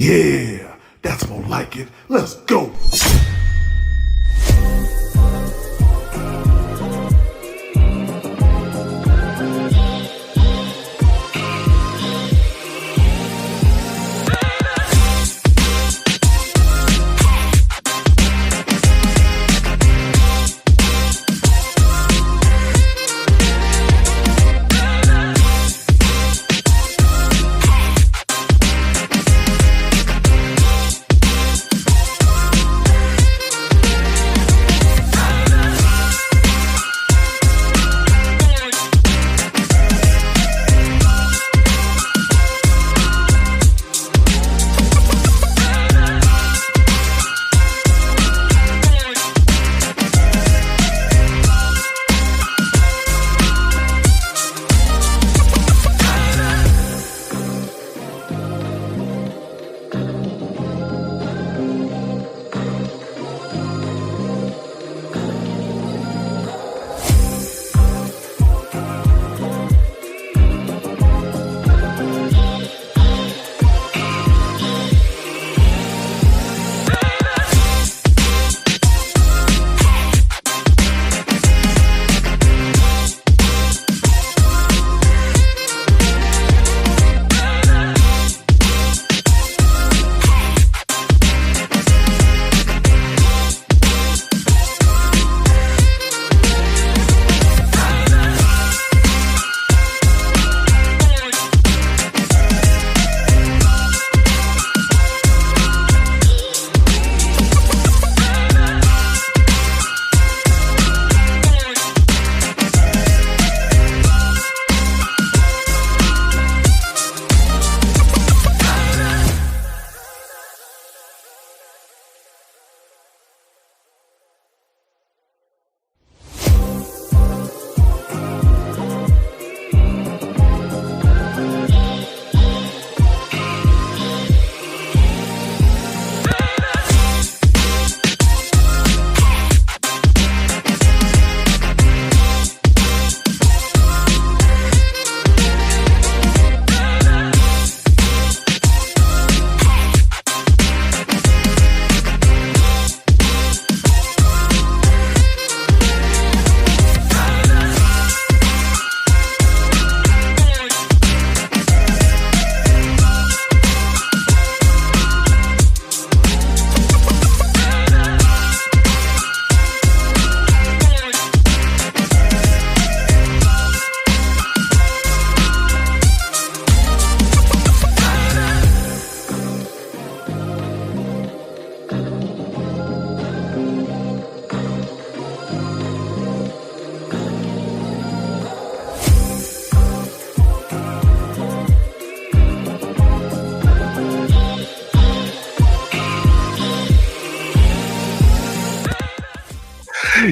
Yeah, that's more like it. Let's go.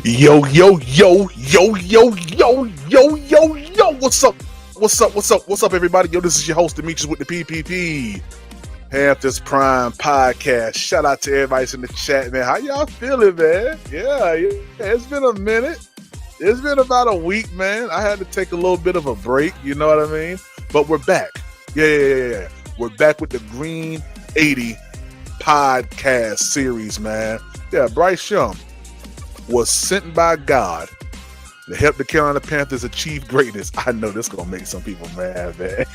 Yo, yo, yo, yo, yo, yo, yo, yo, yo, what's up? What's up, everybody? Yo, this is your host, Demetrius with the PPP, Panthers Prime Podcast. Shout out to everybody in the chat, man. How y'all feeling, man? Yeah, it's been a minute. It's been about a week, man. I had to take a little bit of a break, you know what I mean? But we're back. Yeah. We're back with the Green 80 podcast series, man. Yeah, Bryce Young was sent by God to help the Carolina Panthers achieve greatness. I know this is going to make some people mad, man.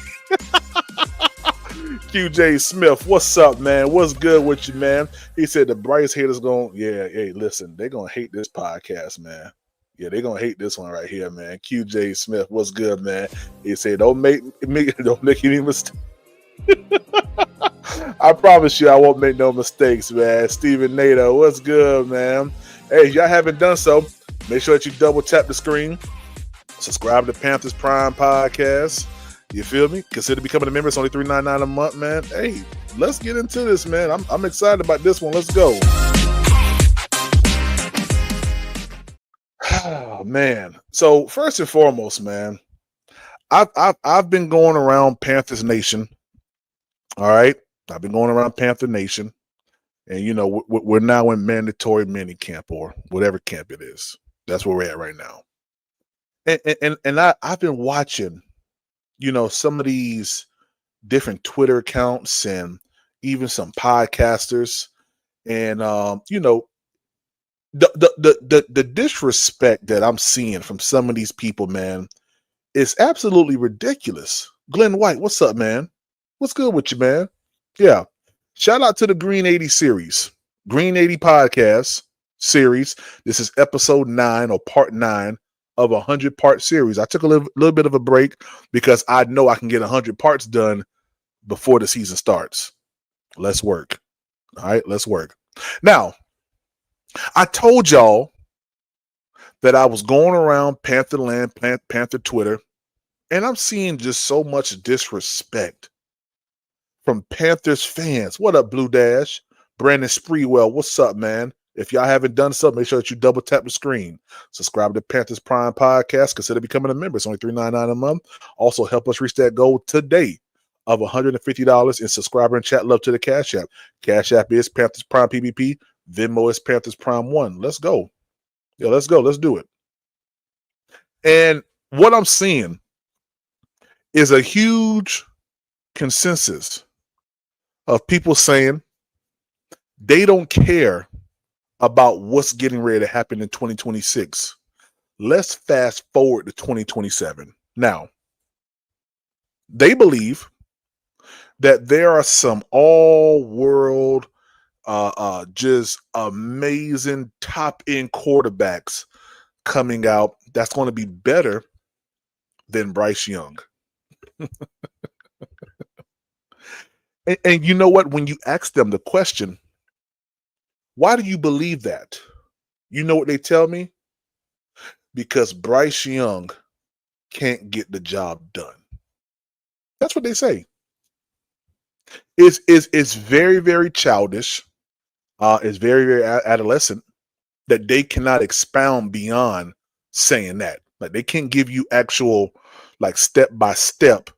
QJ Smith, what's up, man? What's good with you, man? He said the Bryce haters hey, listen, they're going to hate this podcast, man. Yeah, they're going to hate this one right here, man. QJ Smith, what's good, man? He said, don't make any mistakes. I promise you I won't make no mistakes, man. Steven Nato, what's good, man? Hey, if y'all haven't done so, make sure that you double tap the screen. Subscribe to Panthers Prime Podcast. You feel me? Consider becoming a member. It's only $3.99 a month, man. Hey, let's get into this, man. I'm excited about this one. Let's go. Oh, man. So first and foremost, man, I've been going around Panthers Nation. All right, I've been going around Panther Nation, and you know we're now in mandatory mini camp or whatever camp it is. That's where we're at right now. And I've been watching, you know, some of these different Twitter accounts and even some podcasters, and the disrespect that I'm seeing from some of these people, man, is absolutely ridiculous. Glenn White, what's up, man? What's good with you, man? Yeah. Shout out to the Green 80 series, Green 80 podcast series. This is episode 9 or part 9 of a 100-part series. I took a little bit of a break because I know I can get 100 parts done before the season starts. Let's work. All right, let's work. Now, I told y'all that I was going around Pantherland, Panther Twitter, and I'm seeing just so much disrespect from Panthers fans. What up, Blue Dash? Brandon Spreewell, what's up, man? If y'all haven't done so, make sure that you double tap the screen. Subscribe to Panthers Prime Podcast. Consider becoming a member. It's only $3.99 a month. Also, help us reach that goal today of $150 in subscriber and chat love to the Cash App. Cash App is Panthers Prime PBP. Venmo is Panthers Prime 1. Let's go. Yeah, let's go. Let's do it. And what I'm seeing is a huge consensus of people saying they don't care about what's getting ready to happen in 2026. Let's fast forward to 2027. Now, they believe that there are some all-world, just amazing top-end quarterbacks coming out that's going to be better than Bryce Young. And you know what? When you ask them the question, why do you believe that? You know what they tell me? Because Bryce Young can't get the job done. That's what they say. It's very, very childish. It's very, very adolescent that they cannot expound beyond saying that. Like they can't give you actual, like step by step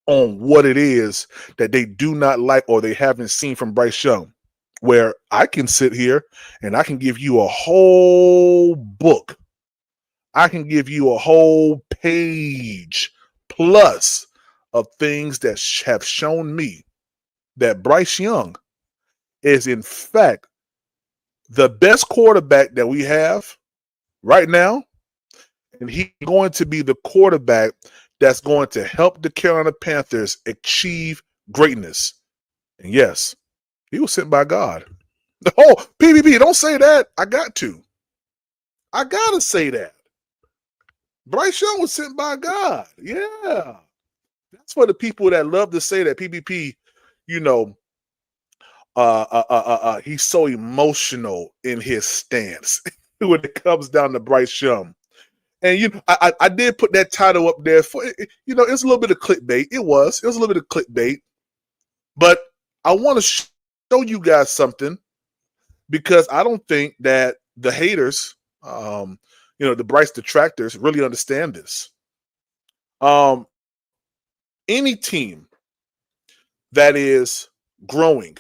on what it is that they do not like or they haven't seen from Bryce Young. Where I can sit here and I can give you a whole book. I can give you a whole page plus of things that have shown me that Bryce Young is in fact the best quarterback that we have right now. And he's going to be the quarterback that's going to help the Carolina Panthers achieve greatness. And yes, he was sent by God. Oh, PvP, don't say that. I got to say that. Bryce Young was sent by God. Yeah. That's for the people that love to say that PvP, he's so emotional in his stance when it comes down to Bryce Young. And I did put that title up there for it's a little bit of clickbait. It was a little bit of clickbait, but I want to show you guys something because I don't think that the haters, the Bryce detractors, really understand this. Any team that is growing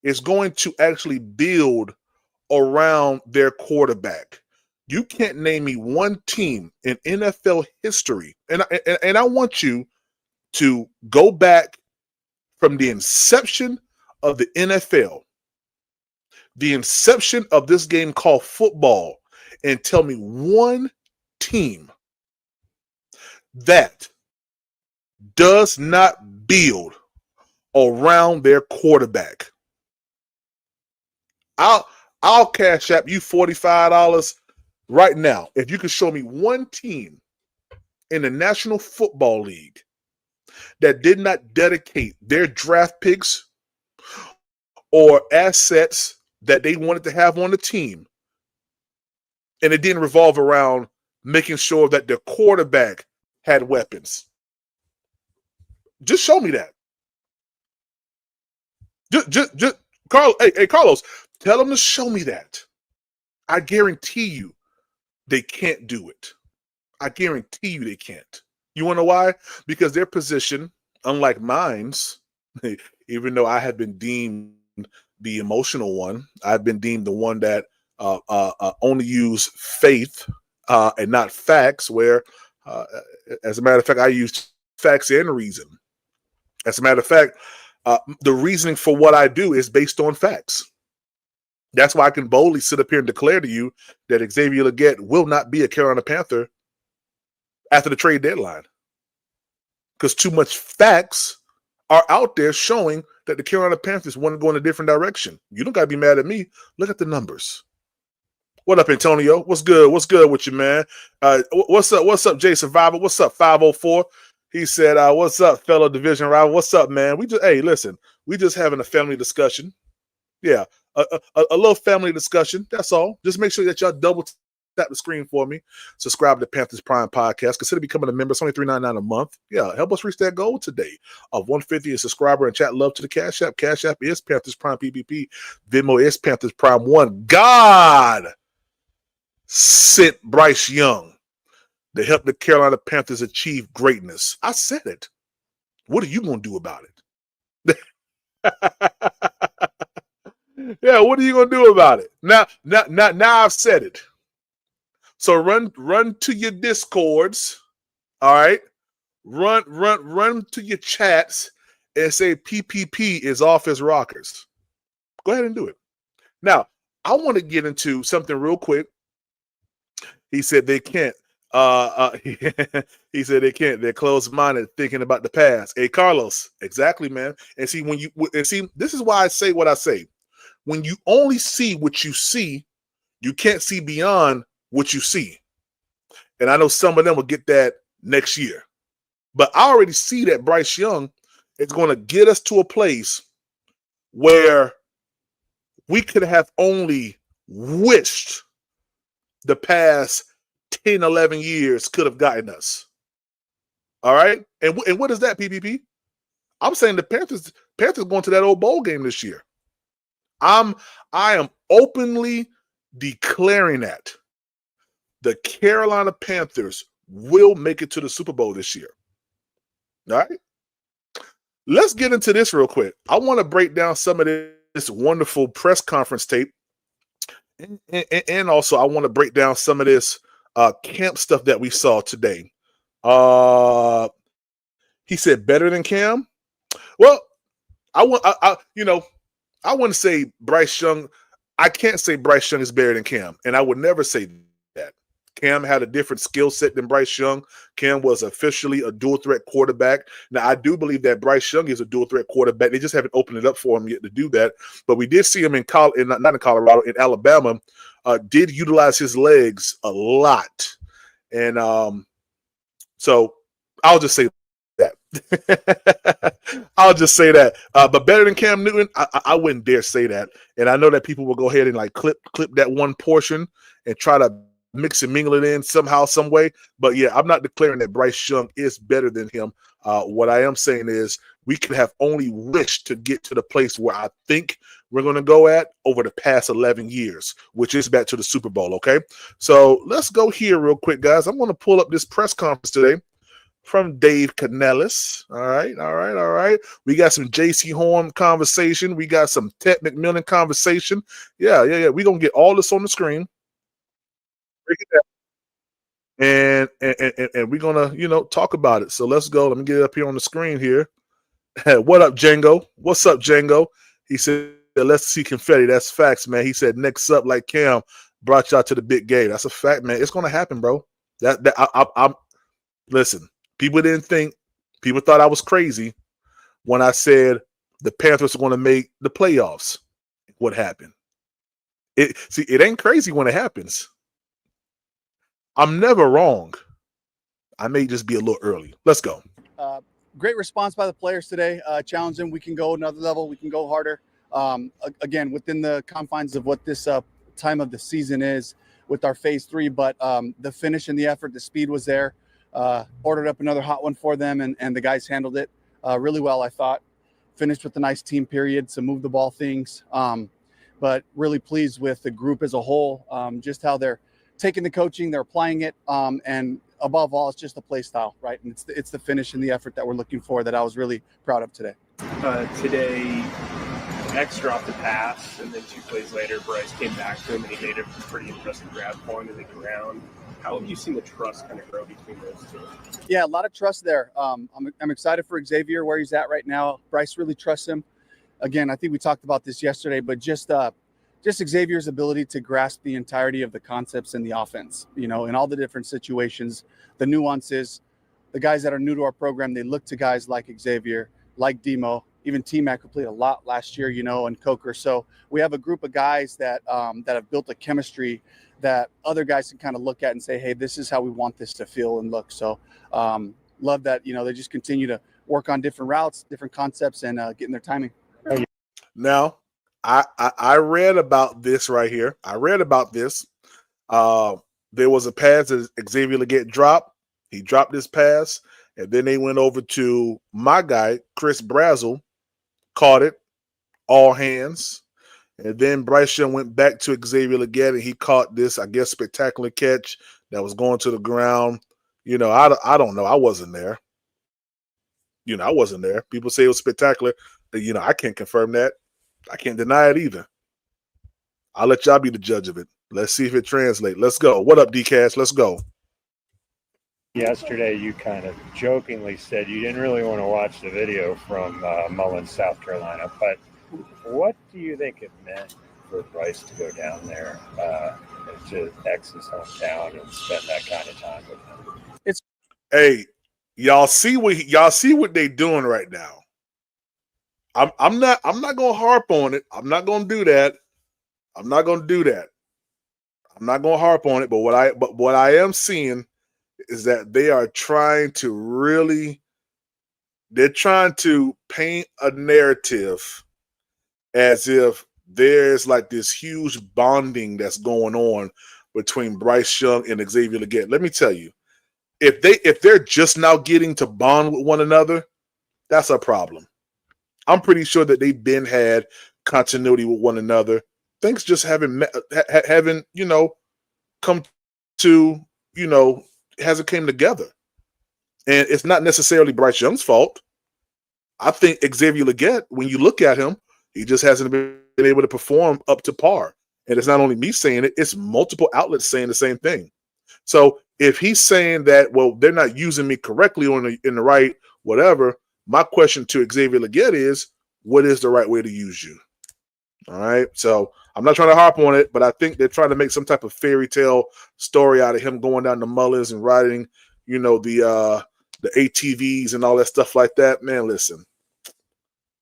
is going to actually build around their quarterback. You can't name me one team in NFL history, and I want you to go back from the inception of the NFL, the inception of this game called football, and tell me one team that does not build around their quarterback. I'll cash app you $45 right now if you can show me one team in the National Football League that did not dedicate their draft picks or assets that they wanted to have on the team, and it didn't revolve around making sure that their quarterback had weapons. Just show me that. Just Carl. Hey, Carlos, tell them to show me that. I guarantee you they can't do it. I guarantee you they can't. You want to know why? Because their position, unlike mine's, even though I have been deemed the emotional one, I've been deemed the one that only use faith and not facts, where, as a matter of fact, I use facts and reason. As a matter of fact, The reasoning for what I do is based on facts. That's why I can boldly sit up here and declare to you that Xavier Legette will not be a Carolina Panther after the trade deadline. Because too much facts are out there showing that the Carolina Panthers want to go in a different direction. You don't got to be mad at me. Look at the numbers. What up, Antonio? What's good? What's good with you, man? What's up? What's up, Jay Survivor? What's up, 504? He said, what's up, fellow division rival? What's up, man? Hey, listen, we just having a family discussion. Yeah, a little family discussion. That's all. Just make sure that y'all double tap the screen for me. Subscribe to Panthers Prime Podcast. Consider becoming a member. It's only $3.99 a month. Yeah, help us reach that goal today of 150 a subscriber and chat love to the Cash App. Cash App is Panthers Prime PPP. Venmo is Panthers Prime 1. God sent Bryce Young to help the Carolina Panthers achieve greatness. I said it. What are you going to do about it? Yeah, what are you going to do about it? Now I've said it. So run to your Discords, all right? Run to your chats and say PPP is off his rockers. Go ahead and do it. Now, I want to get into something real quick. He said they can't. He said they can't. They're closed-minded, thinking about the past. Hey, Carlos, exactly, man. And see, this is why I say what I say. When you only see what you see, you can't see beyond what you see. And I know some of them will get that next year. But I already see that Bryce Young is going to get us to a place where we could have only wished the past 10, 11 years could have gotten us. All right? And what is that, PPP? I'm saying the Panthers going to that old bowl game this year. I am openly declaring that the Carolina Panthers will make it to the Super Bowl this year. All right? Let's get into this real quick. I want to break down some of this wonderful press conference tape. And also, I want to break down some of this camp stuff that we saw today. He said better than Cam. Well, I wouldn't say Bryce Young. I can't say Bryce Young is better than Cam, and I would never say that. Cam had a different skill set than Bryce Young. Cam was officially a dual threat quarterback. Now, I do believe that Bryce Young is a dual threat quarterback. They just haven't opened it up for him yet to do that. But we did see him not in Colorado, in Alabama, did utilize his legs a lot. And so I'll just say that. I'll just say that. But better than Cam Newton, I wouldn't dare say that. And I know that people will go ahead and clip that one portion and try to mix and mingle it in somehow, some way. But yeah, I'm not declaring that Bryce Young is better than him. What I am saying is we could have only wished to get to the place where I think we're going to go at over the past 11 years, which is back to the Super Bowl, okay? So let's go here real quick, guys. I'm going to pull up this press conference today from Dave Canales. All right. We got some J.C. Horn conversation. We got some Ted McMillan conversation. Yeah. We're going to get all this on the screen. And we're gonna talk about it. So let's go. Let me get it up here on the screen here. What up, Django? What's up, Django? He said, let's see confetti. That's facts, man. He said, next up, like Cam brought y'all to the big game. That's a fact, man. It's gonna happen, bro. I'm listen. People thought I was crazy when I said the Panthers are going to make the playoffs. What happened? It ain't crazy when it happens. I'm never wrong. I may just be a little early. Let's go. Great response by the players today. Challenging. We can go another level. We can go harder. Again, within the confines of what this time of the season is with our phase 3. But the finish and the effort, the speed was there. Ordered up another hot one for them, and the guys handled it really well, I thought. Finished with a nice team period, some move the ball things. But really pleased with the group as a whole, just how they're taking the coaching, they're applying it, and above all, it's just the play style, right? And it's the finish and the effort that we're looking for that I was really proud of today. Today, X dropped the pass, and then 2 plays later, Bryce came back to him, and he made a pretty impressive grab for him in the ground. How have you seen the trust kind of grow between those two? Yeah, a lot of trust there. I'm excited for Xavier where he's at right now. Bryce really trusts him. Again, I think we talked about this yesterday, but just Xavier's ability to grasp the entirety of the concepts in the offense, in all the different situations, the nuances. The guys that are new to our program, they look to guys like Xavier, like Demo, even T-Mac, who played a lot last year, and Coker. So we have a group of guys that have built a chemistry that other guys can kind of look at and say, hey, this is how we want this to feel and look. So love that, they just continue to work on different routes, different concepts, and getting their timing. Now, I read about this right here. I read about this. There was a pass that Xavier Legette dropped. He dropped this pass, and then they went over to my guy, Chris Brazzell, caught it, all hands. And then Bryce Young went back to Xavier Legette, and he caught this, I guess, spectacular catch that was going to the ground. I don't know. I wasn't there. I wasn't there. People say it was spectacular. I can't confirm that. I can't deny it either. I'll let y'all be the judge of it. Let's see if it translates. Let's go. What up, D-Cash? Let's go. Yesterday, you kind of jokingly said you didn't really want to watch the video from Mullins, South Carolina, but what do you think it meant for Bryce to go down there to X's hometown and spend that kind of time with him? Hey, y'all see what they doing right now. I'm not gonna harp on it. I'm not gonna do that. I'm not gonna harp on it. But what I am seeing is that they are trying to paint a narrative as if there's like this huge bonding that's going on between Bryce Young and Xavier Legette. Let me tell you, if they're just now getting to bond with one another, that's a problem. I'm pretty sure that they've been had continuity with one another. Things just haven't come to, hasn't came together. And it's not necessarily Bryce Young's fault. I think Xavier Legette, when you look at him, he just hasn't been able to perform up to par. And it's not only me saying it, it's multiple outlets saying the same thing. So if he's saying that, well, they're not using me correctly in the right whatever, my question to Xavier Legette is, what is the right way to use you? All right. So I'm not trying to harp on it, but I think they're trying to make some type of fairy tale story out of him going down to Mullins and riding, the ATVs and all that stuff like that. Man, listen.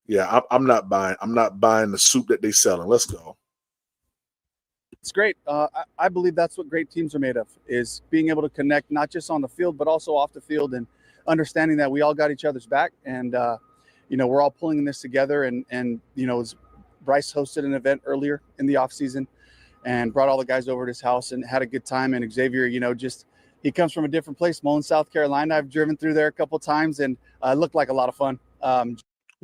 Yeah, I'm not buying. I'm not buying the soup that they're selling. Let's go. It's great. I believe that's what great teams are made of, is being able to connect not just on the field, but also off the field, and understanding that we all got each other's back, and we're all pulling this together. And Bryce hosted an event earlier in the offseason and brought all the guys over to his house and had a good time. And Xavier, he comes from a different place, Mullins, South Carolina. I've driven through there a couple of times, and it looked like a lot of fun.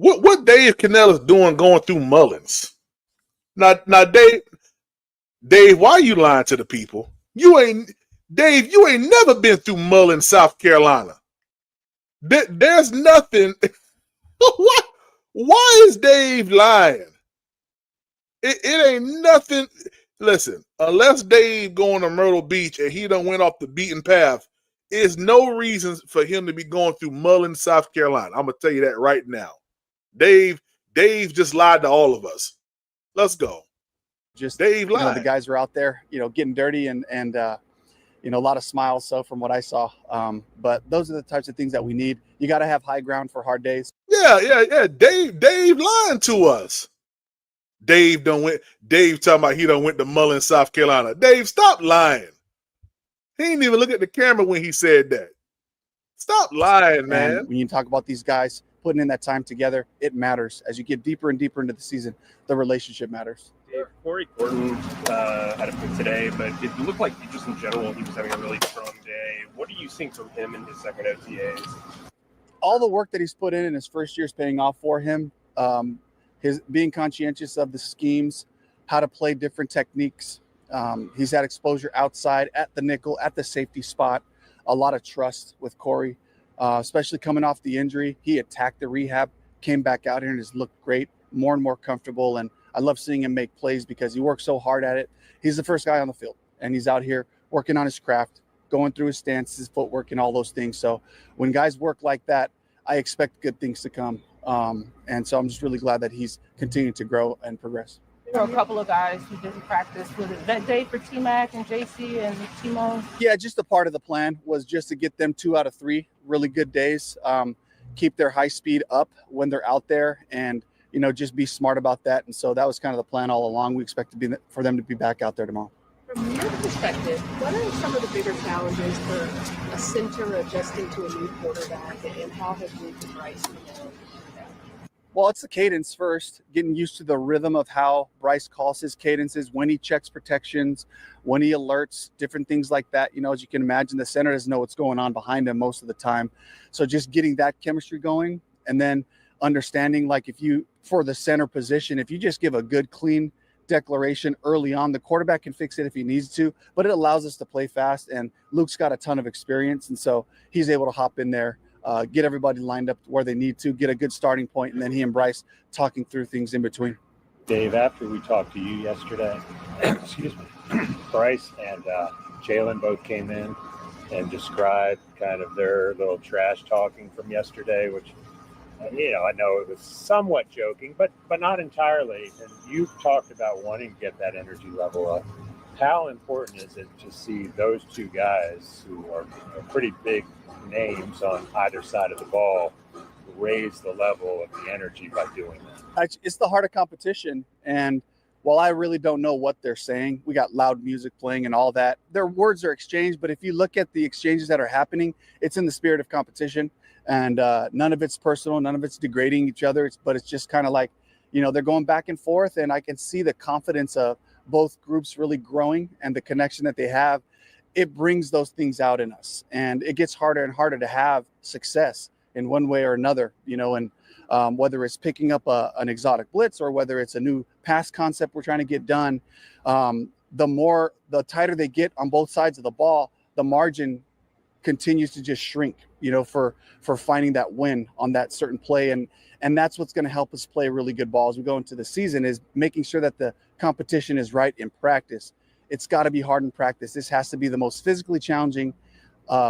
What Dave Canales doing going through Mullins? Now, Dave, why are you lying to the people? You ain't never been through Mullins, South Carolina. There's nothing. What? Why is Dave lying? It ain't nothing. Listen, unless Dave going to Myrtle Beach and he done went off the beaten path, there's no reason for him to be going through Mullins, South Carolina. I'm gonna tell you that right now. Dave just lied to all of us. Let's go. Dave lied. The guys were out there, getting dirty and a lot of smiles. So from what I saw, but those are the types of things that we need. You got to have high ground for hard days. Yeah. Dave lying to us. Dave talking about he done went to Mullins, South Carolina. Dave, stop lying. He didn't even look at the camera when he said that. Stop lying, man. And when you talk about these guys putting in that time together, it matters. As you get deeper and deeper into the season, the relationship matters. Dave, Corey Gordon had a pick today, but it looked like just in general he was having a really strong day. What are you seeing from him in his second OTAs? All the work that he's put in his first year is paying off for him. His being conscientious of the schemes, how to play different techniques. He's had exposure outside, at the nickel, at the safety spot. A lot of trust with Corey, especially coming off the injury. He attacked the rehab, came back out here and has looked great, more and more comfortable. And I love seeing him make plays because he works so hard at it. He's the first guy on the field, and he's out here working on his craft, going through his stance, his footwork, and all those things. So when guys work like that, I expect good things to come. And so I'm just really glad that he's continuing to grow and progress. There were a couple of guys who didn't practice. Was it that day for T-Mac and JC and Timo? Yeah, just a part of the plan was just to get them 2 out of 3 really good days, keep their high speed up when they're out there, and just be smart about that. And so that was kind of the plan all along. We expect for them to be back out there tomorrow. From your perspective, what are some of the bigger challenges for a center adjusting to a new quarterback, and how have you and Bryce been able to do that? Well, it's the cadence first, getting used to the rhythm of how Bryce calls his cadences, when he checks protections, when he alerts, different things like that. As you can imagine, the center doesn't know what's going on behind him most of the time. So just getting that chemistry going, and then understanding, like, for the center position, if you just give a good, clean declaration early on, the quarterback can fix it if he needs to, but it allows us to play fast. And Luke's got a ton of experience, and so he's able to hop in there, get everybody lined up where they need to, get a good starting point, and then he and Bryce talking through things in between. Dave, after we talked to you yesterday, excuse me, Bryce and Jalen both came in and described kind of their little trash talking from yesterday, which, I know it was somewhat joking, but not entirely. And you talked about wanting to get that energy level up. How important is it to see those two guys who are pretty big names on either side of the ball raise the level of the energy by doing that? It's the heart of competition. And while I really don't know what they're saying, we got loud music playing and all that. Their words are exchanged, but if you look at the exchanges that are happening, it's in the spirit of competition. And none of it's personal, none of it's degrading each other. But it's just kind of like, they're going back and forth, and I can see the confidence of both groups really growing and the connection that they have. It brings those things out in us, and it gets harder and harder to have success in one way or another, and whether it's picking up an exotic blitz or whether it's a new pass concept we're trying to get done, the tighter they get on both sides of the ball, the margin continues to just shrink, for finding that win on that certain play. And that's what's going to help us play really good ball as we go into the season, is making sure that the competition is right in practice. It's got to be hard in practice. This has to be the most physically challenging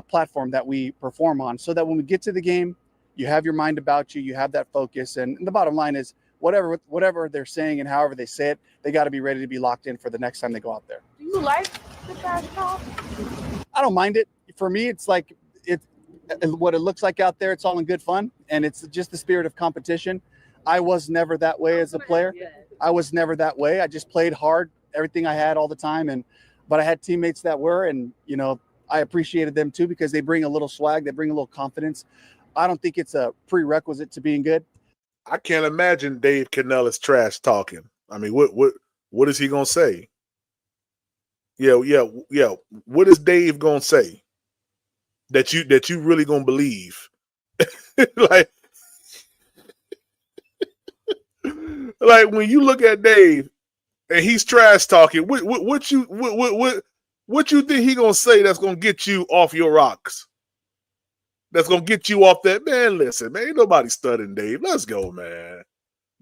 platform that we perform on, so that when we get to the game, you have your mind about you, you have that focus. And the bottom line is whatever they're saying and however they say it, they got to be ready to be locked in for the next time they go out there. Do you like the trash talk? I don't mind it. For me, it's like what it looks like out there. It's all in good fun, and it's just the spirit of competition. I was never that way as a player. I was never that way. I just played hard, everything I had all the time, but I had teammates that were, and I appreciated them too, because they bring a little swag, they bring a little confidence. I don't think it's a prerequisite to being good. I can't imagine Dave Canales trash talking. I mean, what is he gonna say? Yeah. What is Dave gonna say that you really gonna believe? like when you look at Dave and he's trash talking, what you think he gonna say that's gonna get you off your rocks? That's gonna get you off that, man. Listen, man, ain't nobody studying Dave. Let's go, man.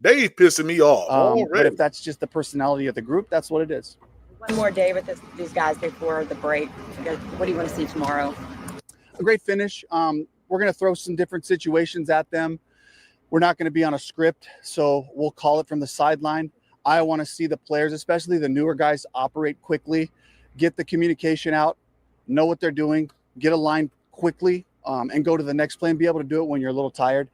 Dave pissing me off. But if that's just the personality of the group, that's what it is. One more day with these guys before the break. What do you want to see tomorrow? A great finish. We're going to throw some different situations at them. We're not going to be on a script, so we'll call it from the sideline. I want to see the players, especially the newer guys, operate quickly, get the communication out, know what they're doing, get a line quickly, and go to the next play and be able to do it when you're a little tired.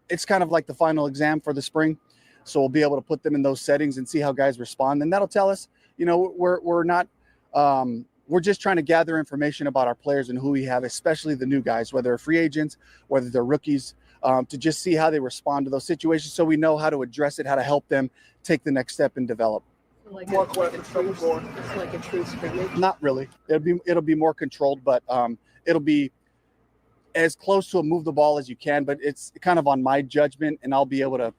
It's kind of like the final exam for the spring. So we'll be able to put them in those settings and see how guys respond. And that'll tell us, we're not, we're just trying to gather information about our players and who we have, especially the new guys, whether they're free agents, whether they're rookies, to just see how they respond to those situations, so we know how to address it, how to help them take the next step and develop. Like it's like a true scrimmage. Not really. It'll be more controlled, but it'll be as close to a move the ball as you can. But it's kind of on my judgment, and I'll be able to,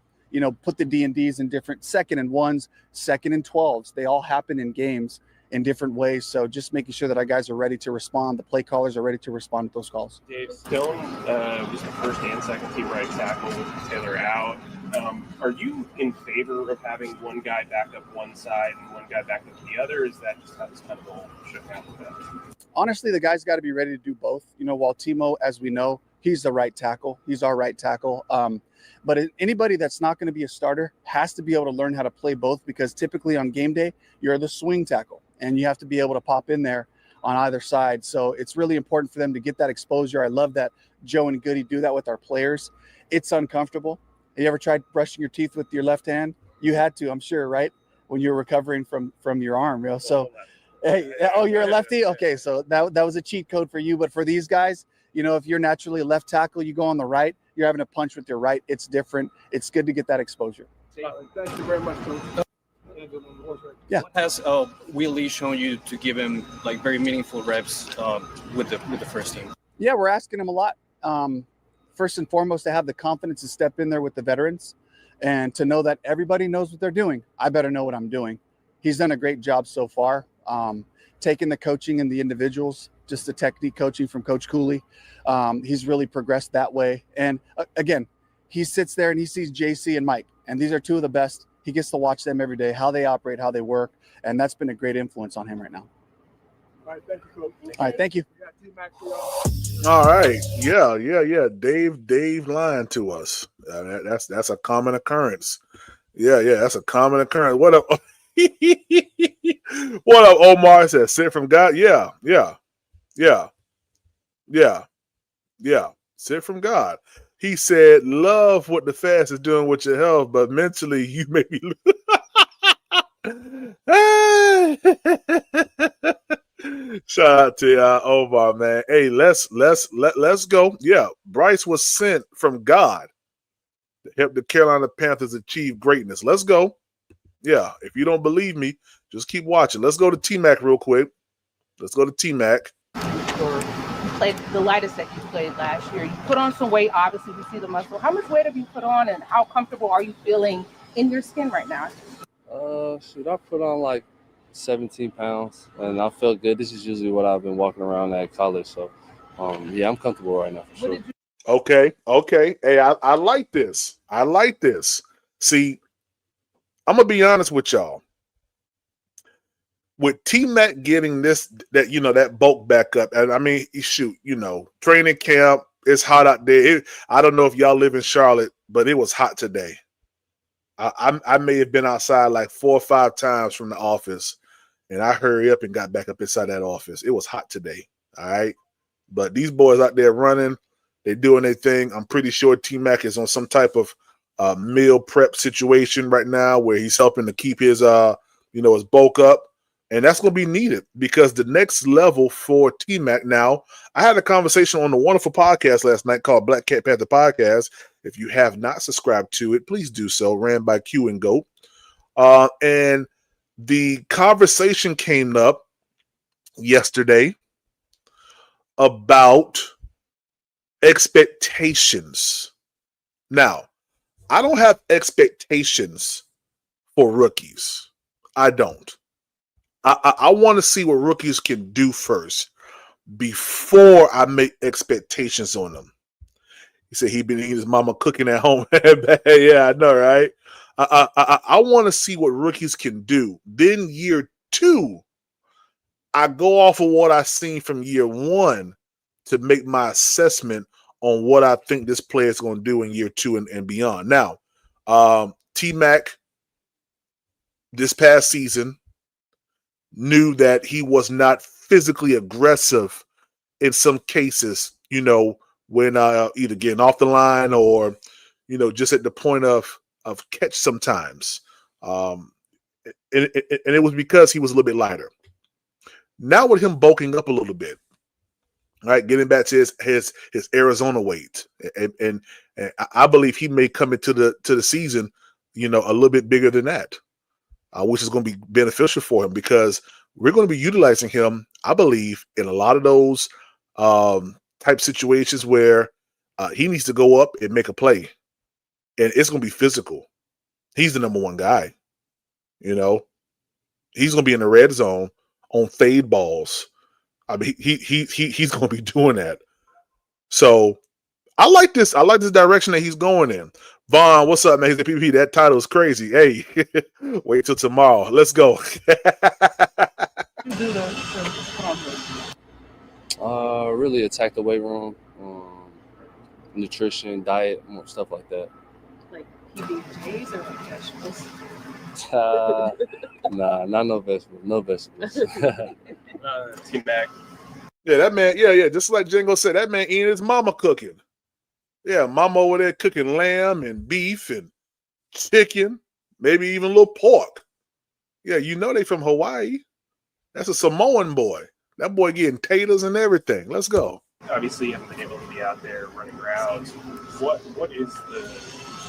put the D&Ds in different 2nd and 1s, 2nd and 12s. They all happen in games in different ways. So just making sure that our guys are ready to respond. The play callers are ready to respond to those calls. Dave, Stone was the first and second team right tackle with Taylor out. Are you in favor of having one guy back up one side and one guy back up the other? Is that just how this kind of all shook out with that? Honestly, the guy's got to be ready to do both. While Timo, as we know, he's the right tackle. He's our right tackle. But anybody that's not going to be a starter has to be able to learn how to play both, because typically on game day, you're the swing tackle and you have to be able to pop in there on either side. So it's really important for them to get that exposure. I love that Joe and Goody do that with our players. It's uncomfortable. Have you ever tried brushing your teeth with your left hand? You had to, I'm sure, right? When you're recovering from your arm. So, hey, oh, you're a lefty? Okay, so that was a cheat code for you. But for these guys, if you're naturally a left tackle, you go on the right, you're having to punch with your right. It's different. It's good to get that exposure. Thank you very much, Coach. Yeah. What has Will Lee shown you to give him like very meaningful reps with the first team? Yeah, we're asking him a lot. First and foremost, to have the confidence to step in there with the veterans and to know that everybody knows what they're doing. I better know what I'm doing. He's done a great job so far, taking the coaching and the individuals, just the technique coaching from Coach Cooley. He's really progressed that way. And again, he sits there and he sees JC and Mike, and these are two of the best. He gets to watch them every day, how they operate, how they work, and that's been a great influence on him right now. All right, thank you, Coach. All right, thank you. All right. Yeah. Dave lying to us. That's a common occurrence. Yeah, that's a common occurrence. What up? What up, Omar? Said sent from God. Yeah. Sent from God. He said, love what the fast is doing with your health, but mentally you may be Shout out to Omar, man. Hey, let's go. Yeah, Bryce was sent from God to help the Carolina Panthers achieve greatness. Let's go. Yeah, if you don't believe me, just keep watching. Let's go to T-Mac real quick. Let's go to T-Mac. You played the lightest that you played last year. You put on some weight, obviously, we see the muscle. How much weight have you put on, and how comfortable are you feeling in your skin right now? I put on like 17 pounds, and I feel good. This is usually what I've been walking around at college. So, I'm comfortable right now for sure. Okay. Hey, I like this. See, I'm going to be honest with y'all. With T-Mac getting that bulk back up, and I mean, shoot, training camp, it's hot out there. I don't know if y'all live in Charlotte, but it was hot today. I may have been outside like 4 or 5 times from the office, and I hurried up and got back up inside that office. It was hot today, all right? But these boys out there running, they're doing their thing. I'm pretty sure T-Mac is on some type of meal prep situation right now where he's helping to keep his his bulk up. And that's going to be needed because the next level for T-Mac now, I had a conversation on a wonderful podcast last night called Black Cat Panther Podcast. If you have not subscribed to it, please do so. Ran by Q and Goat. And the conversation came up yesterday about expectations. Now, I don't have expectations for rookies. I don't. I want to see what rookies can do first before I make expectations on them. He said he'd been eating his mama cooking at home. Yeah, I know, right? I want to see what rookies can do. Then year 2, I go off of what I've seen from year 1 to make my assessment on what I think this player is going to do in year 2 and beyond. Now, T-Mac this past season knew that he was not physically aggressive in some cases, when either getting off the line or, just at the point of catch sometimes. And it was because he was a little bit lighter. Now with him bulking up a little bit, right, getting back to his Arizona weight, and I believe he may come into the season, a little bit bigger than that. Which is going to be beneficial for him because we're going to be utilizing him, I believe, in a lot of those type situations where he needs to go up and make a play. And it's going to be physical. He's the number 1 guy. He's going to be in the red zone on fade balls. I mean, he's going to be doing that. So I like this. I like this direction that he's going in. Vaughn, what's up, man? He's the PPP. That title is crazy. Hey, wait till tomorrow. Let's go. You do the conference. Really attack the weight room, nutrition, diet, more stuff like that. Like PBJs or like vegetables? Nah, not no vegetables. No vegetables. T-Mac. Yeah, that man. Yeah. Just like Django said, that man eating his mama cooking. Yeah, mama over there cooking lamb and beef and chicken, maybe even a little pork. Yeah, you know they from Hawaii. That's a Samoan boy. That boy getting taters and everything. Let's go. Obviously, you haven't been able to be out there running routes. What is the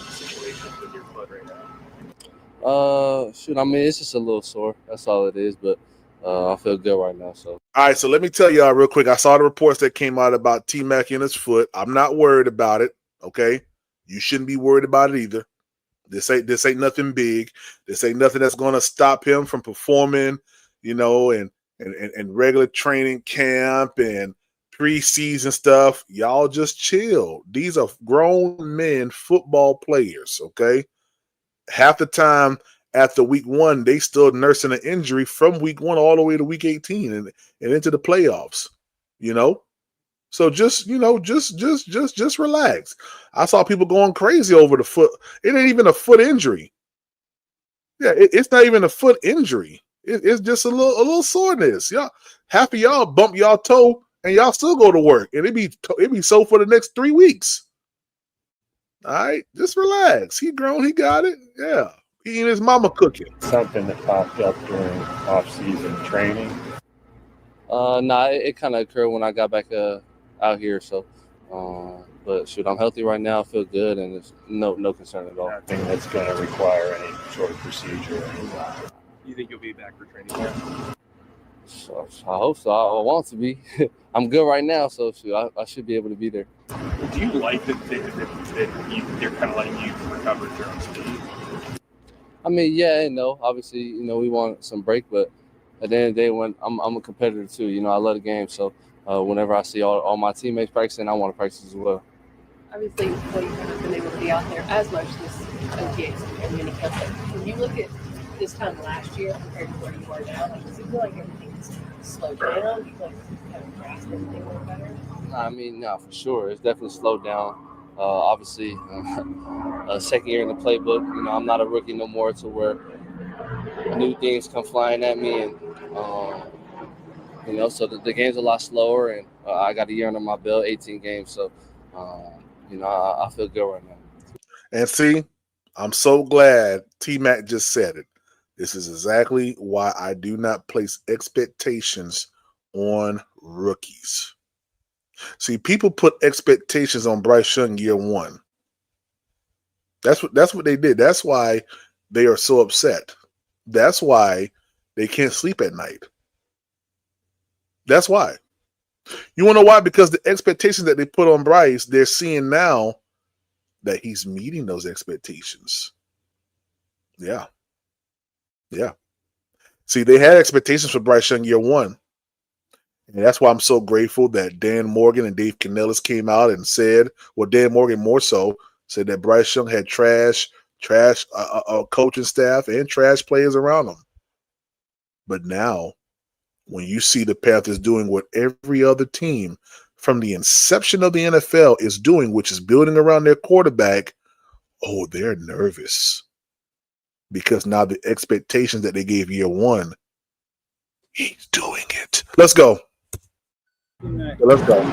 situation with your foot right now? Shoot, I mean, it's just a little sore. That's all it is, but I feel good right now. So. All right, so let me tell y'all real quick. I saw the reports that came out about T-Mac and his foot. I'm not worried about it, okay? You shouldn't be worried about it either. This ain't nothing big. This ain't nothing that's going to stop him from performing, and regular training camp and preseason stuff. Y'all just chill. These are grown men football players, okay? Half the time after week 1, they still nursing an injury from week 1 all the way to week 18 and into the playoffs, So just relax. I saw people going crazy over the foot. It ain't even a foot injury. Yeah, it's not even a foot injury. It's just a little soreness. Y'all, half of y'all bump y'all toe and y'all still go to work, and it be so for the next 3 weeks. All right, just relax. He grown, he got it. Yeah, he eating his mama cooking. Something that popped up during off-season training. Nah, it kind of occurred when I got back out here. So, but shoot, I'm healthy right now. I feel good, and there's no concern at all. Nothing that's going to require any sort of procedure. You think you'll be back for training camp? So, I hope so. I want to be. I'm good right now, so shoot, I should be able to be there. Do you like that they're kind of letting you recover at your own speed? I mean, yeah and no. Obviously, we want some break, but at the end of the day, when I'm a competitor too, I love the game. So whenever I see all my teammates practicing, I want to practice as well. Obviously, you haven't been able to be out there as much this OTA and mini camp. When you look at this time last year compared to where you are now, does it feel like everything's slowed down? Do you feel like you kind of grasp everything a little better? I mean, no, for sure. It's definitely slowed down. Obviously, second year in the playbook. I'm not a rookie no more to where new things come flying at me, and so the game's a lot slower, and I got a year under my belt, 18 games. So, I feel good right now. And see, I'm so glad T-Mac just said it. This is exactly why I do not place expectations on rookies. See, people put expectations on Bryce Young year 1. That's what they did. That's why they are so upset. That's why they can't sleep at night. That's why. You want to know why? Because the expectations that they put on Bryce, they're seeing now that he's meeting those expectations. Yeah. See, they had expectations for Bryce Young year 1. And that's why I'm so grateful that Dan Morgan and Dave Canales came out and said, well, Dan Morgan more so, said that Bryce Young had trash coaching staff and trash players around him. But now, when you see the Panthers doing what every other team from the inception of the NFL is doing, which is building around their quarterback, they're nervous. Because now the expectations that they gave year 1, he's doing it. Let's go. Let's go.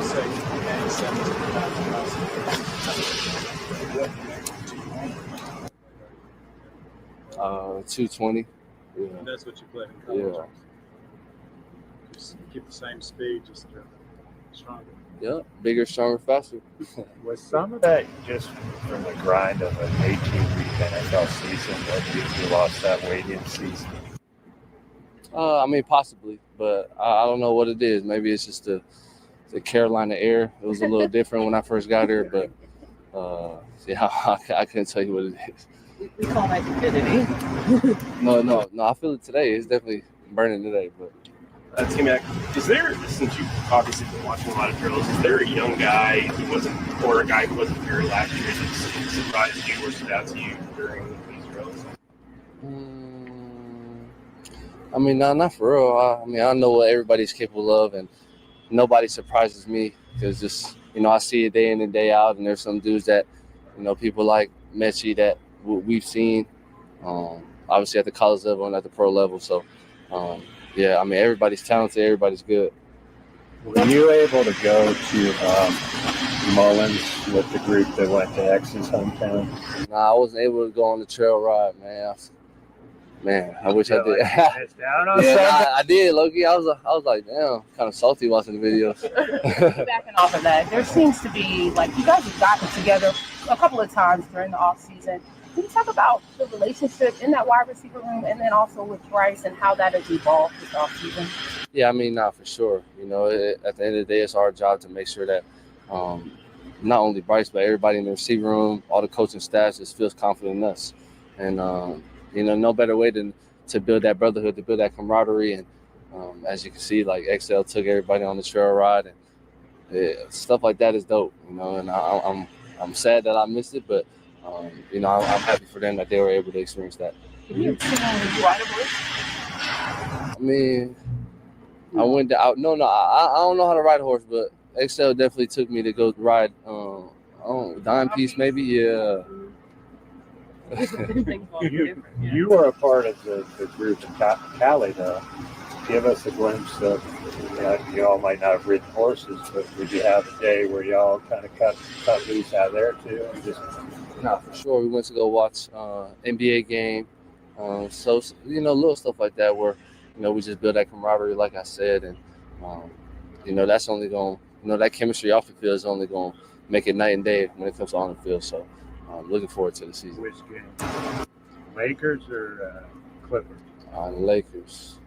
220. Yeah. And that's what you played in college. Yeah. Just keep the same speed, just stronger. Yeah, bigger, stronger, faster. Was some of that just from the grind of an 18-week NFL season that you lost that weight in season? I mean, possibly, but I don't know what it is. Maybe it's just the Carolina air. It was a little different when I first got here, but I couldn't tell you what it is. We call that humidity. No, I feel it today. It's definitely burning today, but. T-Mac, is there, since you've obviously been watching a lot of drills, is there a young guy or a guy who wasn't here last year that surprised you or stood out to you during these drills? I mean, not for real. I mean, I know what everybody's capable of, and nobody surprises me because just, I see it day in and day out, and there's some dudes that, people like Mechie that we've seen, obviously at the college level and at the pro level. So, yeah, I mean, everybody's talented, everybody's good. Were you able to go to Mullins with the group that went to X's hometown? Nah, I wasn't able to go on the trail ride, man. Man, I wish I did. I did, Loki. I was like, damn, kind of salty watching the videos. Backing off of that, there seems to be, like, you guys have gotten together a couple of times during the off season. Can you talk about the relationship in that wide receiver room, and then also with Bryce and how that has evolved this off season? Yeah, I mean, for sure. At the end of the day, it's our job to make sure that not only Bryce, but everybody in the receiver room, all the coaching staff just feels confident in us. And no better way than to build that brotherhood, to build that camaraderie. And as you can see, like XL took everybody on the trail ride, and stuff like that is dope. And I'm sad that I missed it, but I'm happy for them that they were able to experience that. I mean, I went out. No, I don't know how to ride a horse, but XL definitely took me to go ride. Dime Piece, maybe, yeah. You were a part of the group in Cali, though. Give us a glimpse of, you all might not have ridden horses, but did you have a day where y'all kind of cut loose out there too? And just... No, for sure. We went to go watch NBA game. So, little stuff like that where, we just build that camaraderie, like I said. And, that's only going to, that chemistry off the field is only going to make it night and day when it comes to on the field. So, looking forward to the season. Which game? Lakers or Clippers? Lakers.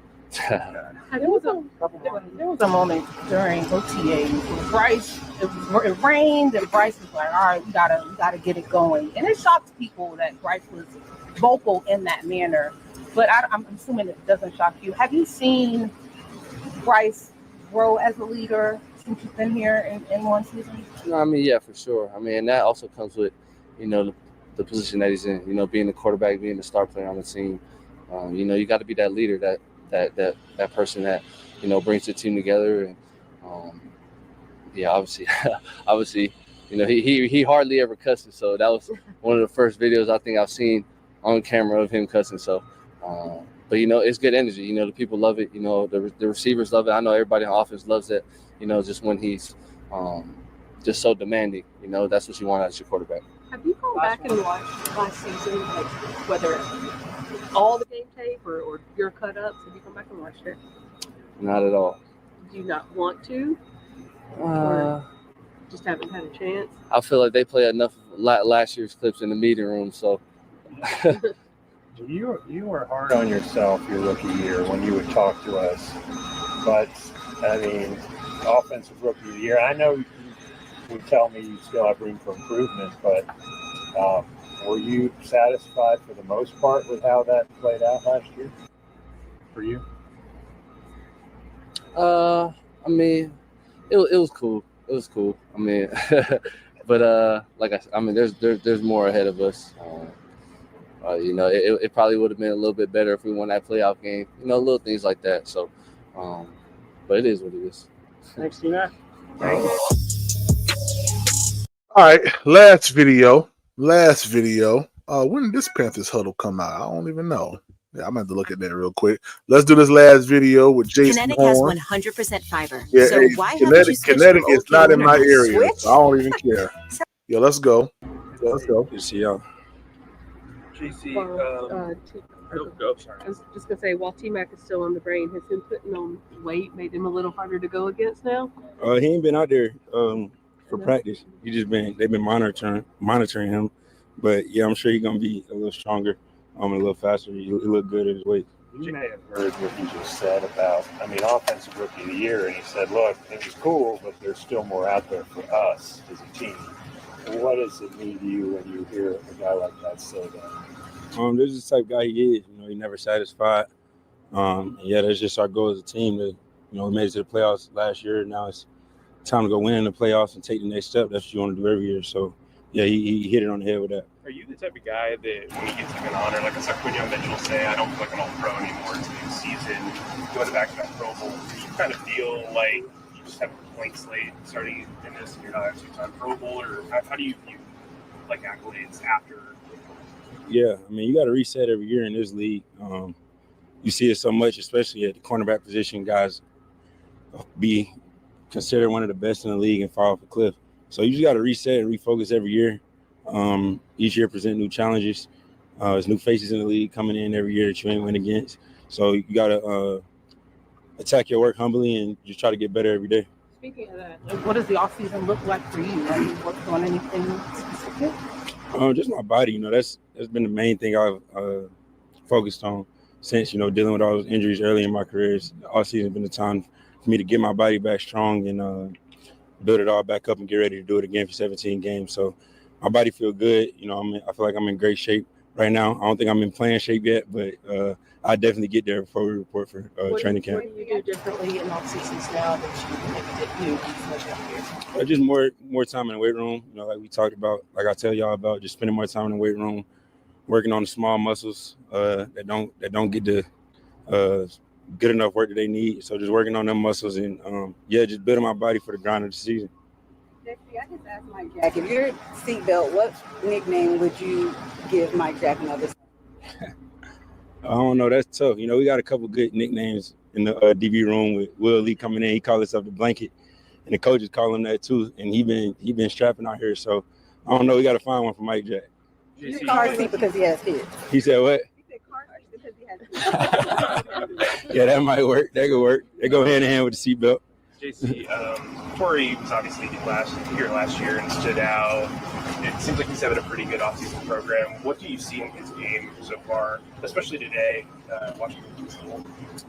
There was a moment during OTA where Bryce, it rained, and Bryce was like, all right, we gotta get it going. And it shocked people that Bryce was vocal in that manner. But I'm assuming it doesn't shock you. Have you seen Bryce grow as a leader since you've been here in one season? No, I mean, yeah, for sure. I mean, and that also comes with, the position that he's in, being the quarterback, being the star player on the team. You got to be that leader, that person that, brings the team together. And, obviously, he hardly ever cusses. So that was one of the first videos I think I've seen on camera of him cussing. So, but, it's good energy. The people love it. The receivers love it. I know everybody on offense loves it, just when he's just so demanding. That's what you want as your quarterback. Have you gone back and watched last season, like whether all the game tape or your cut-ups? Have you gone back and watched it? Not at all. Do you not want to? Or just haven't had a chance? I feel like they play enough last year's clips in the meeting room, so. You were hard on yourself your rookie year when you would talk to us. But, I mean, offensive rookie of the year, I know you would tell me you still have room for improvement, but were you satisfied for the most part with how that played out last year for you? I mean, it was cool. It was cool. I mean, but there's more ahead of us. It probably would have been a little bit better if we won that playoff game. Little things like that. So, but it is what it is. Thanks, Tina. All right, last video. When did this Panthers huddle come out? I don't even know. Yeah, I'm gonna have to look at that real quick. Let's do this last video with Jason Kinetic Horn. has 100% fiber. Yeah, So why haven't you switched Kinetic from is old not in my Kinetic? area. Switch? So I don't even care. Yeah, let's go. Let's go. Good to see y'all. I was just gonna say, while T-Mac is still on the brain, has him putting on weight made him a little harder to go against now? He ain't been out there for practice. They've been monitoring him, but yeah, I'm sure he's gonna be a little stronger, a little faster. He look good at his weight. You may have heard what he just said about, offensive rookie of the year, and he said, look, it was cool, but there's still more out there for us as a team. What does it mean to you when you hear a guy like that say that? This is the type of guy he is. He's never satisfied. That's just our goal as a team. We made it to the playoffs last year. Now it's time to go win in the playoffs and take the next step. That's what you want to do every year. So, yeah, he hit it on the head with that. Are you the type of guy that when he gets like an honor, like a Saquon Mitchell will say, I don't feel like an all-pro anymore, it's a new season, going back to that Pro Bowl, do you kind of feel like just have a blank slate starting in this, and you're not actually on Pro Bowl, or how do you view like accolades after? Yeah, I mean, you got to reset every year in this league. You see it so much, especially at the cornerback position. Guys be considered one of the best in the league and fall off a cliff. So you just got to reset and refocus every year. Each year present new challenges. There's new faces in the league coming in every year that you ain't win against. So you got to attack your work humbly and just try to get better every day. Speaking of that, what does the off season look like for you? Are you working on anything specific? Just my body. You know, that's been the main thing I've focused on since, you know, dealing with all those injuries early in my career. All season has been the time for me to get my body back strong and build it all back up and get ready to do it again for 17 games. So my body feel good. You know, I feel like I'm in great shape right now. I don't think I'm in playing shape yet, but I definitely get there before we report for training camp. What do you do differently in off seasons now that you did Just more time in the weight room. You know, like we talked about, like I tell y'all about, just spending more time in the weight room, working on the small muscles that don't get the good enough work that they need. So just working on them muscles and just building my body for the grind of the season. Jeffrey, I just asked Mike Jack, if you're seatbelt, what nickname would you give Mike Jack and others? I don't know. That's tough. You know, we got a couple good nicknames in the DB room with Will Lee coming in. He called himself the blanket, and the coaches call him that too. And he been strapping out here. So I don't know. We got to find one for Mike Jack. You said car seat because he has kids. He said what? He said car seat because he has kids. Yeah, that might work. That could work. They go hand in hand with the seatbelt. JC, Corey was obviously here last year and stood out. It seems like he's having a pretty good offseason program. What do you see in his game so far, especially today, watching him?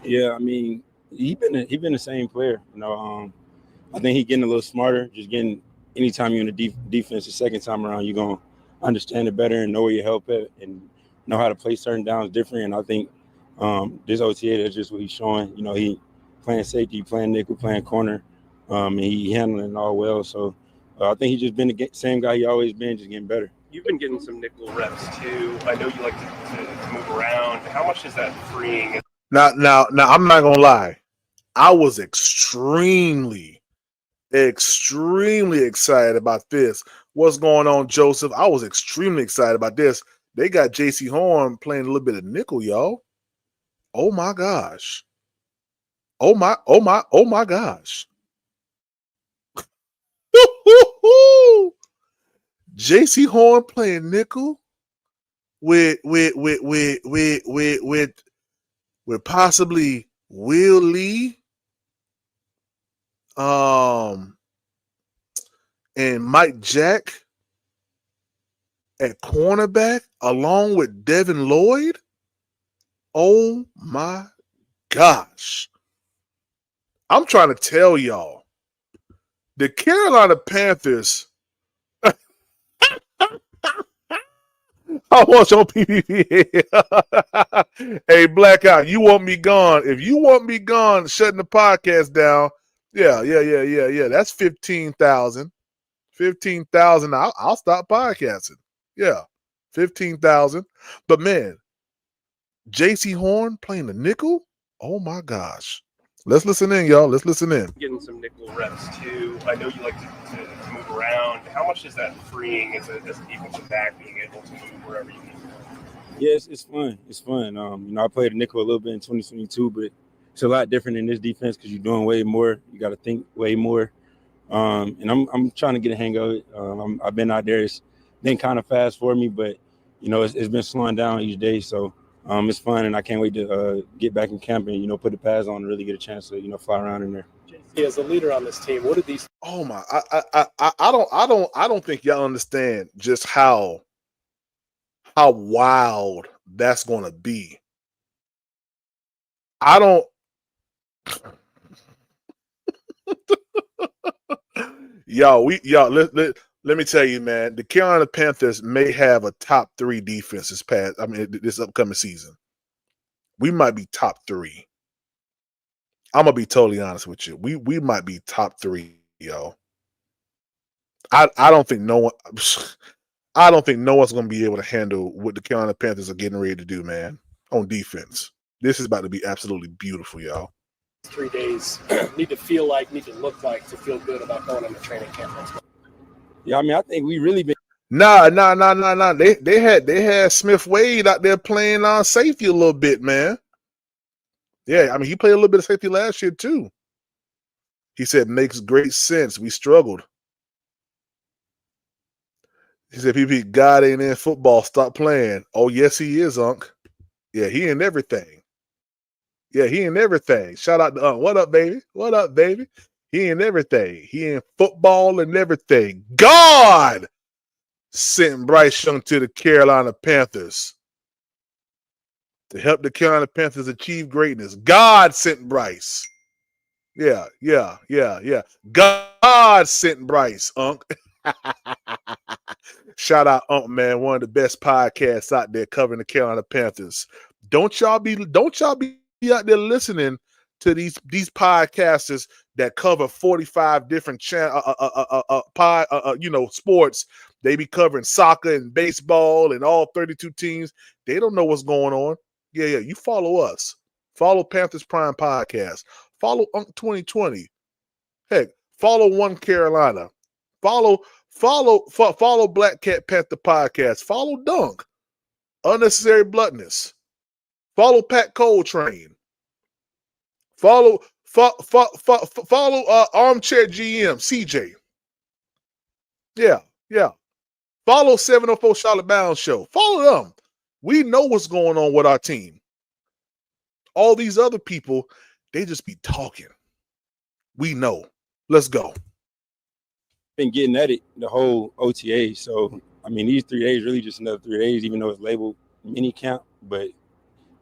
Yeah, I mean, he been the same player. You know, I think he's getting a little smarter. Just getting anytime you're in the defense the second time around, you're gonna understand it better and know where your help at and know how to play certain downs different. And I think this OTA, that's just what he's showing. You know, he playing safety, playing nickel, playing corner, and he handling it all well. So I think he's just been the same guy he always been, just getting better. You've been getting some nickel reps too. I know you like to move around. How much is that freeing? Now, I'm not gonna lie. I was extremely excited about this. What's going on, Joseph? I was extremely excited about this. They got J.C. Horn playing a little bit of nickel, y'all. Oh my gosh. Oh my gosh. J.C. Horn playing nickel with possibly Will Lee, and Mike Jack at cornerback along with Devin Lloyd. Oh my gosh. I'm trying to tell y'all, the Carolina Panthers. I want your PPP. Hey, Blackout, you want me gone? If you want me gone, shutting the podcast down, yeah. That's 15,000. 15,000. I'll stop podcasting. Yeah, 15,000. But man, J.C. Horn playing the nickel. Oh my gosh. Let's listen in, y'all. Let's listen in. Getting some nickel reps too. I know you like to move around. How much is that freeing as a defensive back, being able to move wherever you need to? Yeah, it's fun. It's fun. You know, I played a nickel a little bit in 2022, but it's a lot different in this defense because you're doing way more. You got to think way more. And I'm trying to get a hang of it. I've been out there. It's been kind of fast for me, but you know, it's been slowing down each day. So it's fun, and I can't wait to get back in camp and, you know, put the pads on and really get a chance to, you know, fly around in there. JC, as a leader on this team, what are these? Oh my! I don't think y'all understand just how wild that's going to be. I don't. Let me tell you, man. The Carolina Panthers may have a top 3 defense this upcoming season. We might be top 3. I'm gonna be totally honest with you. We might be top 3, yo. I don't think no one. I don't think no one's gonna be able to handle what the Carolina Panthers are getting ready to do, man, on defense. This is about to be absolutely beautiful, y'all. 3 days need to feel like, need to look like to feel good about going into training camp next month? Yeah, I mean, I think we really been. Nah. They had Smith Wade out there playing on safety a little bit, man. Yeah, I mean, he played a little bit of safety last year too. He said, makes great sense. We struggled. He said, PP, God ain't in football. Stop playing. Oh, yes, he is, Unc. Yeah, he in everything. Yeah, he in everything. Shout out to Unc. What up, baby? What up, baby? He in everything. He in football and everything. God sent Bryce Young to the Carolina Panthers to help the Carolina Panthers achieve greatness. God sent Bryce. Yeah. God sent Bryce, Unc. Shout out Unc, man, one of the best podcasts out there covering the Carolina Panthers. Don't y'all be out there listening to these podcasters that cover 45 different sports. They be covering soccer and baseball and all 32 teams. They don't know what's going on. Yeah, you follow us. Follow Panthers Prime Podcast. Follow Unc 2020. Heck, follow One Carolina. Follow Black Cat Panther Podcast. Follow Dunk. Unnecessary Bluntness. Follow Pat Coltrane. Follow Armchair GM, CJ. Yeah. Follow 704 Charlotte Bound Show. Follow them. We know what's going on with our team. All these other people, they just be talking. We know. Let's go. Been getting at it the whole OTA. So, I mean, these 3 days really just another 3 days, even though it's labeled mini camp. But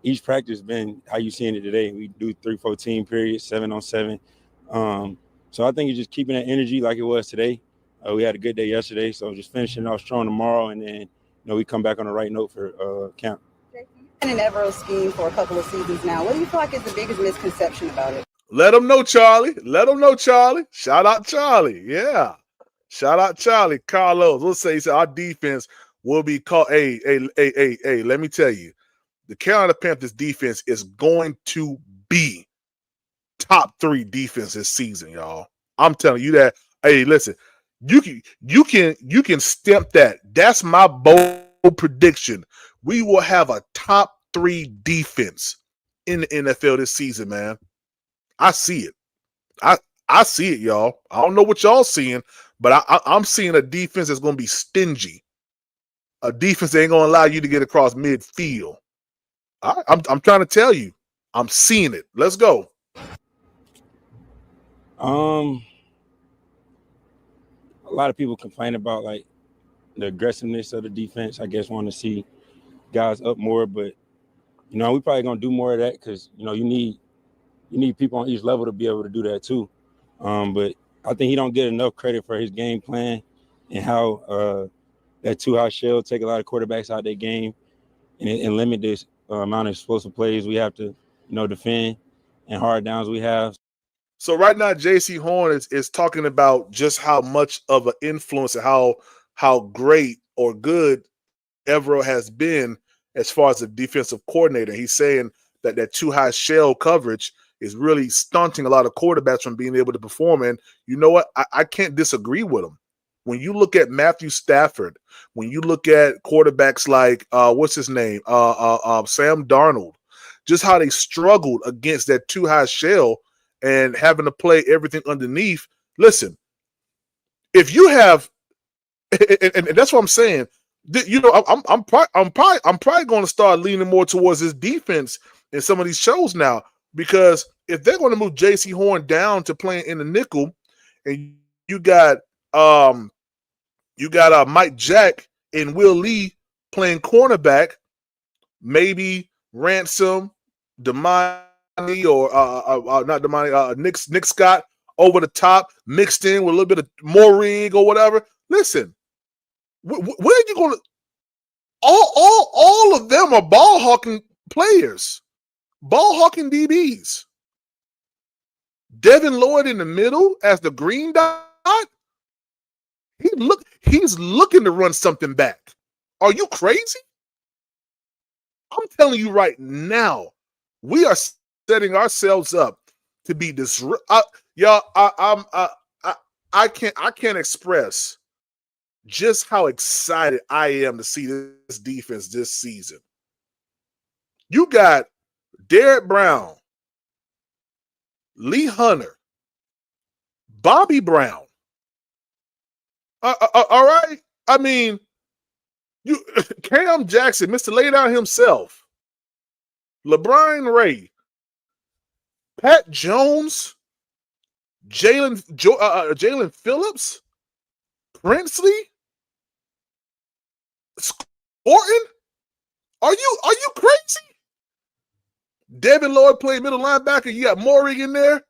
each practice been how you seeing it today. We do 3-4 periods, 7-on-7. So I think it's just keeping that energy like it was today. We had a good day yesterday, so just finishing off strong tomorrow, and then we come back on the right note for camp. You've been in Evero scheme for a couple of seasons now. What do you feel like is the biggest misconception about it? Let them know, Charlie. Shout out Charlie. Yeah. Shout out Charlie. Carlos. Let's say our defense will be called. Hey, let me tell you. The Carolina Panthers defense is going to be top 3 defense this season, y'all. I'm telling you that. Hey, listen, you can stamp that. That's my bold prediction. We will have a top 3 defense in the NFL this season, man. I see it. I see it, y'all. I don't know what y'all seeing, but I'm seeing a defense that's going to be stingy. A defense that ain't going to allow you to get across midfield. I'm trying to tell you. I'm seeing it. Let's go. A lot of people complain about like the aggressiveness of the defense. I guess want to see guys up more, but we probably gonna do more of that because you need people on each level to be able to do that too. But I think he don't get enough credit for his game plan and how that two-high shell take a lot of quarterbacks out of their game and limit this amount of explosive plays we have to defend and hard downs we have. So right now, J.C. Horn is talking about just how much of an influence and how great or good Evero has been as far as a defensive coordinator. He's saying that two-high shell coverage is really stunting a lot of quarterbacks from being able to perform. And you know what? I can't disagree with him. When you look at Matthew Stafford, when you look at quarterbacks like what's his name, Sam Darnold, just how they struggled against that two-high shell and having to play everything underneath. Listen, if you have, and that's what I'm saying. I'm probably going to start leaning more towards this defense in some of these shows now, because if they're going to move J.C. Horn down to playing in the nickel, and you got Mike Jack and Will Lee playing cornerback, maybe Ransom, Damani, or not Damani, Nick Scott over the top, mixed in with a little bit of Morig or whatever. Listen, where are you going to? All of them are ball hawking players, ball hawking DBs. Devin Lloyd in the middle as the green dot. He's looking to run something back. Are you crazy? I'm telling you right now, we are setting ourselves up to be y'all. I can't express just how excited I am to see this defense this season. You got Derek Brown, Lee Hunter, Bobby Brown. All right. I mean, Cam Jackson, Mr. Laydown himself, LeBron Ray, Pat Jones, Jalen Phillips, Princely, Orton. Are you crazy? Devin Lloyd playing middle linebacker. You got Maury in there.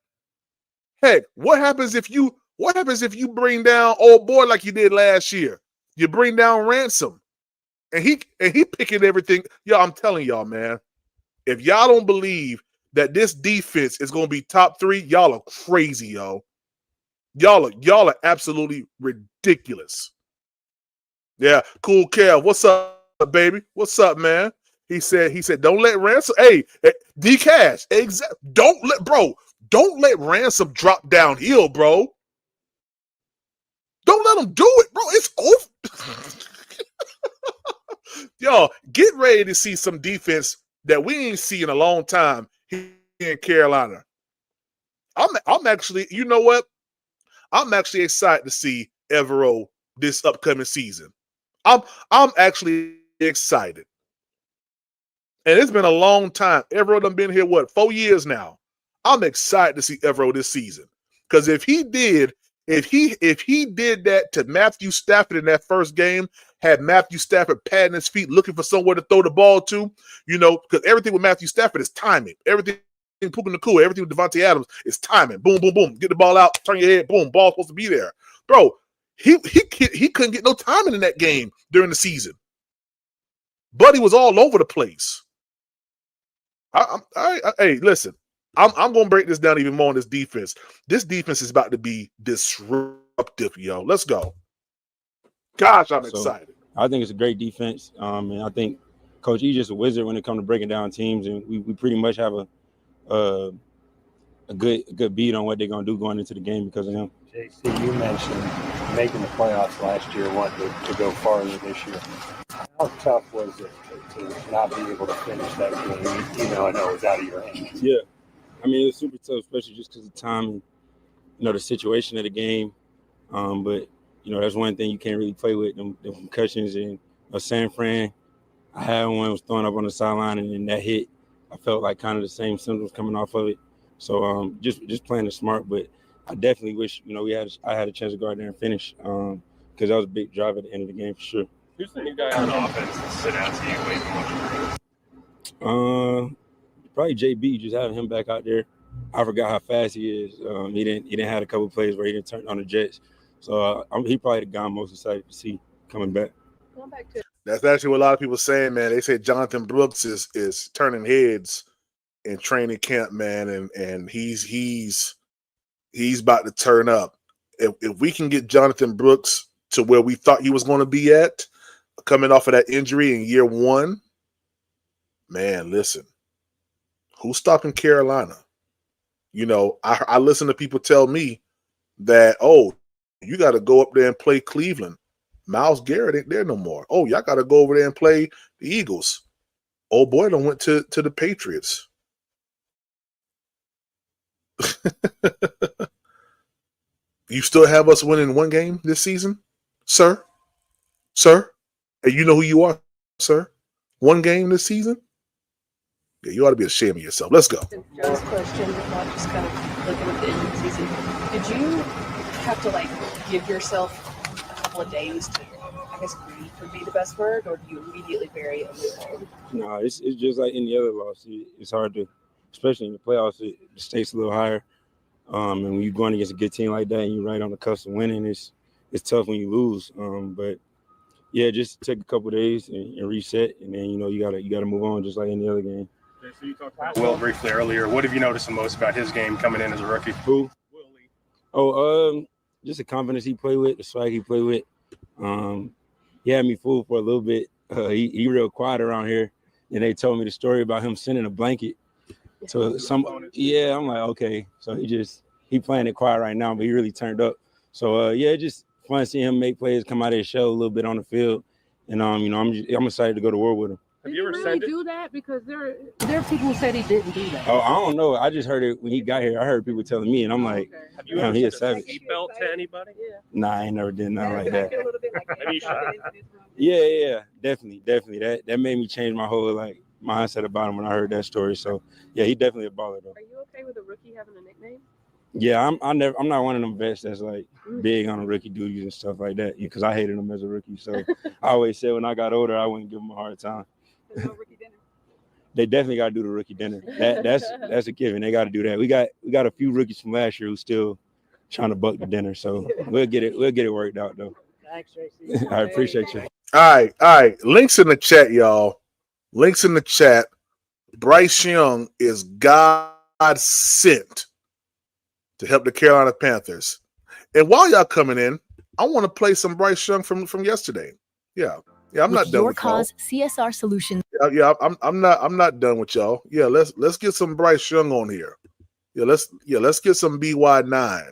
Heck, what happens if you bring down old boy like you did last year? You bring down Ransom, and he picking everything. Yo, I'm telling y'all, man. If y'all don't believe that this defense is going to be top 3, y'all are crazy, yo. Y'all are absolutely ridiculous. Yeah, Cool Kev, what's up, baby? What's up, man? He said, don't let Ransom. Hey, D-Cash, don't let Ransom drop downhill, bro. Don't let him do it, bro. It's over. Y'all, get ready to see some defense that we ain't seen in a long time here in Carolina. I'm actually, you know what? I'm actually excited to see Evero this upcoming season. I'm actually excited. And it's been a long time. Evero done been here, 4 years now. I'm excited to see Evero this season. Because if he did that to Matthew Stafford in that first game, had Matthew Stafford patting his feet, looking for somewhere to throw the ball to, because everything with Matthew Stafford is timing. Everything Puka Nacua, everything with Devontae Adams is timing. Boom, boom, boom. Get the ball out, turn your head, boom, ball's supposed to be there. Bro, he couldn't get no timing in that game during the season. Buddy was all over the place. Hey, listen, I'm going to break this down even more on this defense. This defense is about to be disruptive, yo. Let's go. Gosh, I'm excited. I think it's a great defense, and I think Coach E just a wizard when it comes to breaking down teams, and we pretty much have a good beat on what they're going to do going into the game because of him. JC, you mentioned making the playoffs last year, wanting to go farther this year. How tough was it to not be able to finish that game, even though I know it was out of your hands? Yeah. I mean, it was super tough, especially just because of time and, the situation of the game. But, that's one thing you can't really play with, them concussions. And San Fran, I had one, was thrown up on the sideline, and then that hit, I felt like kind of the same symptoms coming off of it. So just playing it smart. But I definitely wish, I had a chance to go out there and finish because that was a big drive at the end of the game for sure. Who's the new guy on offense that stood out to you way too much? Probably JB, just having him back out there. I forgot how fast he is. He didn't have a couple plays where he didn't turn on the Jets. So he probably the guy I'm most excited to see coming back. That's actually what a lot of people are saying, man. They say Jonathan Brooks is turning heads in training camp, man, and he's about to turn up. If we can get Jonathan Brooks to where we thought he was going to be at, coming off of that injury in year 1, man, listen, who's stopping Carolina? I listen to people tell me that, you got to go up there and play Cleveland. Myles Garrett ain't there no more. Oh, y'all got to go over there and play the Eagles. Oh, boy, done went to the Patriots. You still have us winning one game this season, sir? Sir? And you know who you are, sir? One game this season? Yeah, you ought to be ashamed of yourself. Let's go. Joe's question, not just kind of looking at the end of the season. Did you have to give yourself a couple of days to, I guess, breathe would be the best word, or do you immediately bury it and move on? No, it's just like any other loss. It's hard to, especially in the playoffs, the stakes a little higher. And when you're going against a good team like that and you're right on the cusp of winning, it's tough when you lose. But yeah, just take a couple of days and reset, and then you gotta move on just like any other game. Okay, so you talked about Will briefly earlier. What have you noticed the most about his game coming in as a rookie? Who? Oh, just the confidence he played with, the swag he played with. He had me fooled for a little bit. He real quiet around here, and they told me the story about him sending a blanket So I'm like, okay. So he playing it quiet right now, but he really turned up. So just fun seeing him make plays, come out of his shell a little bit on the field, and I'm excited to go to war with him. Did you really do that? Because there are people who said he didn't do that. Oh, I don't know. I just heard it when he got here. I heard people telling me, and I'm like, Have you ever he sent a a seatbelt to anybody? Nah, I ain't never did nothing like that. Maybe you should. Yeah, definitely. That made me change my whole mindset about him when I heard that story. So yeah, he definitely a baller though. Are you okay with a rookie having a nickname? Yeah, I'm not one of them vets that's like big on the rookie duties and stuff like that because I hated him as a rookie. So I always said when I got older, I wouldn't give him a hard time. They definitely got to do the rookie dinner. That's a given. They got to do that. We got a few rookies from last year who still trying to buck the dinner. So we'll get it worked out though. Thanks, Tracy. I appreciate you. All right. Links in the chat, y'all. Links in the chat. Bryce Young is God sent to help the Carolina Panthers. And while y'all coming in, I want to play some Bryce Young from yesterday. Yeah, I'm not done with cause CSR solution. Yeah, I'm not done with y'all. Yeah, let's get some Bryce Young on here. Yeah, let's get some BY9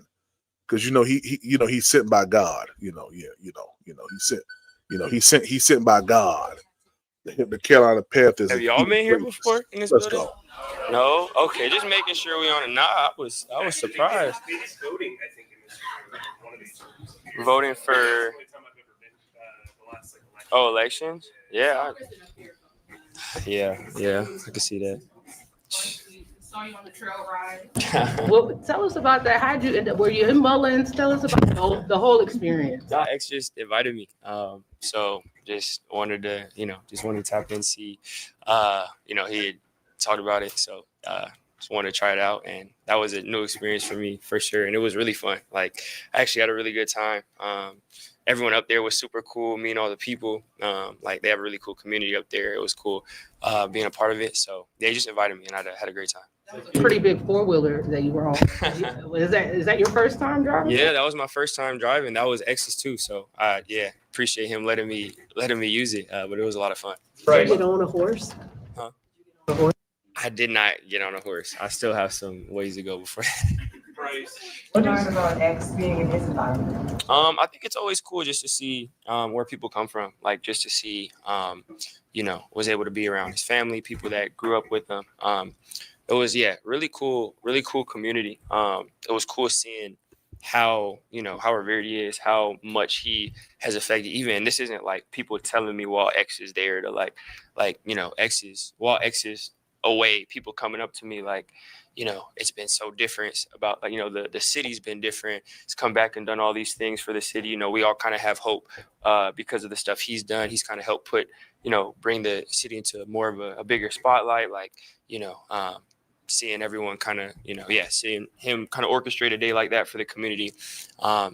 because he's sent by God. He's sent by God. The Carolina Panthers. Have y'all been here before in this Let's building? go. No? Okay, just making sure we on it. Nah, I was surprised. Voting for elections? Yeah. Yeah, I can see that. Saw you on the trail ride. Well, tell us about that. How'd you end up? Were you in Mullins? Tell us about the whole experience. My ex just invited me. So just wanted to tap in, see, he had talked about it. So just wanted to try it out. And that was a new experience for me for sure. And it was really fun. Like I actually had a really good time. Everyone up there was super cool. Me and all the people, they have a really cool community up there. It was cool being a part of it. So they just invited me and I had a great time. Pretty big four-wheeler that you were on. Is that your first time driving? Yeah, that was my first time driving. That was X's too. So appreciate him letting me use it. But it was a lot of fun. Did you get on a horse? Huh? I did not get on a horse. I still have some ways to go before that. What is about X being in his environment? I think it's always cool just to see where people come from, like just to see, was able to be around his family, people that grew up with him. It was really cool community. It was cool seeing how revered he is, how much he has affected. Even this isn't like people telling me while X is there to while X is away, people coming up to me like, it's been so different about the city's been different. It's come back and done all these things for the city. We all kind of have hope because of the stuff he's done. He's kind of helped put, bring the city into more of a bigger spotlight, seeing everyone kind of, seeing him kind of orchestrate a day like that for the community.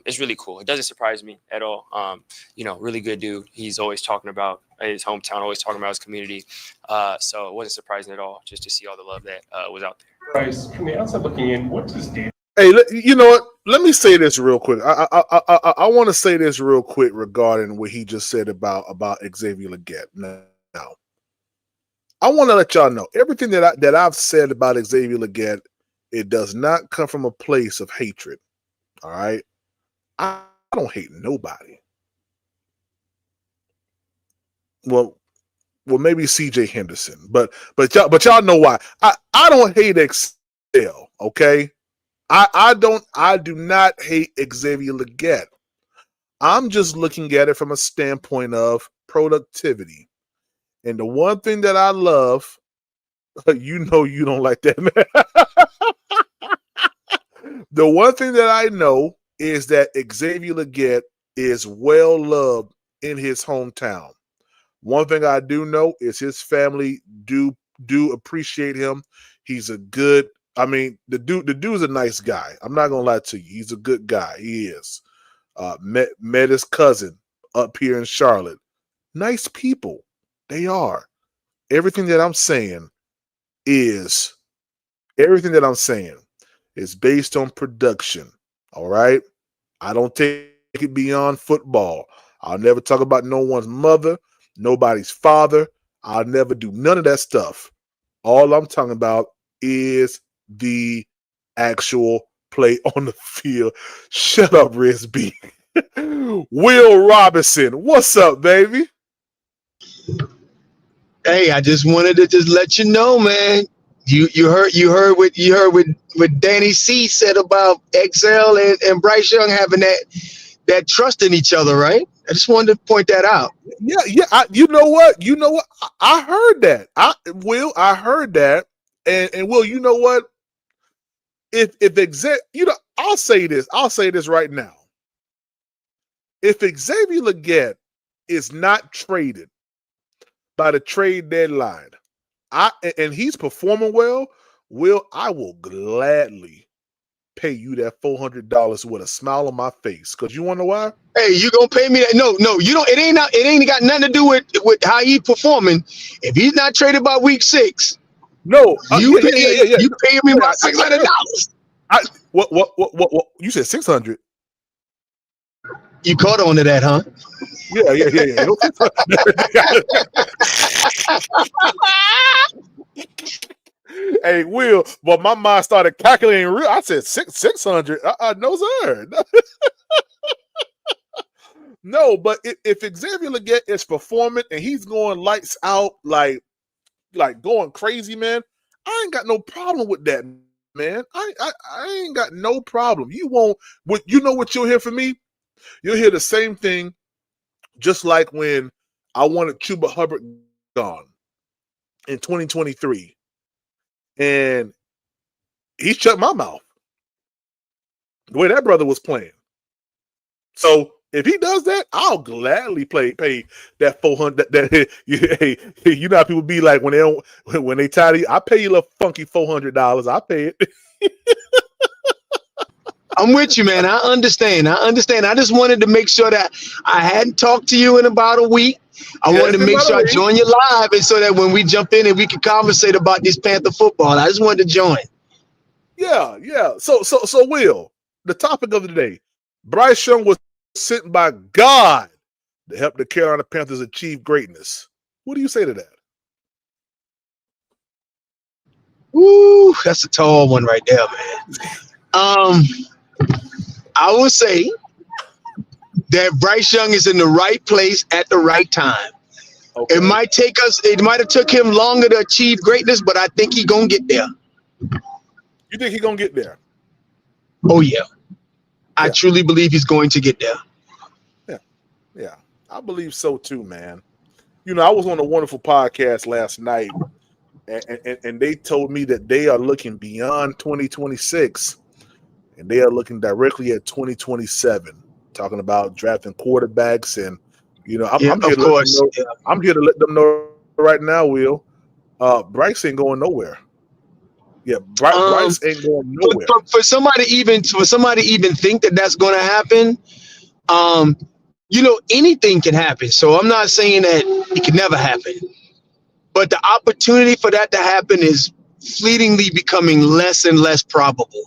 It's really cool. It doesn't surprise me at all. Really good dude. He's always talking about his hometown, always talking about his community. So it wasn't surprising at all just to see all the love that was out there. Bryce, from the outside looking in, what does Dave? Hey, you know what? Let me say this real quick. I want to say this real quick regarding what he just said about Xavier Legette. Now, I want to let y'all know everything that I've said about Xavier Legette. It does not come from a place of hatred. All right, I don't hate nobody. Well, maybe C.J. Henderson, but y'all know why. I don't hate Excel. Okay, I do not hate Xavier Legette. I'm just looking at it from a standpoint of productivity. And the one thing that I love, you don't like that, man. The one thing that I know is that Xavier Legette is well loved in his hometown. One thing I do know is his family do appreciate him. He's a good, the dude's a nice guy. I'm not gonna lie to you. He's a good guy. He is. Met his cousin up here in Charlotte. Nice people. They are. Everything that I'm saying is based on production. All right. I don't take it beyond football. I'll never talk about no one's mother, nobody's father. I'll never do none of that stuff. All I'm talking about is the actual play on the field. Shut up, Riz B. Will Robinson, what's up, baby? Hey, I just wanted to just let you know, man. You heard what Danny C said about XL and Bryce Young having that trust in each other, right? I just wanted to point that out. Yeah. You know what? I heard that. I heard that. And Will, you know what? If I'll say this right now. If Xavier Legette is not traded by the trade deadline, and he's performing well, Will, I will gladly pay you that $400 with a smile on my face. Because you want to know why? Hey, you gonna pay me that? No, you don't. It ain't got nothing to do with how he performing. If he's not traded by week 6, no, you pay me my $600. What? You said 600. You caught on to that, huh? Yeah. Hey, Will, but my mind started calculating real. I said 600. No, sir. No, but if Xavier Legette is performing and he's going lights out, like going crazy, man, I ain't got no problem with that, man. I ain't got no problem. You know what you'll hear from me? You'll hear the same thing, just like when I wanted Chuba Hubbard gone in 2023. And he shut my mouth the way that brother was playing. So if he does that, I'll gladly pay that $400. You know how people be like when they tired of you. I pay you a little funky $400. I pay it. I'm with you, man. I understand. I just wanted to make sure that I hadn't talked to you in about a week. I wanted to make sure I join you live, and so that when we jump in and we can conversate about this Panther football, I just wanted to join. Yeah. So Will, the topic of the day: Bryce Young was sent by God to help the Carolina Panthers achieve greatness. What do you say to that? Ooh, that's a tall one right there, man. I would say that Bryce Young is in the right place at the right time. Okay. It might have took him longer to achieve greatness, but I think he's gonna get there. You think he's gonna get there? Oh yeah. I truly believe he's going to get there. Yeah. I believe so too, man. You know, I was on a wonderful podcast last night, and they told me that they are looking beyond 2026. And they are looking directly at 2027, talking about drafting quarterbacks. And, I'm here to let them know right now, Will. Bryce ain't going nowhere. Yeah, Bryce ain't going nowhere. For somebody even think that that's going to happen, anything can happen. So I'm not saying that it can never happen. But the opportunity for that to happen is fleetingly becoming less and less probable.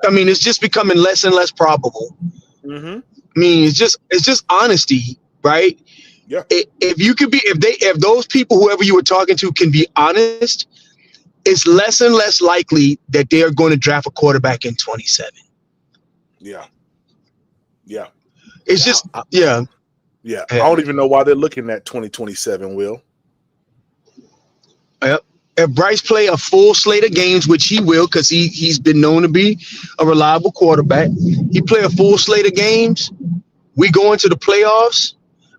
I mean, it's just becoming less and less probable. Mm-hmm. I mean, it's just honesty, right? Yeah. If those people, whoever you were talking to, can be honest, it's less and less likely that they are going to draft a quarterback in 27. Yeah. It's just. I don't even know why they're looking at 2027, Will. Yep. If Bryce play a full slate of games, which he will, because he's been known to be a reliable quarterback, he play a full slate of games, we go into the playoffs,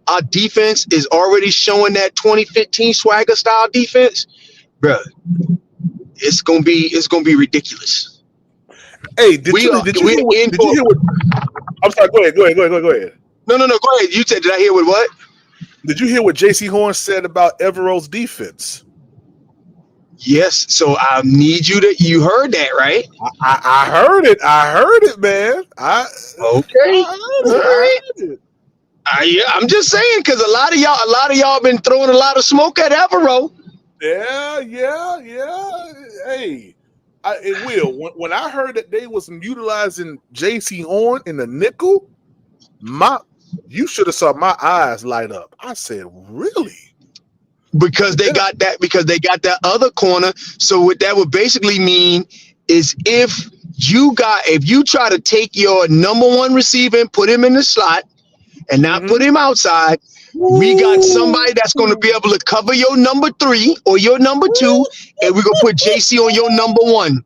our defense is already showing that 2015 swagger style defense, bro. It's gonna be ridiculous. Hey, did you hear what? I'm sorry. Go ahead. No. Go ahead. You said, did I hear what? Did you hear what J.C. Horn said about Evero's defense? Yes. So I need you heard that, right? I heard it. I heard it, man. I'm just saying, because a lot of y'all been throwing a lot of smoke at Evero. Yeah. Hey, it will. When I heard that they was utilizing J.C. Horn in the nickel, you should have saw my eyes light up. I said, really? because they got that other corner. So what that would basically mean is if you try to take your number one receiver and put him in the slot and not put him outside, we got somebody that's going to be able to cover your number 3 or your number 2, and we're going to put JC on your number 1.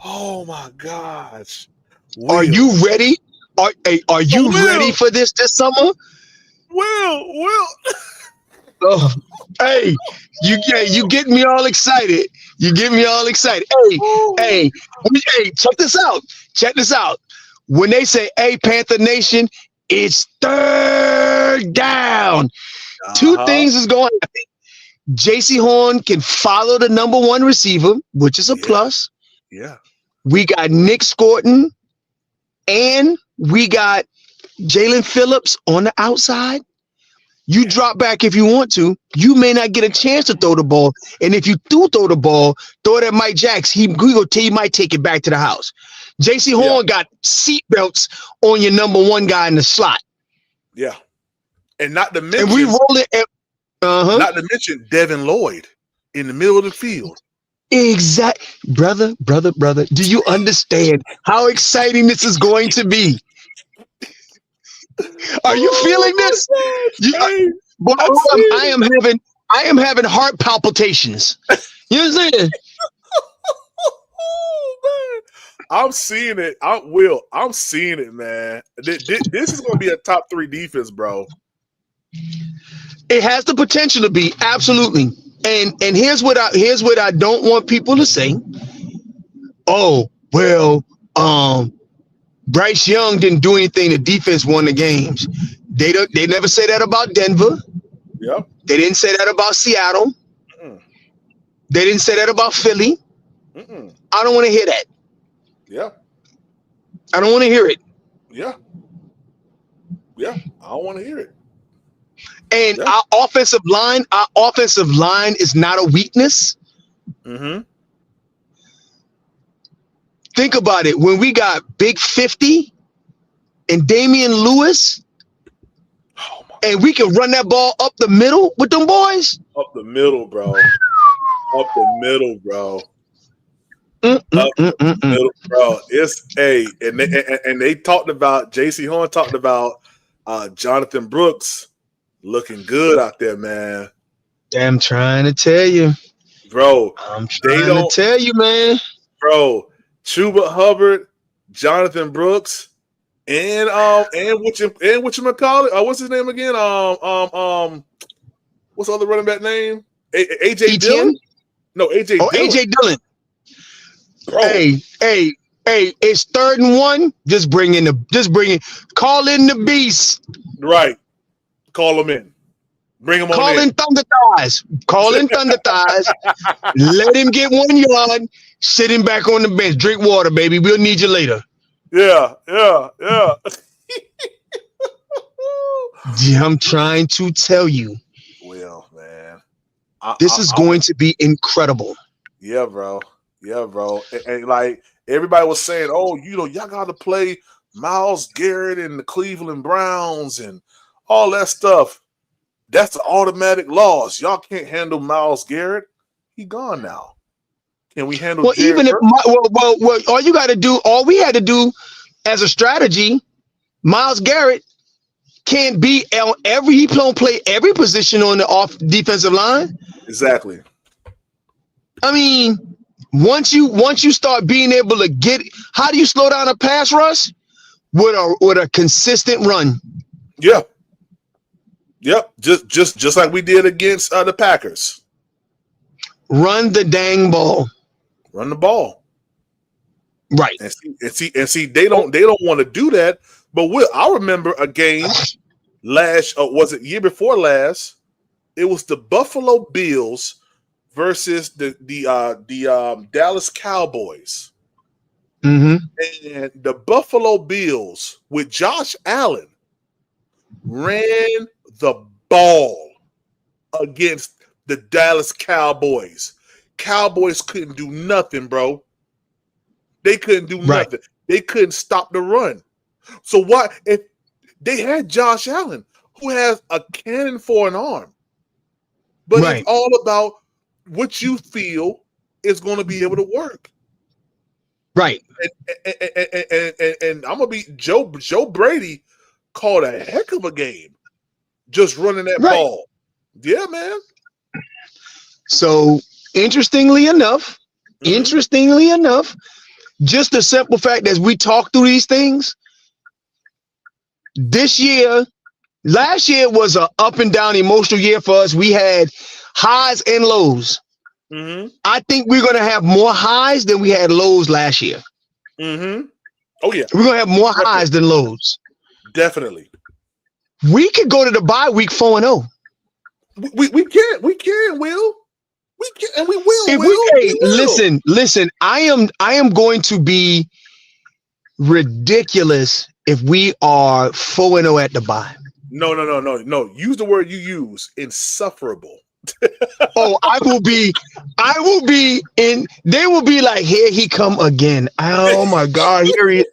Oh my gosh. Are you ready? Are you ready for this summer? Will. Oh, hey, you get me all excited. You get me all excited. Hey, check this out. When they say, "Hey, Panther Nation, it's third down," two things is going to happen. JC Horn can follow the number 1 receiver, which is a plus. Yeah. We got Nick Scorton, and we got Jalen Phillips on the outside. You drop back if you want to. You may not get a chance to throw the ball. And if you do throw the ball, throw it at Mike Jacks. He might take it back to the house. JC Horn got seatbelts on your number 1 guy in the slot. Yeah. And not to mention, and we roll it. Not to mention Devin Lloyd in the middle of the field. Exactly. Brother. Do you understand how exciting this is going to be? Are you feeling this? I am having heart palpitations. You understand? I'm seeing it. I'm seeing it, man. This is going to be a top 3 defense, bro. It has the potential to be, absolutely. And here's what I don't want people to say. Oh, well, Bryce Young didn't do anything. The defense won the games. They never say that about Denver. Yep. They didn't say that about Seattle. They didn't say that about Philly. I don't want to hear that. Yeah. I don't want to hear it. Yeah. I don't want to hear it. And our offensive line is not a weakness. Think about it. When we got Big 50 and Damian Lewis, and we can run that ball up the middle with them boys. Up the middle, bro. Up the middle, bro. It's and they talked about JC Horn talked about Jonathan Brooks looking good out there, man. I'm trying to tell you, bro. I'm trying to tell you, man, bro. Chuba Hubbard, Jonathan Brooks, and what you call it? What's his name again? What's the other running back name? AJ Dillon? No, AJ Dillon. AJ Dillon. Bro. Hey, it's 3rd and 1. Call in the beast. Right. Call him in. Bring him on in. Call in Thunder Thighs. Let him get 1 yard. Sit him back on the bench. Drink water, baby. We'll need you later. Yeah. I'm trying to tell you. Well, man. This is going to be incredible. Yeah, bro. And like everybody was saying, oh, y'all got to play Myles Garrett and the Cleveland Browns and all that stuff. That's an automatic loss. Y'all can't handle Myles Garrett. He gone now. Can we handle? Well, Jared even if all we had to do as a strategy, Myles Garrett can't be he don't play every position on the off defensive line. Exactly. I mean, once you start being able to get, how do you slow down a pass rush? With a consistent run. Yeah. Yep. Just like we did against the Packers. Run the dang ball. Run the ball. Right. And see, they don't want to do that. But I remember a game was it year before last? It was the Buffalo Bills versus the Dallas Cowboys. Mm-hmm. And the Buffalo Bills with Josh Allen ran the ball against the Dallas Cowboys. Cowboys couldn't do nothing, bro. They couldn't do nothing. They couldn't stop the run. So why, if they had Josh Allen, who has a cannon for an arm, but it's all about what you feel is going to be able to work. Right. And I'm gonna be Joe Brady called a heck of a game just running that ball. Yeah, man. So interestingly enough, just the simple fact that we talk through these things, last year was an up and down emotional year for us. We had highs and lows. I think we're going to have more highs than we had lows last year. Oh, yeah. We're going to have more highs than lows. Definitely. We could go to the bye week 4-0. We can, Will. We can, and we will. If we listen, I am going to be ridiculous if we are 4-0 at the bye. No. Use the word you use, insufferable. Oh, I will be in. They will be like, here he come again. Oh my God, here he is.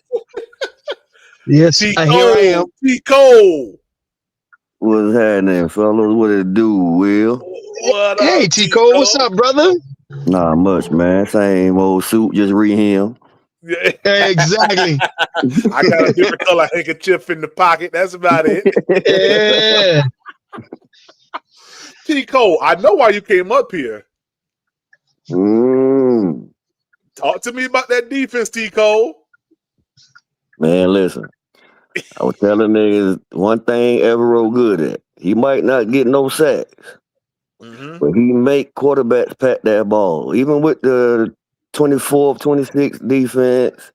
Yes, here I am. Tico. What's happening, fellas? What it do, Will? Hey, Tico, what's up, brother? Not much, man. Same old suit, just re-hem. Yeah. Exactly. I got a different color handkerchief in the pocket. That's about it. Yeah. Tico, I know why you came up here. Talk to me about that defense, Tico. Man, listen. I was telling niggas one thing Evero good at. He might not get no sacks, but he make quarterbacks pat that ball. Even with the 24th, 26th defense,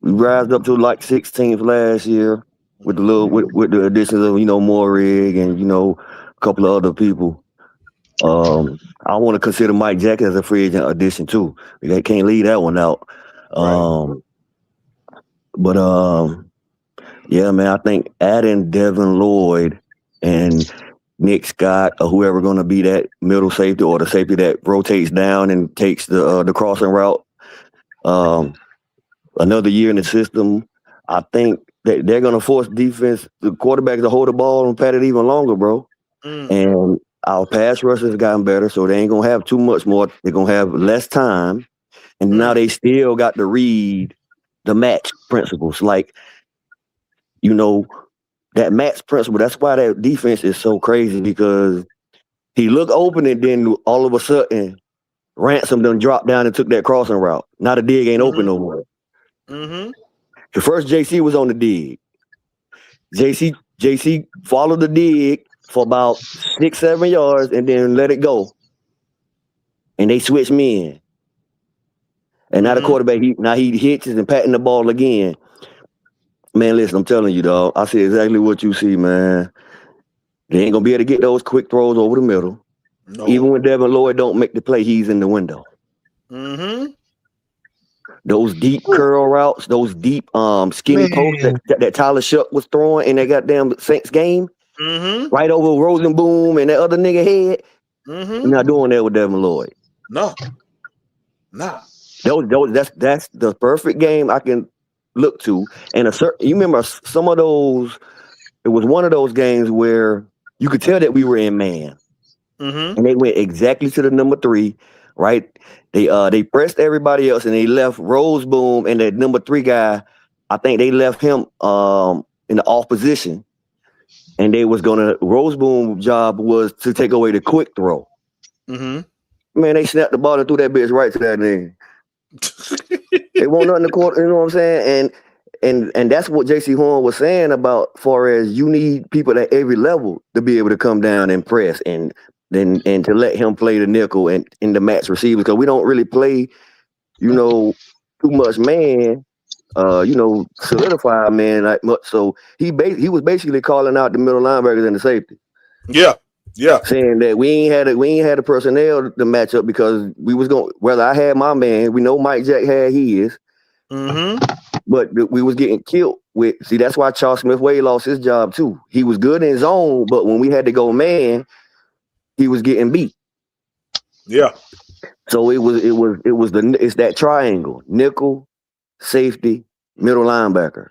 we rised up to like 16th last year with the additions of Morig and a couple of other people. I want to consider Mike Jack as a free agent addition too. They can't leave that one out. Yeah, man, I think adding Devin Lloyd and Nick Scott or whoever going to be that middle safety or the safety that rotates down and takes the crossing route, another year in the system, I think that they're going to force the quarterback to hold the ball and pat it even longer, bro. And our pass rush has gotten better, so they ain't going to have too much more. They're going to have less time. And now they still got to read the match principles. Like, that match principle, that's why that defense is so crazy, because he looked open and then all of a sudden Ransom done dropped down and took that crossing route. Now the dig ain't open no more. The first JC was on the dig. JC followed the dig for about 6-7 yards and then let it go. And they switched men. And now the quarterback, he hitches and patting the ball again. Man, listen, I'm telling you, dog. I see exactly what you see, man. They ain't gonna be able to get those quick throws over the middle. No. Even when Devin Lloyd don't make the play, he's in the window. Those deep curl routes, those deep skinny posts that Tyler Shuck was throwing in that goddamn Saints game, right over Rosenboom and that other nigga head. You're not doing that with Devin Lloyd. No. Nah. That's the perfect game I can look to. And you remember some of those, it was one of those games where you could tell that we were in man. And they went exactly to the number 3, right? They pressed everybody else and they left Roseboom and that number 3 guy, I think they left him in the off position. And Roseboom's job was to take away the quick throw. Man, they snapped the ball and threw that bitch right to that nigga. They want nothing to court, you know what I'm saying? And that's what JC Horn was saying about far as you need people at every level to be able to come down and press and to let him play the nickel and in the match receivers, because we don't really play, too much man, solidified man like much. So he was basically calling out the middle linebackers and the safety. Yeah. Saying that we ain't had the personnel to match up because we was going. Whether I had my man, we know Mike Jack had his, but we was getting killed with. See, that's why Charles Smith-Wade lost his job too. He was good in his own, but when we had to go man, he was getting beat. Yeah. So it's that triangle: nickel, safety, middle linebacker.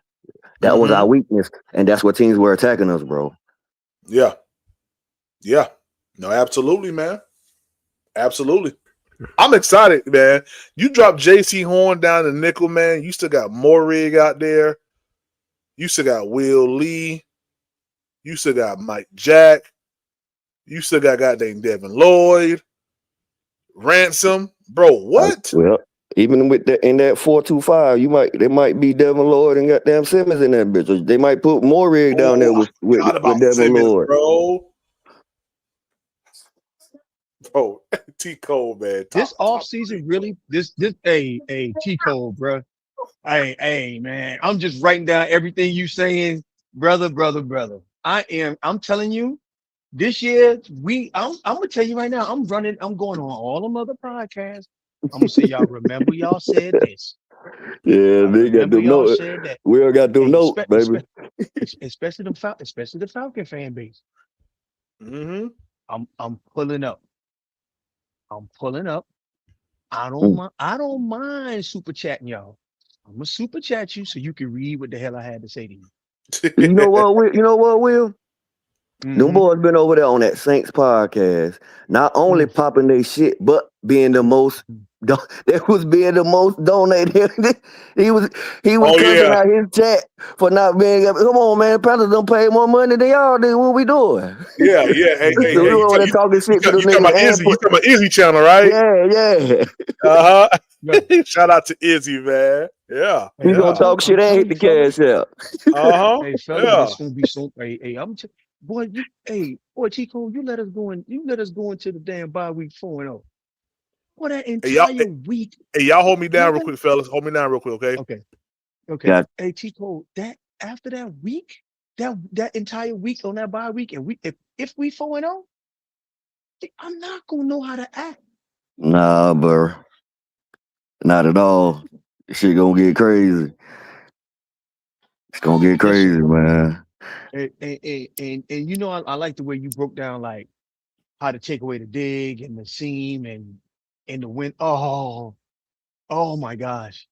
That was our weakness, and that's what teams were attacking us, bro. Yeah. No, absolutely, man. Absolutely. I'm excited, man. You dropped JC Horn down to nickel, man. You still got Morig out there. You still got Will Lee. You still got Mike Jack. You still got goddamn Devin Lloyd. Ransom. Bro, what? Well, even with that in that 4-2-5, they might be Devin Lloyd and goddamn Simmons in that bitch. They might put more rig down there with Devin Simmons, Lloyd. bro. Oh, T Cole, man. This offseason really T Cole, bro. Hey, man. I'm just writing down everything you saying, brother. I'm telling you, this year I'm gonna tell you right now, I'm going on all them other podcasts. I'm gonna say, y'all remember y'all said this. Yeah, they got them notes. We all got them notes, baby. Especially the Falcon fan base. Mm-hmm. I'm pulling up. I don't mind super chatting y'all. I'm gonna super chat you so you can read what the hell I had to say to you. You know what, Will? Them boys been over there on that Saints podcast, not only popping their shit, but being the most. That was being the most donated. he was cussing out his chat for not being. Come on, man, Panthers don't pay more money than y'all do. What we doing? Yeah. Hey, so we over there talking shit to the niggas. You talking about Izzy channel, right? Yeah. Shout out to Izzy, man. Yeah. He gonna talk shit and hit the cash out. Hey, fellas, it's gonna be so. Hey, boy, Chico, you let us go into the damn bye week 4-0. Boy, that entire week. Hey, y'all hold me down real quick, fellas. Hold me down real quick, okay? Okay. Yeah. Hey, Chico, that after that week, that entire week on that bye week, and if we 4-0, I'm not gonna know how to act. Nah, bro. Not at all. Shit gonna get crazy. It's gonna get crazy, man. And you know, I like the way you broke down like how to take away the dig and the seam and the win. Oh my gosh.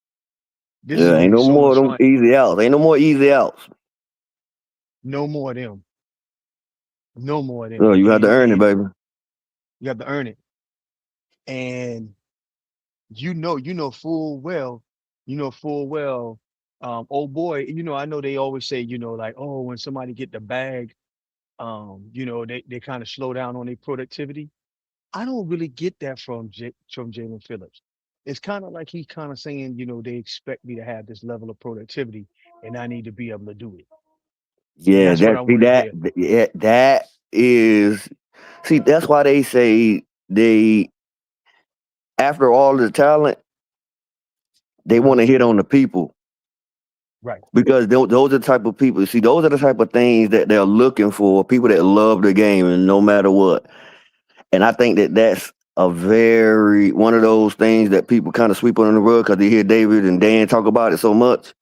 This is gonna ain't be no so more much of them fun. easy outs. Ain't no more easy outs. No more of them. No more of them. No, you have to earn it, baby. You have to earn it. And you know full well, old boy, I know they always say, like, oh, when somebody get the bag, they kind of slow down on their productivity. I don't really get that from Jalen Phillips. It's kind of like he's kind of saying, they expect me to have this level of productivity and I need to be able to do it. Yeah, That's what I want to hear. that is. See, that's why they say after all the talent, they want to hit on the people. Right. Because those are the type of people. See, those are the type of things that they're looking for. People that love the game and no matter what. And I think that's one of those things that people kind of sweep under the rug because they hear David and Dan talk about it so much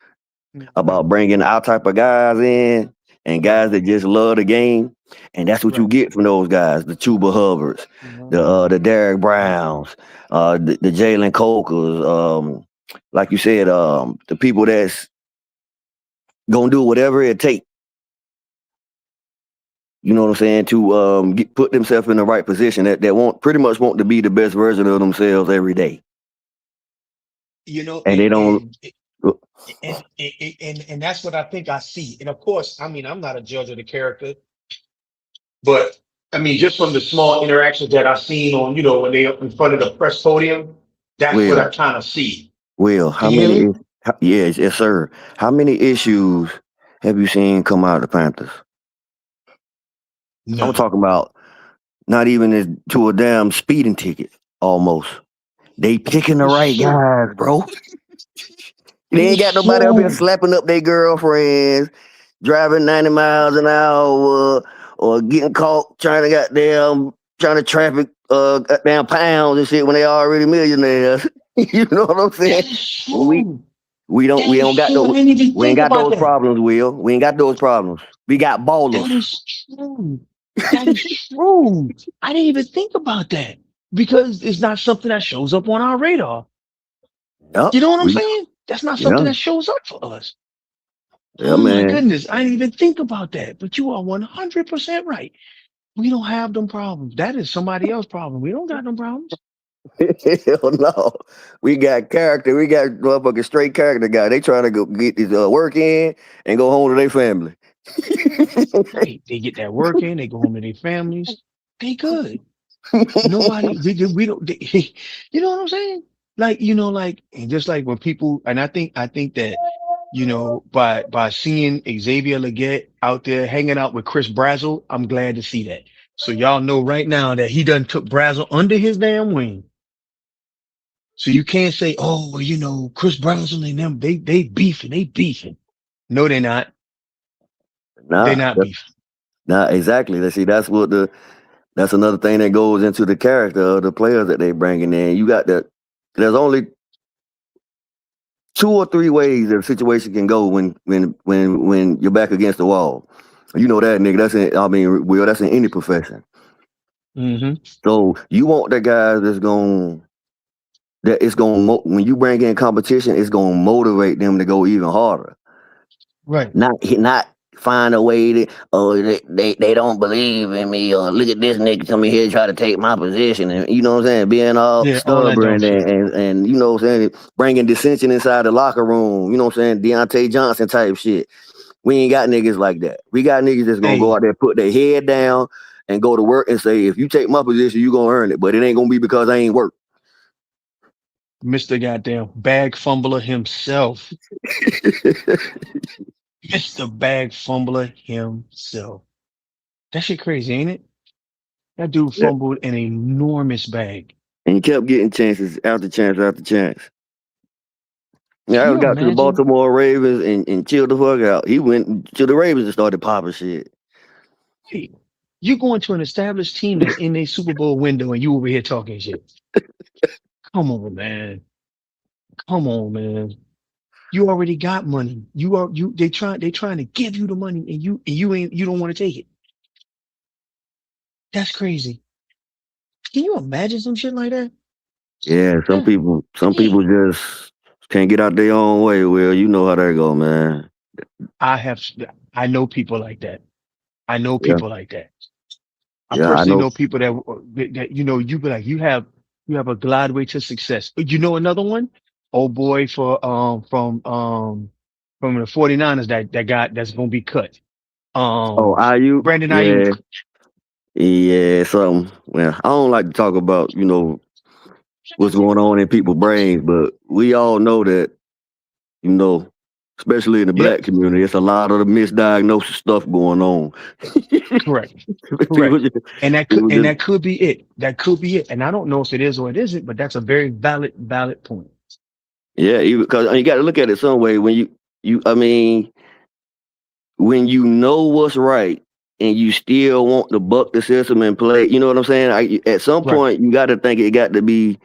about bringing our type of guys in and guys that just love the game. And that's what you get from those guys, the Chuba Hubbards, the Derek Browns, the Jalen Cokers, like you said, the people that's gonna do whatever it takes. You know what I'm saying? To put themselves in the right position that pretty much want to be the best version of themselves every day. And they don't. And that's what I think I see. And of course, I mean, I'm not a judge of the character, but I mean, just from the small interactions that I've seen on, when they up in front of the press podium, that's what I kind of see. Will, how many? Yes, sir. How many issues have you seen come out of the Panthers? I'm talking about not even to a damn speeding ticket, almost. They picking the right guys, bro. They ain't got nobody up here slapping up their girlfriends, driving 90 miles an hour, or getting caught trying to traffic goddamn pounds and shit when they already millionaires. You know what I'm saying? We ain't got those problems, Will. We ain't got those problems. We got ballers. That is true. That is true. I didn't even think about that because it's not something that shows up on our radar. Yep. You know what I'm saying? That's not something that shows up for us. Yeah, oh man. My goodness. I didn't even think about that, but you are 100% right. We don't have them problems. That is somebody else's problem. We don't got them problems. Hell no. We got character. We got motherfucking straight character guy. They trying to go get this work in and go home to their family. They get that work in. They go home to their families. They good. Nobody. We don't. You know what I'm saying? Like and just like when people, and I think that by seeing Xavier Legette out there hanging out with Chris Brazzell, I'm glad to see that. So y'all know right now that he done took Brazzell under his damn wing. So you can't say, oh, well, Chris Brazzell and them, they beefing. No, they're not. They're not beefing. Nah, exactly. Let's see. That's another thing that goes into the character of the players that they bringing in. You got there's only 2 or 3 ways that a situation can go when you're back against the wall. You know that, nigga. That's in any profession. Mm-hmm. So you want the guys when you bring in competition, it's gonna motivate them to go even harder. Right. Not find a way they don't believe in me, or look at this nigga coming here try to take my position, and you know what I'm saying, being all stubborn and you know what I'm saying, bringing dissension inside the locker room, you know what I'm saying, Deontay Johnson type shit. We ain't got niggas like that. We got niggas that's gonna go out there, put their head down and go to work and say, if you take my position, you gonna earn it, but it ain't gonna be because I ain't work. Mr. Goddamn bag fumbler himself. Mr. Bag fumbler himself. That shit crazy, ain't it? That dude fumbled an enormous bag. And he kept getting chances after chance after chance. Yeah, I got to the Baltimore Ravens and chilled the fuck out. He went to the Ravens and started popping shit. Hey, you going to an established team that's in a Super Bowl window and you over here talking shit. Come on, man. You already got money. They trying to give you the money and you don't want to take it. That's crazy. Can you imagine some shit like that? Yeah, some people just can't get out their own way. Well, you know how that go, man. I know people like that. I Yeah, personally know people that you be like, you have a glide way to success. You know another one? Old boy from the 49ers that's gonna be cut. Ayuk? Brandon Ayuk. Yeah, something. Well, I don't like to talk about, what's going on in people's brains, but we all know that, especially in the black community, it's a lot of the misdiagnosis stuff going on. Correct. And that could be it. That could be it. And I don't know if it is or it isn't, but that's a very valid point. Yeah, because you got to look at it some way. When when you know what's right and you still want to buck the system and play, you know what I'm saying? At some point, you got to think it got to be.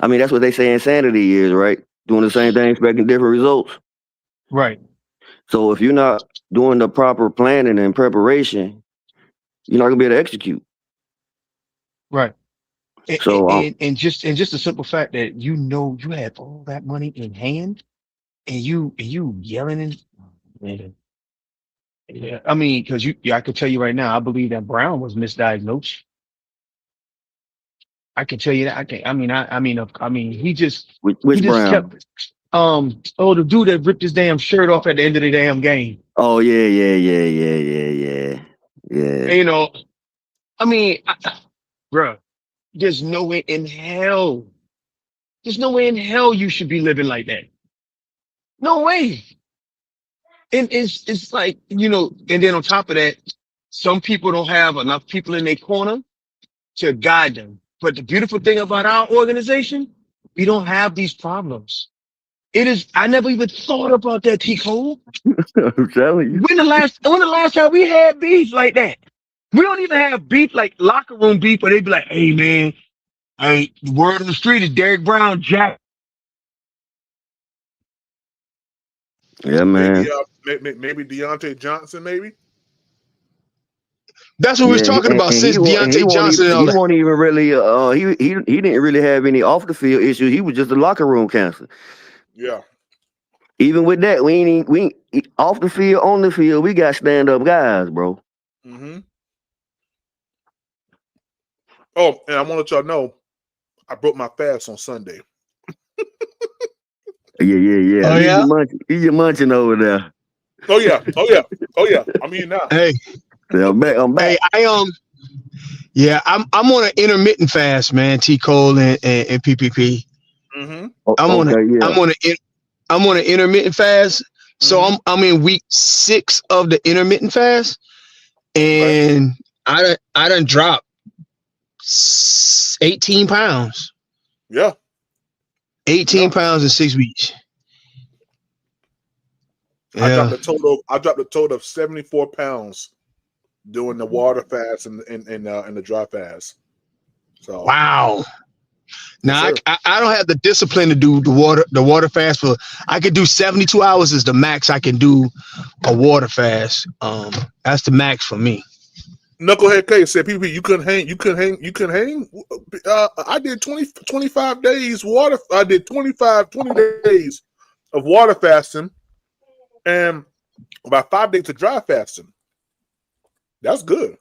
I mean, that's what they say insanity is, right? Doing the same thing, expecting different results. Right. So if you're not doing the proper planning and preparation, you're not gonna be able to execute. Right. So and just the simple fact that you had all that money in hand and you yelling and man. Yeah, I mean, because I can tell you right now, I believe that Brown was misdiagnosed. I can tell you that. He just Brown? kept the dude that ripped his damn shirt off at the end of the damn game. Oh yeah. Bruh, there's no way in hell. There's no way in hell you should be living like that. No way. And it's like, and then on top of that, some people don't have enough people in their corner to guide them. But the beautiful thing about our organization, we don't have these problems. I never even thought about that, T. Cole. I'm telling you. When the last time we had beef like that? We don't even have beef like locker room beef, but they'd be like, hey man, the word on the street is Derrick Brown, Jack. Yeah, man. Maybe Deontay Johnson, maybe. That's what we was talking about since Deontay Johnson and all that. He won't even really. He didn't really have any off the field issues. He was just a locker room cancer. Yeah. Even with that, we off the field, on the field, we got stand up guys, bro. Mm-hmm. Oh, and I want to let y'all know, I broke my fast on Sunday. Yeah. Oh yeah. You munching over there. Oh yeah. I'm eating now. Hey, I'm back. hey, yeah, I'm on an intermittent fast, man. T Cole and PPP. Mm-hmm. I'm on an intermittent fast. So Mm-hmm. I'm in week 6 of the intermittent fast, and I done dropped 18 pounds. Yeah. 18 pounds in 6 weeks. Yeah. I dropped a total of 74 pounds doing the water fast and the dry fast. So Wow. Now Yes, I don't have the discipline to do the water fast, but I could do 72 hours is the max I can do a water fast. That's the max for me. Knucklehead K said, "PPP, you couldn't hang. I did 25 days water. I did 20 days of water fasting, and about 5 days of dry fasting. That's good.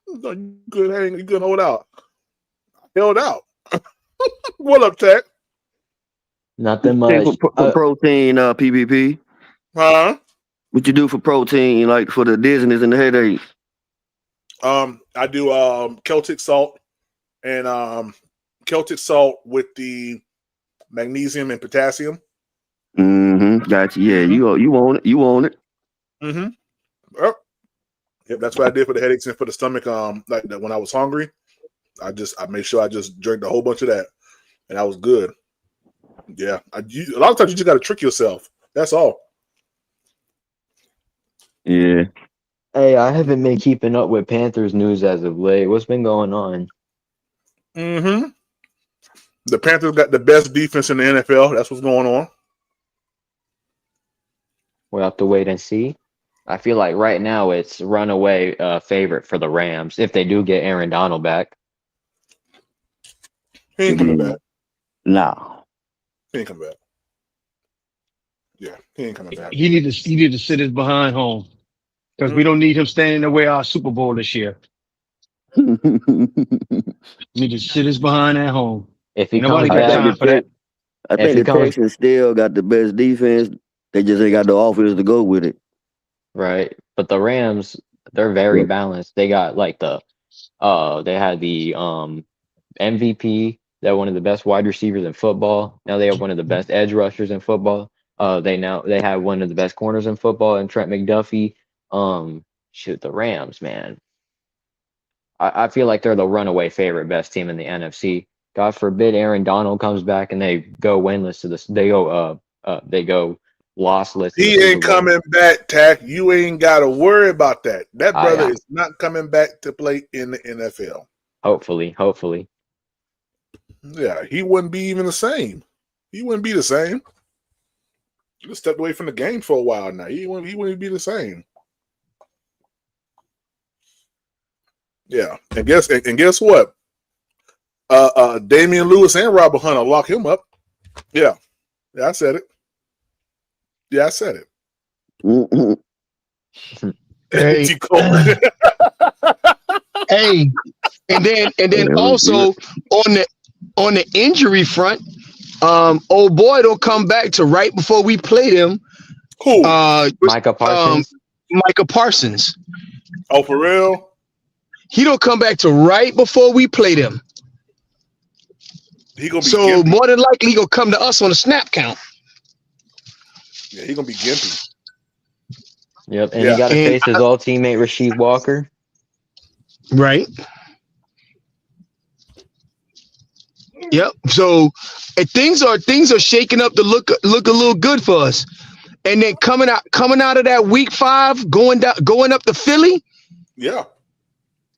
You couldn't hang. You couldn't hold out. Held out. What up, Tech? Nothing much. For protein, PPP. Huh? What you do for protein, like for the dizziness and the headache? I do Celtic salt and Celtic salt with the magnesium and potassium. Mm-hmm. Gotcha. Yeah, you own it. You own it. Mm-hmm. Yep, that's what I did for the headaches and for the stomach. Like that when I was hungry, I made sure I just drank a whole bunch of that, and that was good. Yeah, a lot of times you just got to trick yourself. That's all. Yeah. Hey, I haven't been keeping up with Panthers news as of late. What's been going on? Mm-hmm. The Panthers got the best defense in the NFL. That's what's going on. We'll have to wait and see. I feel like right now it's runaway favorite for the Rams if they do get Aaron Donald back. He ain't coming back. No. He ain't coming back. Yeah, he ain't coming back. He need to sit his behind home because we don't need him standing in the way of our Super Bowl this year. Need to sit his behind at home. If he Nobody comes got back, time for that. I think the Texans still got the best defense. They just ain't got the offense to go with it. Right. But the Rams, they're very balanced. They got like they had the MVP. They're one of the best wide receivers in football. Now they have one of the best edge rushers in football. They have one of the best corners in football and Trent McDuffie. The Rams, man. I feel like they're the runaway favorite best team in the NFC. God forbid Aaron Donald comes back and they go winless to this. They go lossless. He ain't coming back, Tack. You ain't got to worry about that. That brother is not coming back to play in the NFL. Hopefully. Yeah, he wouldn't be even the same. He wouldn't be the same. He just stepped away from the game for a while now. He wouldn't be the same. Yeah, and guess what? Damian Lewis and Robert Hunter lock him up. Yeah, I said it. Yeah, I said it. Hey, hey, and then also on the injury front, old boy don't come back to right before we play them. Who? Micah Parsons. Micah Parsons. Oh, for real? He don't come back to right before we play them. He gonna be so gimpy. More than likely he gonna come to us on a snap count. Yeah, he gonna be gimpy. Yep, and he got to face his old teammate Rasheed Walker. Right. Yep. So things are shaking up to look a little good for us. And then coming out of that week 5, going up to Philly. Yeah.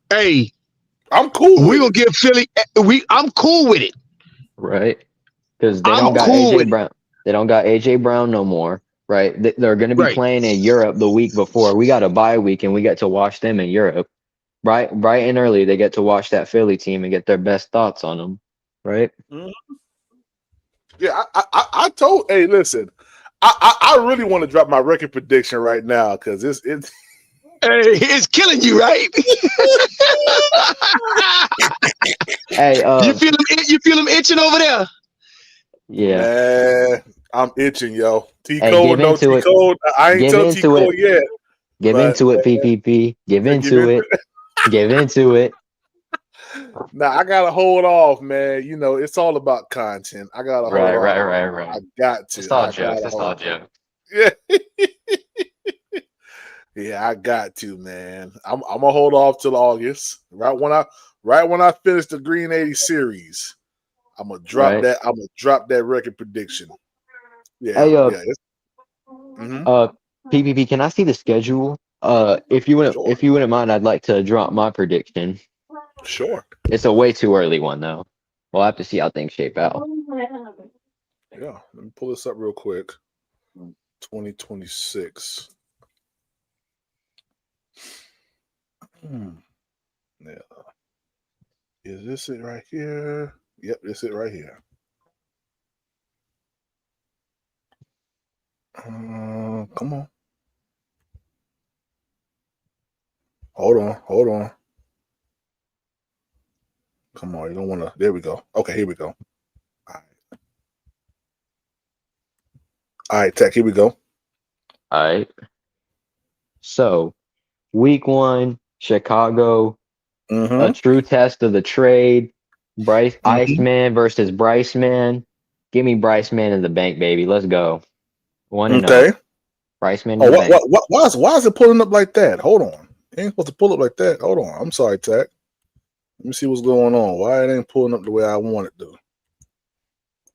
Hey, I'm cool. We're gonna give Philly. I'm cool with it. Right. Because they don't got AJ Brown. They don't got AJ Brown no more. Right. They're going to be playing in Europe the week before. We got a bye week and we get to watch them in Europe. Right and early, they get to watch that Philly team and get their best thoughts on them. Right. Mm-hmm. Yeah, I told. Hey, listen, I really want to drop my record prediction right now because it's Hey, it's killing you, right? Hey, you feel him itching over there? yeah. Man, I'm itching, yo. T Hey, Code, give no into T it. Code. I ain't Give tell T into it. Code yet. Give But into it, PPP. Give man, give into in. it. Give into it. Now I gotta hold off, man. You know, it's all about content. I gotta hold Right, off. right. I got to. It's all I jokes. gotta It's hold. all jokes. Yeah. Yeah, I got to, man. I'm gonna hold off till August. Right when I finish the Green 80 series, I'm gonna drop Right. that. I'm gonna drop that record prediction. Yeah, Hey, yeah. PPP, can I see the schedule? If you wouldn't mind, I'd like to drop my prediction. Sure. It's a way too early one though. We'll have to see how things shape out. Yeah. Let me pull this up real quick. 2026. Yeah. Is this it right here? Yep, this it right here. Come on. Hold on. Come on, you don't want to. There we go. Okay, here we go. All right, Tech, here we go. All right. So, week 1, Chicago, a true test of the trade. Bryce Iceman versus Bryce Man. Give me Bryce Man in the bank, baby. Let's go. 1-0. Okay. Bryce Man in the bank. Why is it pulling up like that? Hold on. It ain't supposed to pull up like that. Hold on. I'm sorry, Tech. Let me see what's going on. Why it ain't pulling up the way I want it to?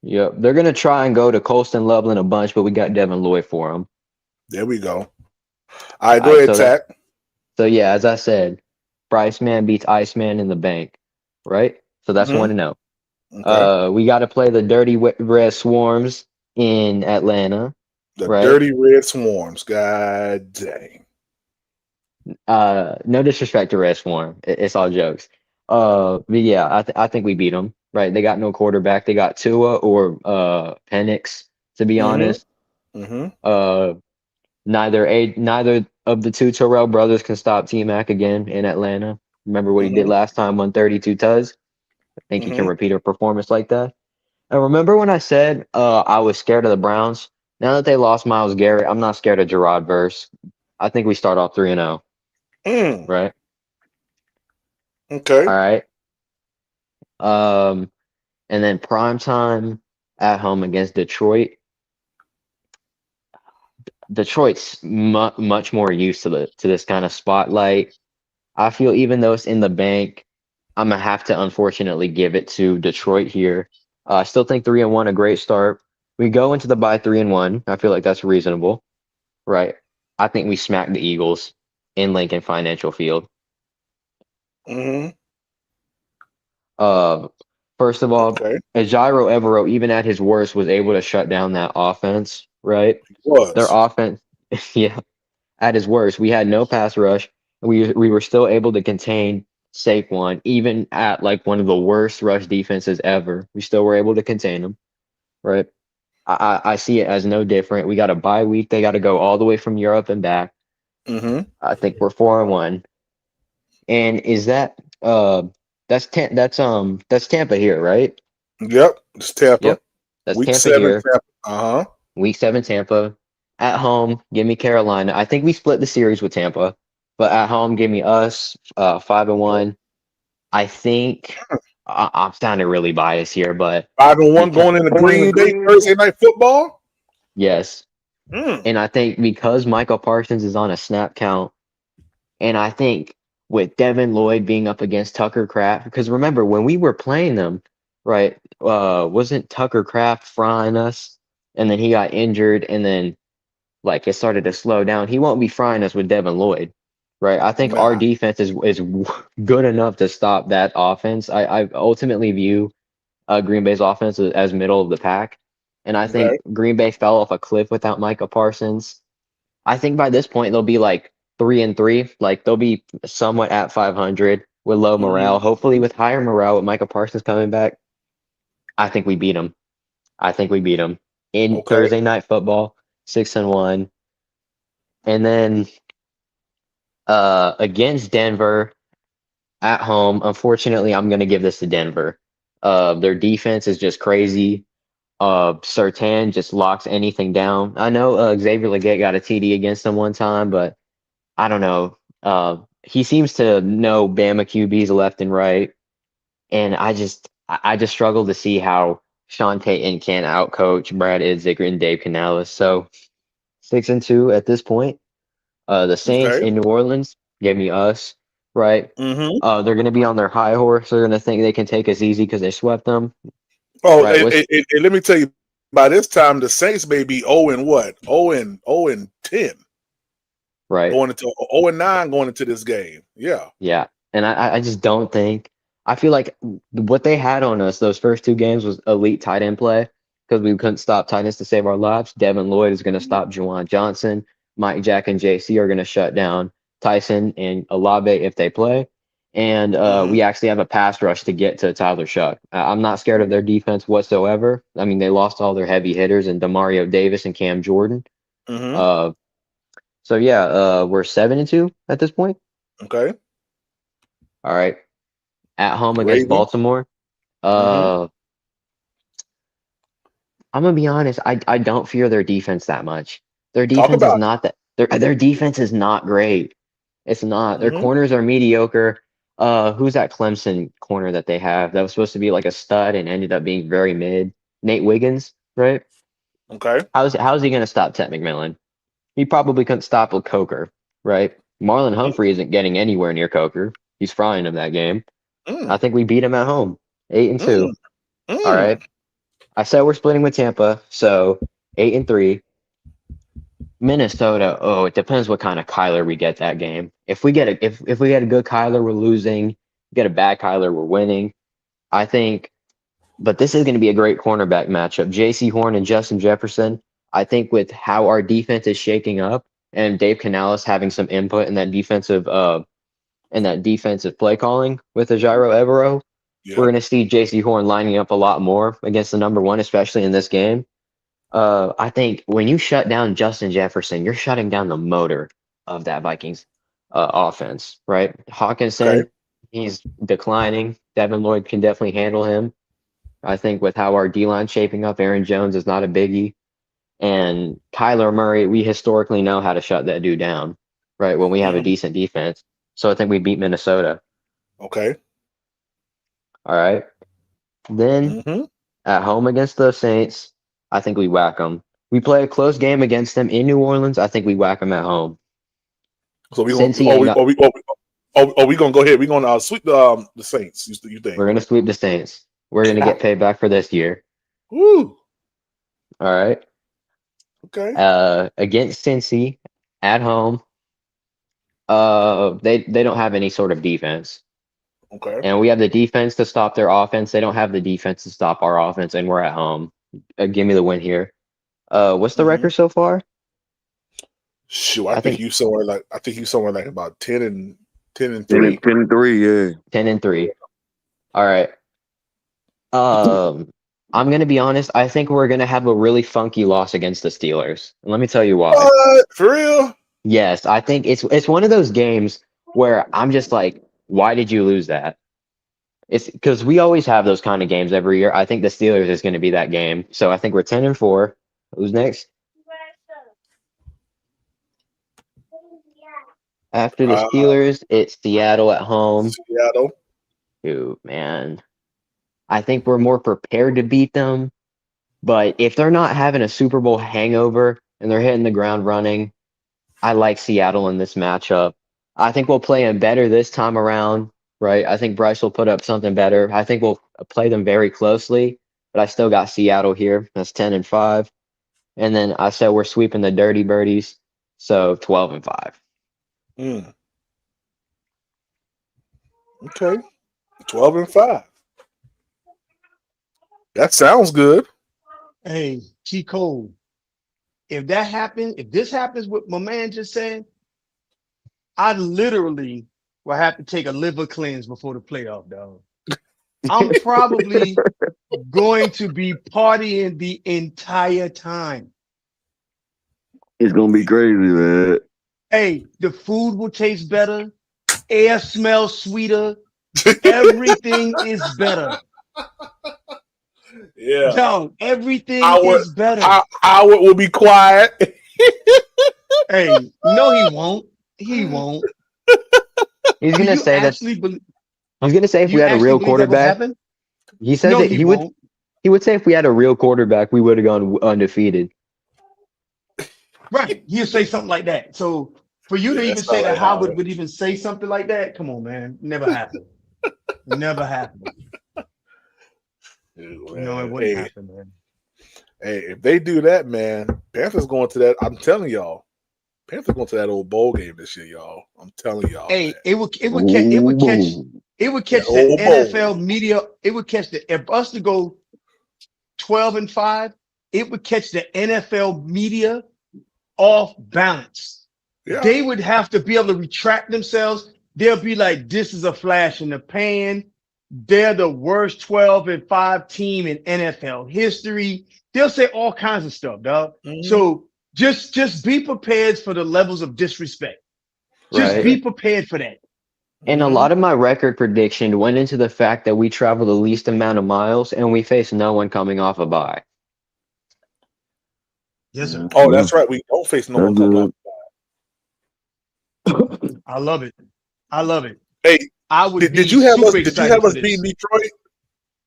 Yep. They're going to try and go to Colston Loveland a bunch, but we got Devin Lloyd for them. There we go. All right, go ahead, Tech. So, yeah, as I said, Bryce Man beats Iceman in the bank, right? So that's 1-0. Okay. We got to play the Dirty Red Swarms in Atlanta. The right? Dirty Red Swarms. God dang. No disrespect to Red Swarm. It's all jokes. But yeah, I think we beat them. Right? They got no quarterback. They got Tua or Penix. To be honest, neither of the two Terrell brothers can stop T-Mac again in Atlanta. Remember what he did last time? Won 32 tugs. I think he can repeat a performance like that. And remember when I said I was scared of the Browns? Now that they lost Myles Garrett, I'm not scared of Gerard Verse. I think we start off 3-0. Right? Okay. All right. And then primetime at home against Detroit. Detroit's much more used to this kind of spotlight. I feel even though it's in the bank, I'm gonna have to unfortunately give it to Detroit here. I still think 3-1 a great start. We go into the bye 3-1. I feel like that's reasonable, right? I think we smack the Eagles in Lincoln Financial Field. First of all, Ejiro Evero, even at his worst, was able to shut down that offense, right? Their offense, yeah. At his worst, we had no pass rush. We were still able to contain Saquon, even at like one of the worst rush defenses ever. We still were able to contain him, right? I see it as no different. We got a bye week. They got to go all the way from Europe and back. I think we're 4-1. And is that that's Tampa here, right? Yep, it's Tampa. Yep. That's Week Tampa 7 here. Tampa. Week 7 Tampa. At home, give me Carolina. I think we split the series with Tampa, but at home, give me us 5-1. I think I'm sounding really biased here, but 5-1 going into Green Bay Thursday Night Football. Yes. And I think because Michael Parsons is on a snap count, and I think with Devin Lloyd being up against Tucker Kraft, because remember when we were playing them, right? Wasn't Tucker Kraft frying us, and then he got injured, and then like it started to slow down. He won't be frying us with Devin Lloyd, right? I think our defense is good enough to stop that offense. I ultimately view Green Bay's offense as middle of the pack, and I think Green Bay fell off a cliff without Micah Parsons. I think by this point they'll be like 3-3, like they'll be somewhat at 500 with low morale. Hopefully with higher morale with Micah Parsons coming back. I think we beat them. In Thursday Night Football, 6-1. And then Against Denver at home, unfortunately, I'm going to give this to Denver. Their defense is just crazy. Sertan just locks anything down. I know Xavier Legette got a TD against him one time, but I don't know. He seems to know Bama QBs left and right, and I just struggle to see how Sean Payton can outcoach Brad Idzik and Dave Canales. So 6-2 at this point. The Saints Okay. in New Orleans, give me us, right? Mm-hmm. They're going to be on their high horse. They're going to think they can take us easy because they swept them, Oh, right? and let me tell you, by this time the Saints may be 0 and what? 0 and 10. Right. Going into 0 and 9 going into this game. Yeah. Yeah. And I just don't think I feel like what they had on us those first two games was elite tight end play because we couldn't stop tight ends to save our lives. Devin Lloyd is going to stop Juwan Johnson. Mike Jack and JC are going to shut down Tyson and Olave if they play. And we actually have a pass rush to get to Tyler Shuck. I'm not scared of their defense whatsoever. I mean, they lost all their heavy hitters in Demario Davis and Cam Jordan. Mm-hmm. So yeah, we're 7-2 at this point. Okay. All right. At home against Ravens. Baltimore. I'm gonna be honest, I don't fear their defense that much. Their Talk defense is about not that their defense is not great. It's not. Their corners are mediocre. Who's that Clemson corner that they have that was supposed to be like a stud and ended up being very mid? Nate Wiggins, right? Okay. How's he gonna stop Ted McMillan? He probably couldn't stop with Coker, right? Marlon Humphrey isn't getting anywhere near Coker. He's frying him that game. I think we beat him at home. 8-2. All right. I said we're splitting with Tampa, so 8-3. Minnesota. Oh, it depends what kind of Kyler we get that game. If we get a good Kyler, we're losing. Get a bad Kyler, we're winning. I think, but this is going to be a great cornerback matchup. J.C. Horn and Justin Jefferson. I think with how our defense is shaking up and Dave Canales having some input in that defensive play calling with Ajiro Evero, we're going to see J.C. Horn lining up a lot more against the number one, especially in this game. I think when you shut down Justin Jefferson, you're shutting down the motor of that Vikings offense, right? Hawkinson, he's declining. Devin Lloyd can definitely handle him. I think with how our D-line's shaping up, Aaron Jones is not a biggie. And Kyler Murray, we historically know how to shut that dude down, right? When we have a decent defense. So I think we beat Minnesota. Okay. All right. Then at home against the Saints, I think we whack them. We play a close game against them in New Orleans. I think we whack them at home. So we gonna we gonna go ahead. We're gonna sweep the Saints. You think? We're gonna sweep the Saints. We're gonna get paid back for this year. Woo. All right. Okay. Against Cincy at home. They don't have any sort of defense. Okay. And we have the defense to stop their offense. They don't have the defense to stop our offense, and we're at home. Give me the win here. What's the record so far? Shoot, I think you somewhere like about 10 and 3. 10-3, yeah. 10-3. All right. I'm gonna be honest. I think we're gonna have a really funky loss against the Steelers. And let me tell you why. What? For real? Yes, I think it's one of those games where I'm just like, why did you lose that? It's because we always have those kind of games every year. I think the Steelers is going to be that game. So I think we're 10-4. Who's next? After the Steelers, it's Seattle at home. Seattle. Dude, man. I think we're more prepared to beat them. But if they're not having a Super Bowl hangover and they're hitting the ground running, I like Seattle in this matchup. I think we'll play them better this time around, right? I think Bryce will put up something better. I think we'll play them very closely, but I still got Seattle here. That's 10-5. And then I said we're sweeping the Dirty Birdies, so 12-5. Okay. 12-5. That sounds good. Hey, T. Cole. If this happens, what my man just said, I literally will have to take a liver cleanse before the playoff, dog. I'm probably going to be partying the entire time. It's gonna be crazy, man. Hey, the food will taste better. Air smells sweeter. Everything is better. Yeah. Dog, everything Howard, is better. Howard will be quiet. Hey, no, he won't. He won't. He's Do gonna you say that. actually believe? He's gonna say Do if we you had a actually real believe that will quarterback. happen? He said No, that he he would. won't. He would say if we had a real quarterback, we would have gone undefeated. Right. He'll say something like that. So for you to Yeah, even that's not say that like Howard Howard. would even say something like that, come on, man. Never happened. Never happened. Dude, No, it man. wouldn't Hey, happen, man. hey, if they do that, man, Panthers going to that. I'm telling y'all, Panthers going to that old bowl game this year, y'all. I'm telling y'all, man. Hey, it would That catch the old bowl. NFL media. It would catch the if us to go 12-5, it would catch the NFL media off balance. Yeah. They would have to be able to retract themselves. They'll be like, this is a flash in the pan. They're the worst 12-5 team in NFL history. They'll say all kinds of stuff, dog. So just be prepared for the levels of disrespect. Just Right. be prepared for that. And a lot of my record prediction went into the fact that we travel the least amount of miles and we face no one coming off a bye. Yes, sir. Oh, that's right. We don't face no one coming up. I love it. I love it. Hey, I would did be you have super us? Did you excited have for us this. beat Detroit?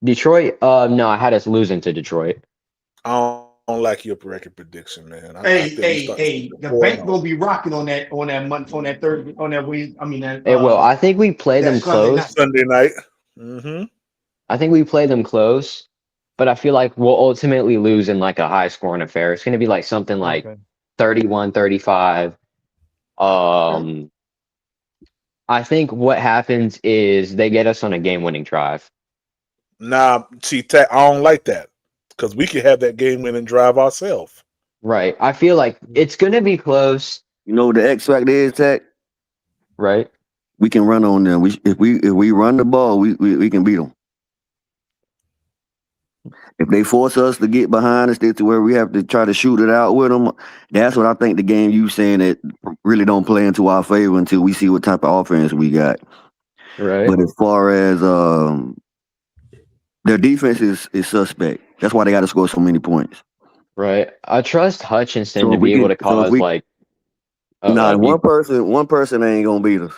Detroit? No, I had us losing to Detroit. I don't like your record prediction, man. I Hey, think we hey, start hey! The 4-0. bank gonna be rocking on that month on that third on that week. I mean that. It will. I think we play that them Sunday close. night. Sunday night. Mm-hmm. I think we play them close, but I feel like we'll ultimately lose in like a high scoring affair. It's going to be like something like Okay. 31-35. I think what happens is they get us on a game winning drive. Nah, see, I don't like that because we can have that game winning drive ourselves. Right. I feel like it's going to be close. You know what the X factor is, Tech? Right. We can run on them. If we run the ball, we can beat them. If they force us to get behind us, to where we have to try to shoot it out with them, that's what I think the game you saying that really don't play into our favor until we see what type of offense we got. Right. But as far as their defense is suspect. That's why they got to score so many points. Right. I trust Hutchinson So to if we be able can- to so if cause we- like. Nah, one person ain't gonna beat us.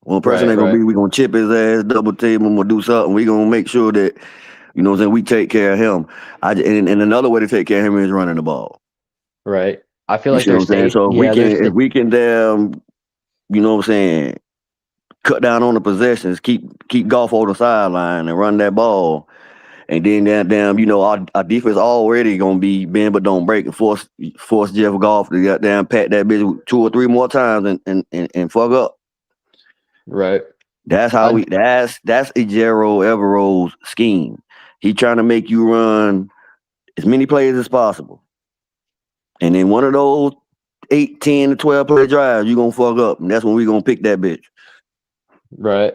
One person Right, ain't gonna right. beat. We gonna chip his ass, double team him, or do something. We gonna make sure that you know what I'm saying we take care of him. And another way to take care of him is running the ball. Right. I feel You like see what I'm saying? So if we can damn, you know what I'm saying, cut down on the possessions, keep golf on the sideline and run that ball. And then damn, you know, our defense already gonna be bend but don't break and force Jeff Goff to goddamn pat that bitch 2 or 3 more times and fuck up. Right. That's how that's Ejiro Evero's scheme. He trying to make you run as many plays as possible. And then one of those 8, 10, to 12 play drives, you're gonna fuck up. And that's when we gonna pick that bitch. Right.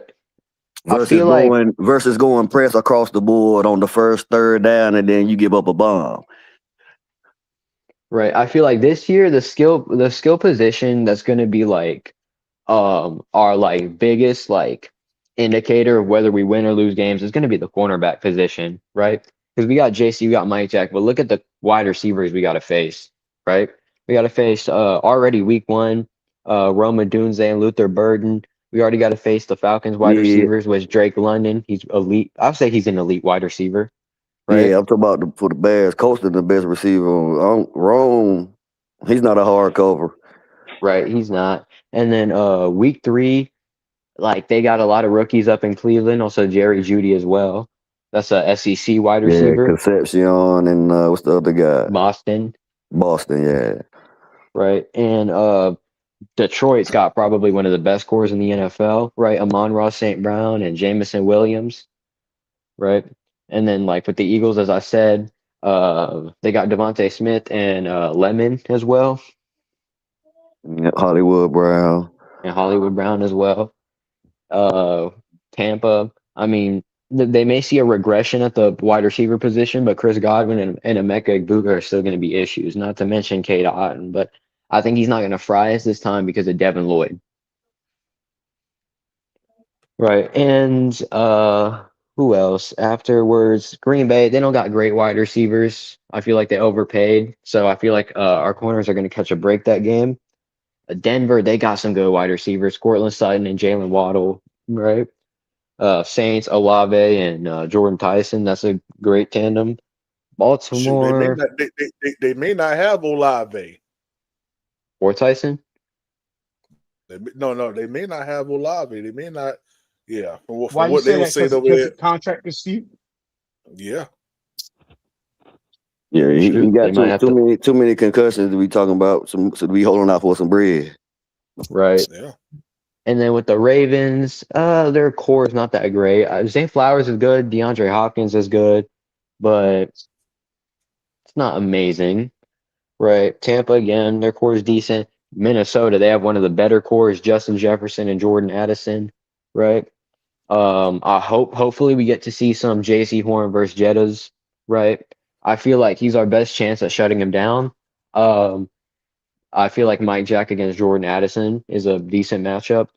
Versus going press across the board on the first, third down, and then you give up a bomb. Right. I feel like this year the skill position that's going to be like our like biggest like indicator of whether we win or lose games is going to be the cornerback position, right? Because we got JC, we got Mike Jack, but look at the wide receivers we got to face, right? We got to face already week 1, Roma Dunze and Luther Burden. We already got to face the Falcons wide receivers with Drake London. He's elite. I'll say he's an elite wide receiver. Right? Yeah, I'm talking about for the Bears. Colston, the best receiver. Rome, he's not a hard cover. Right, he's not. And then week 3, like they got a lot of rookies up in Cleveland. Also Jerry Jeudy as well. That's a SEC wide receiver. Yeah, Concepcion and what's the other guy? Boston, yeah. right? And Detroit's got probably one of the best cores in the NFL, right? Amon-Ra St. Brown and Jamison Williams, right? And then like with the Eagles, as I said, they got Devontae Smith and Lemon as well. Yeah, Hollywood Brown. And Hollywood Brown as well. Tampa, I mean, they may see a regression at the wide receiver position, but Chris Godwin and Emeka Egbuka are still going to be issues, not to mention Cade Otton. But I think he's not going to fry us this time because of Devin Lloyd. Right. And who else? Afterwards, Green Bay, they don't got great wide receivers. I feel like they overpaid. So I feel like our corners are going to catch a break that game. Denver, they got some good wide receivers. Cortland Sutton and Jalen Waddle, right? Saints, Olave, and Jordan Tyson. That's a great tandem. Shoot, Baltimore they may not have Olave. or Tyson. No, they may not have Olave. They may not. Yeah, from Why you what say they were that? saying over Because there. of contract dispute? Yeah. Yeah, he Shoot, they got might have to. too many concussions to be talking about. So to be holding out for some bread. Right. Yeah. And then with the Ravens, their core is not that great. Zay Flowers is good. DeAndre Hopkins is good, but it's not amazing. Right. Tampa, again, their core is decent. Minnesota, they have one of the better cores, Justin Jefferson and Jordan Addison. Right. Hopefully we get to see some JC Horn versus Jettas. Right. I feel like he's our best chance at shutting him down. I feel like Mike Jack against Jordan Addison is a decent matchup.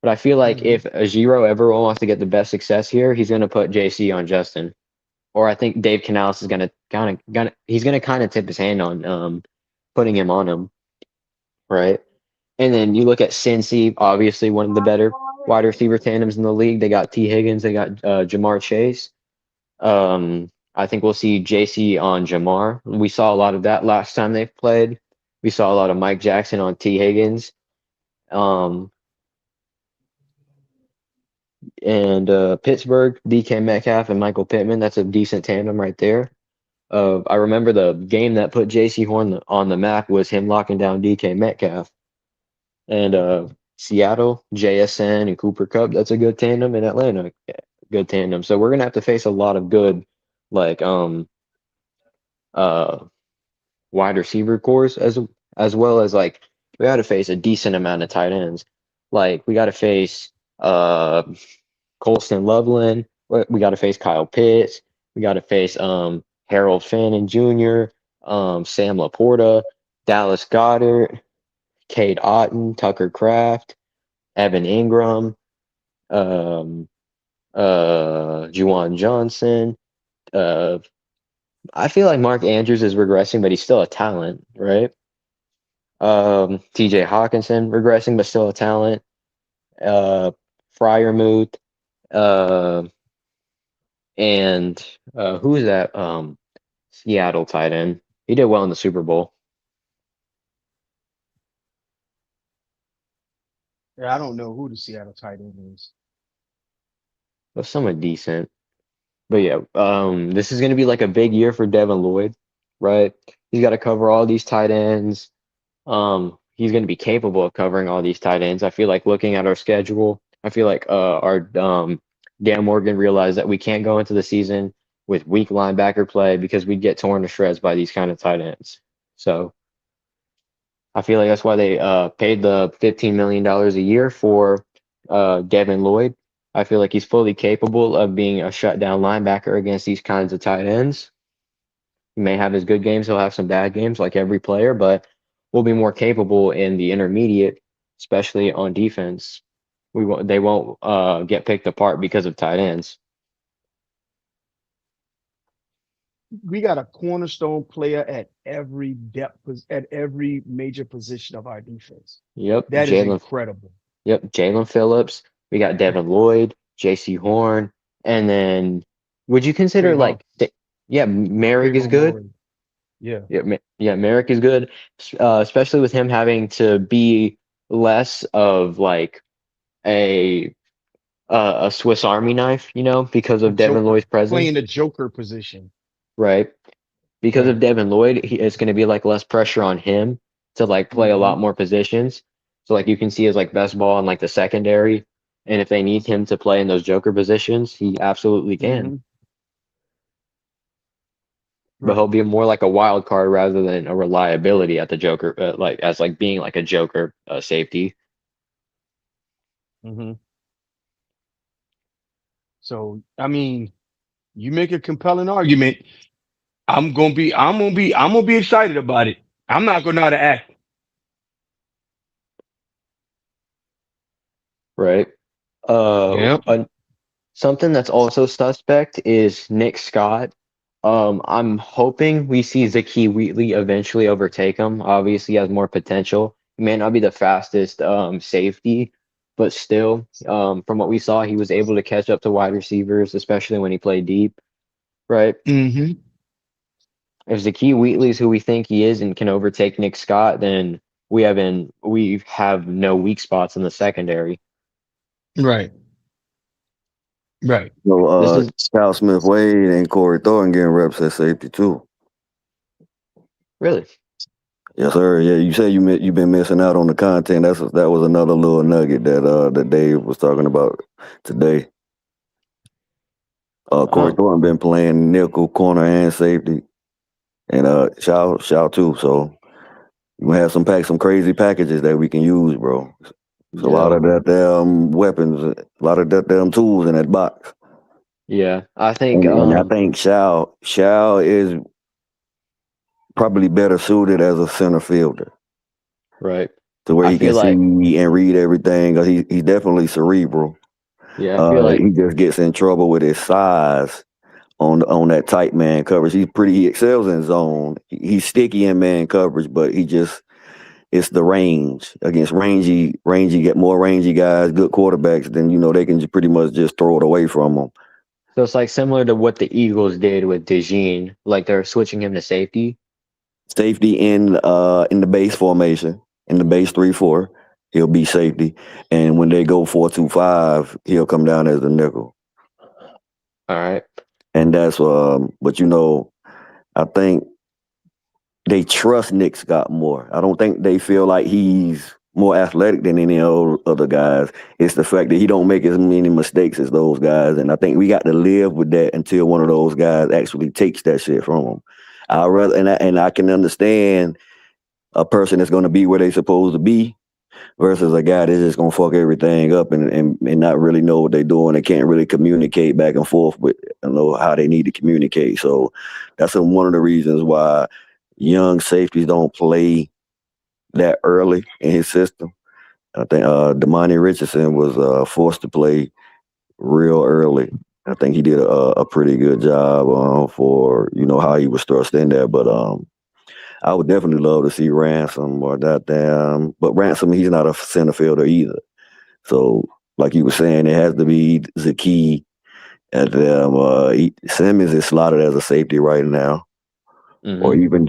But I feel like if Ajiro ever wants to get the best success here, he's going to put JC on Justin. Or I think Dave Canales is going to kind of tip his hand on putting him on him, right? And then you look at Cincy, obviously one of the better wide receiver tandems in the league. They got T. Higgins, they got Jamar Chase. I think we'll see JC on Jamar. We saw a lot of that last time they played. We saw a lot of Mike Jackson on T. Higgins. And Pittsburgh, DK Metcalf and Michael Pittman. That's a decent tandem right there. I remember the game that put JC Horn on the map was him locking down DK Metcalf. And Seattle, JSN and Cooper Kupp. That's a good tandem. In Atlanta, good tandem. So we're gonna have to face a lot of good, like wide receiver cores as well as like we got to face a decent amount of tight ends. Like we got to face Colston Loveland. We got to face Kyle Pitts. We got to face Harold Fannin Jr., Sam Laporta, Dallas Goddard, Cade Otton, Tucker Kraft, Evan Ingram, Juwan Johnson. I feel like Mark Andrews is regressing, but he's still a talent, right? TJ Hawkinson regressing, but still a talent. Fryermuth, and who's that? Seattle tight end. He did well in the Super Bowl. Yeah, I don't know who the Seattle tight end is. But someone decent. But yeah, this is going to be like a big year for Devin Lloyd, right? He's got to cover all these tight ends. He's going to be capable of covering all these tight ends. I feel like looking at our schedule, I feel like our Dan Morgan realized that we can't go into the season with weak linebacker play because we'd get torn to shreds by these kind of tight ends. So I feel like that's why they paid the $15 million a year for Devin Lloyd. I feel like he's fully capable of being a shutdown linebacker against these kinds of tight ends. He may have his good games, he'll have some bad games like every player, but we'll be more capable in the intermediate, especially on defense. They won't get picked apart because of tight ends. We got a cornerstone player at every at every major position of our defense. Yep, That is incredible. Yep, Jalen Phillips. We got Devin Lloyd, J.C. Horn, and then would you consider Merrick is good? Yeah, Merrick is good, especially with him having to be less of like a Swiss Army knife, because of Devin Lloyd's presence. Playing the Joker position. Right. Because of Devin Lloyd, it's going to be like less pressure on him to like play a lot more positions. So like you can see his like best ball in like the secondary, and if they need him to play in those Joker positions, he absolutely can. But he'll be more like a wild card rather than a reliability at the Joker, like being like a Joker safety. So I mean, you make a compelling argument. I'm gonna be excited about it. I'm not gonna know how to act. Right. Yep. Something that's also suspect is Nick Scott. I'm hoping we see Zakee Wheatley eventually overtake him. Obviously, he has more potential. He may not be the fastest safety, but still, from what we saw, he was able to catch up to wide receivers, especially when he played deep. Right. Mm-hmm. If Zakee Wheatley's who we think he is and can overtake Nick Scott, then we have no weak spots in the secondary. Right. Right. So This is Kyle Smith Wade and Corey Thornton getting reps at safety too. really Yes, sir. Yeah, you say you've been missing out on the content. That was another little nugget that Dave was talking about today. Corey Thornton been playing nickel, corner, and safety, and Shaw too. So we have some crazy packages that we can use, bro. It's a lot of that damn weapons, a lot of that damn tools in that box. Yeah, I think And I think Shaw is probably better suited as a center fielder. Right. To where I he can feel like see and read everything. He's definitely cerebral. I feel like He just gets in trouble with his size on that tight man coverage. He excels in zone. He's sticky in man coverage, but it's the range against get more rangy guys, good quarterbacks. Then they can pretty much just throw it away from them. so it's like similar to what the Eagles did with DeJean, like they're switching him to safety. Safety in the base formation, in the base 3-4, he'll be safety, and when they go 4-2-5, he'll come down as the nickel. All right. And that's but I think they trust Nick Scott more. I don't think they feel like he's more athletic than any other guys. It's the fact that he don't make as many mistakes as those guys, and I think we got to live with that until one of those guys actually takes that shit from him. I rather and I can understand a person that's going to be where they're supposed to be versus a guy that's just going to fuck everything up and not really know what they're doing and can't really communicate back and forth with how they need to communicate. So that's one of the reasons why young safeties don't play that early in his system. I think Damani Richardson was forced to play real early. I think he did a pretty good job for how he was thrust in there. But I would definitely love to see Ransom or that damn. But Ransom, he's not a center fielder either. So like you were saying, it has to be Zakee. And Simmons is slotted as a safety right now, or even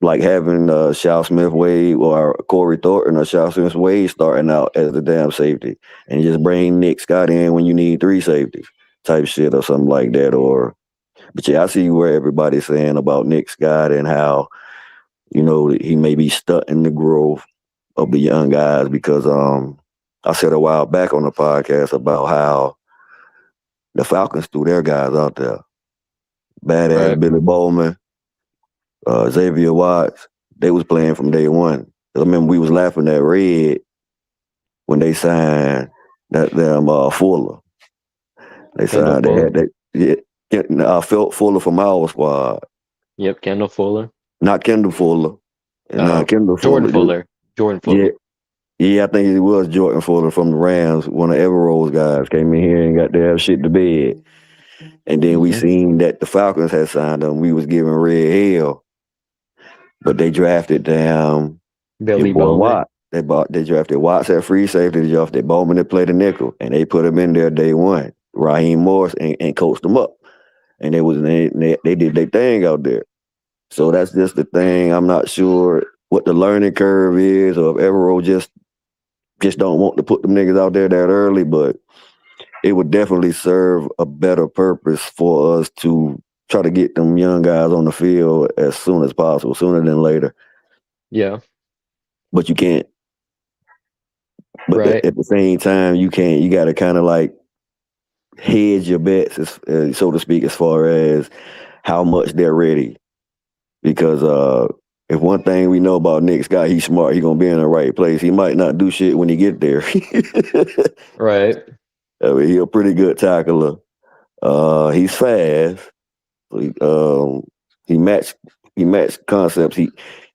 like having Shaw Smith Wade or Corey Thornton or Shaw Smith Wade starting out as the damn safety, and just bring Nick Scott in when you need 3 safeties type shit or something like that. But yeah, I see where everybody's saying about Nick Scott and how he may be stunting the growth of the young guys because I said a while back on the podcast about how the Falcons threw their guys out there, badass Billy Bowman. Xavier Watts, they was playing from day one. I remember we was laughing at Red when they signed that damn Fuller. They signed Fuller from our squad. Yep, Kendall Fuller. Not Kendall Fuller. Not Kendall Jordan Fuller. Jordan Fuller. Yeah, I think it was Jordan Fuller from the Rams. One of Evero's guys came in here and got their shit to bed. And then we seen that the Falcons had signed him. We was giving Red hell. But they drafted Billy Bowman. Watt. They drafted Watts at free safety. They drafted Bowman to play the nickel, and they put him in there day one. Raheem Morris and coached them up, and they did their thing out there. So that's just the thing. I'm not sure what the learning curve is, or if Evero just don't want to put them niggas out there that early. But it would definitely serve a better purpose for us to try to get them young guys on the field as soon as possible, sooner than later. Yeah. But you can't. But at the same time, you can't. You got to kind of like hedge your bets, so to speak, as far as how much they're ready. Because if one thing we know about Nick Scott, he's smart. He's going to be in the right place. He might not do shit when he get there. Right. I mean, he's a pretty good tackler. He's fast. He matched concepts.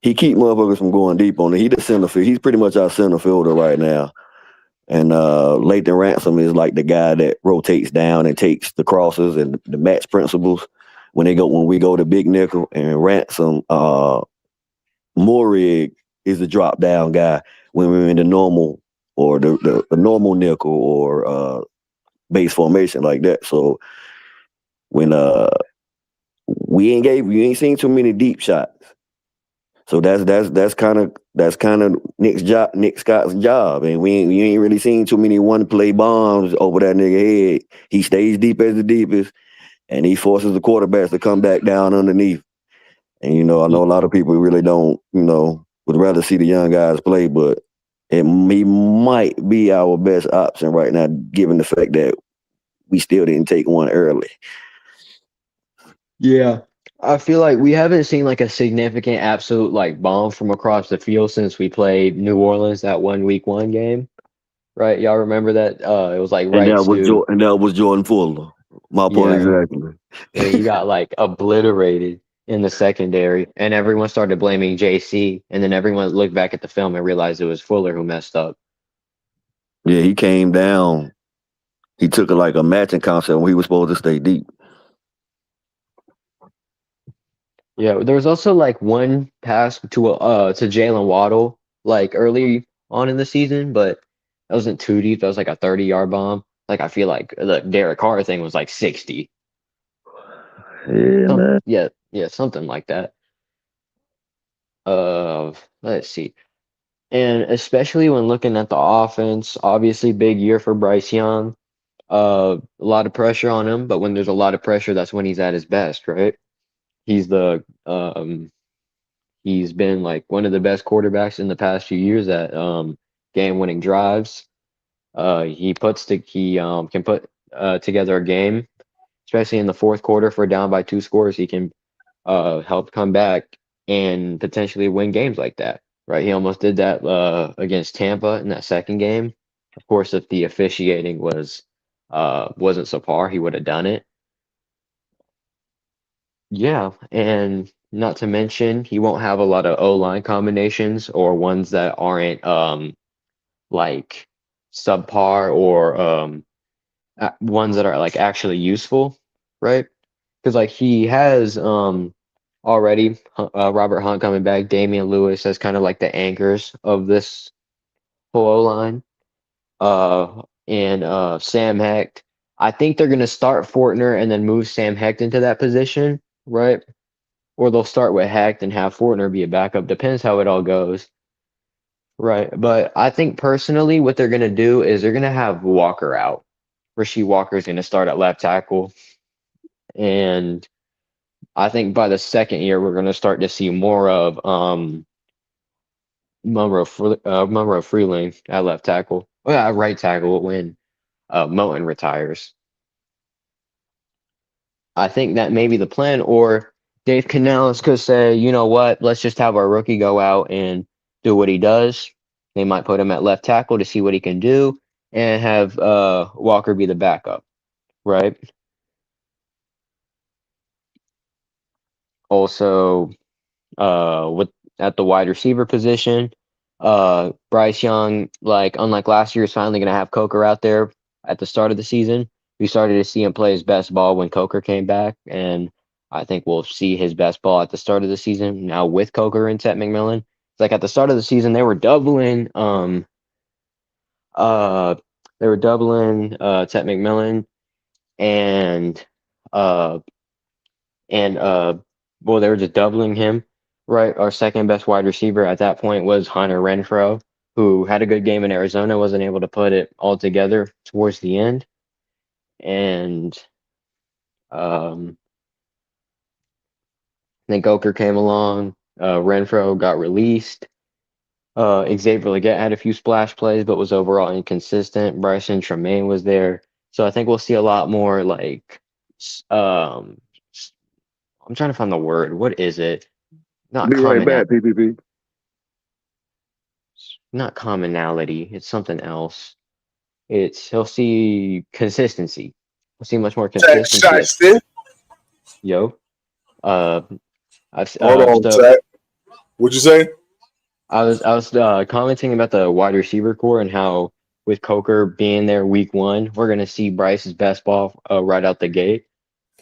he keep motherfuckers from going deep on it. He the center field. He's pretty much our center fielder right now. And Lathan Ransom is like the guy that rotates down and takes the crosses and the match principles when we go to big nickel. And Ransom Morig is the drop down guy when we're in the normal or the normal nickel or base formation like that. So when we ain't seen too many deep shots. So that's kind of Nick Scott's job, and we ain't really seen too many one play bombs over that nigga head. He stays deep as the deepest, and he forces the quarterbacks to come back down underneath. And I know a lot of people really don't, would rather see the young guys play, but he might be our best option right now, given the fact that we still didn't take one early. Yeah. I feel like we haven't seen like a significant absolute like bomb from across the field since we played New Orleans that week 1 game. Right? Y'all remember that? It was like And right that was Jordan Fuller. My point exactly. Yeah, he got like obliterated in the secondary, and everyone started blaming JC, and then everyone looked back at the film and realized it was Fuller who messed up. Yeah, he came down. He took a matching concept when he was supposed to stay deep. Yeah, there was also like one pass to Jalen Waddle like early on in the season, but that wasn't too deep. That was like a 30-yard bomb. Like I feel like the Derek Carr thing was like 60. Yeah, Yeah, something like that. Let's see. And especially when looking at the offense, obviously big year for Bryce Young. A lot of pressure on him, but when there's a lot of pressure, that's when he's at his best, right? He's been like one of the best quarterbacks in the past few years at game-winning drives. He can put together a game, especially in the fourth quarter. If we're down by 2 scores, he can help come back and potentially win games like that. Right? He almost did that against Tampa in that second game. Of course, if the officiating wasn't so far, he would have done it. Yeah, and not to mention he won't have a lot of O-line combinations or ones that aren't like subpar or ones that are like actually useful, right? Because like he has already Robert Hunt coming back, Damian Lewis as kind of like the anchors of this whole O-line, and Sam Hecht. I think they're gonna start Fortner and then move Sam Hecht into that position, right? Or they'll start with Hecht and have Fortner be a backup. Depends how it all goes. Right. But I think personally what they're going to do is they're going to have Walker out. Rasheed Walker is going to start at left tackle. And I think by the second year, we're going to start to see more of Monroe Freeling at left tackle. Well, at right tackle when Moten retires. I think that may be the plan. Or Dave Canales could say, you know what, let's just have our rookie go out and do what he does. They might put him at left tackle to see what he can do and have Walker be the backup, right? Also, with at the wide receiver position, Bryce Young, like unlike last year, is finally going to have Coker out there at the start of the season. We started to see him play his best ball when Coker came back, and I think we'll see his best ball at the start of the season now with Coker and Ted McMillan. It's like at the start of the season they were doubling Ted McMillan and well, they were just doubling him, right? Our second best wide receiver at that point was Hunter Renfrow, who had a good game in Arizona, wasn't able to put it all together towards the end. And then Coker came along, Renfrow got released. Xavier Legette had a few splash plays, but was overall inconsistent. Bryson Tremaine was there. So I think we'll see a lot more like I'm trying to find the word. What is it? Not Be right back, commonality. PPP. Not commonality. It's something else. He'll see consistency. We'll see much more Zach consistency. Shiesty. Yo. I've Hold on, so Zach. What'd you say? I was commenting about the wide receiver core and how with Coker being there week one, we're gonna see Bryce's best ball right out the gate.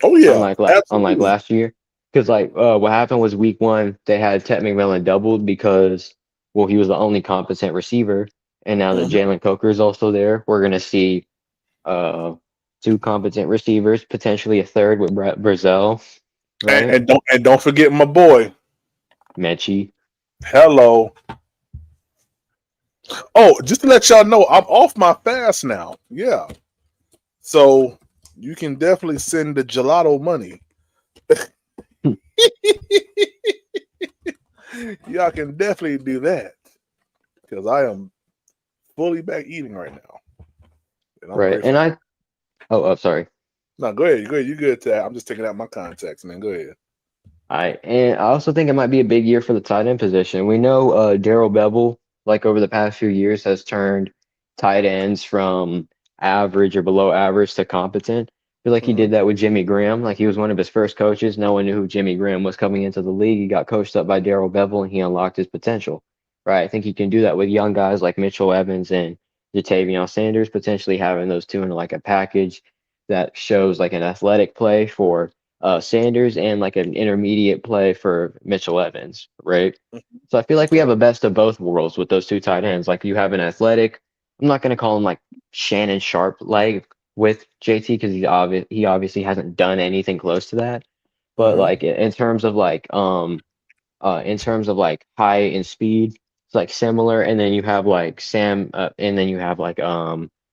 Oh yeah, Unlike absolutely. last year, because what happened was week one they had Ted McMillan doubled because he was the only competent receiver, and now that Mhm. Jalen Coker is also there, we're gonna see uh two competent receivers, potentially a third with Brett Brazell, right? And don't forget my boy. Mechie. Hello. Oh, just to let y'all know, I'm off my fast now. Yeah. So you can definitely send the gelato money. Y'all can definitely do that. Because I am fully back eating right now. And I'm Right. grateful. And sorry. No, go ahead. Go ahead. You good, Tad. I'm just taking out my contacts, man. Go ahead. And I also think it might be a big year for the tight end position. We know Daryl Bevel, like over the past few years, has turned tight ends from average or below average to competent. I feel like he did that with Jimmy Graham. Like he was one of his first coaches. No one knew who Jimmy Graham was coming into the league. He got coached up by Daryl Bevel and he unlocked his potential. Right. I think he can do that with young guys like Mitchell Evans and Jatavion Sanders, potentially having those two in like a package that shows like an athletic play for Sanders and like an intermediate play for Mitchell Evans, right? So I feel like we have a best of both worlds with those two tight ends. Like you have an athletic, I'm not going to call him like Shannon Sharp like with JT because he obviously hasn't done anything close to that. But like in terms of like height and speed, it's like similar. And then you have like and then you have like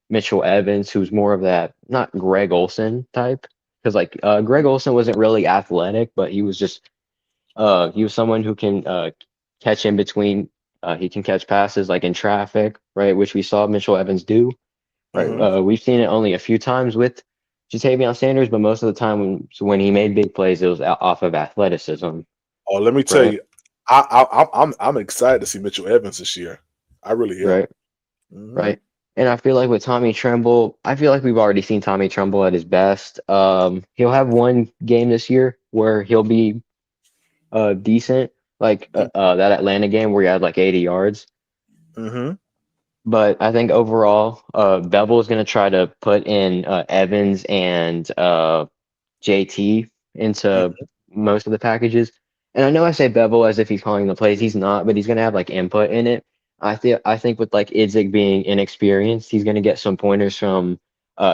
Mitchell Evans, who's more of that not Greg Olson type, because like Greg Olson wasn't really athletic, but he was someone who can catch in between. He can catch passes like in traffic, right? Which we saw Mitchell Evans do, right? We've seen it only a few times with Jatavion Sanders, but most of the time when he made big plays, it was off of athleticism, Oh, let me tell right? you, I'm excited to see Mitchell Evans this year. I really am. Right. Right. And I feel like with Tommy Tremble, I feel like we've already seen Tommy Tremble at his best. He'll have one game this year where he'll be decent, like that Atlanta game where he had like 80 yards. Mm-hmm. But I think overall, Bevel is going to try to put in Evans and JT into most of the packages. And I know I say Bevel as if he's calling the plays. He's not, but he's going to have like input in it. I think with like Idzik being inexperienced, he's going to get some pointers from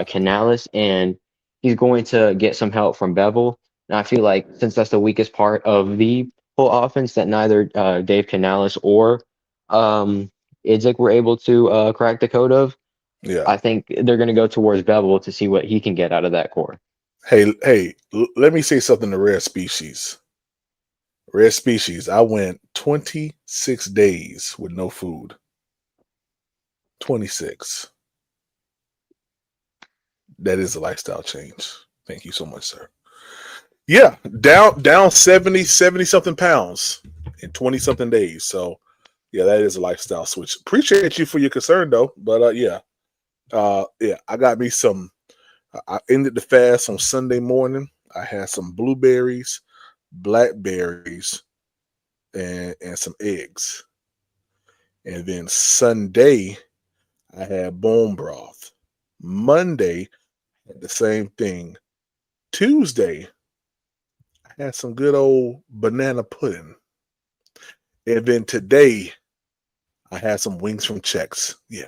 Canales, and he's going to get some help from Bevel. And I feel like since that's the weakest part of the whole offense, that neither Dave Canales or Idzik were able to crack the code of. Yeah. I think they're going to go towards Bevel to see what he can get out of that core. Hey, let me say something to Rare Species. Rare Species, I went 26 days with no food. 26. That is a lifestyle change. Thank you so much, sir. Yeah, down 70 something pounds in 20 something days. So, yeah, that is a lifestyle switch. Appreciate you for your concern though, but yeah, I got me some. I ended the fast on Sunday morning. I had some blueberries, blackberries, and some eggs. And then Sunday, I had bone broth. Monday, I had the same thing. Tuesday, I had some good old banana pudding. And then today, I had some wings from Chex. Yeah.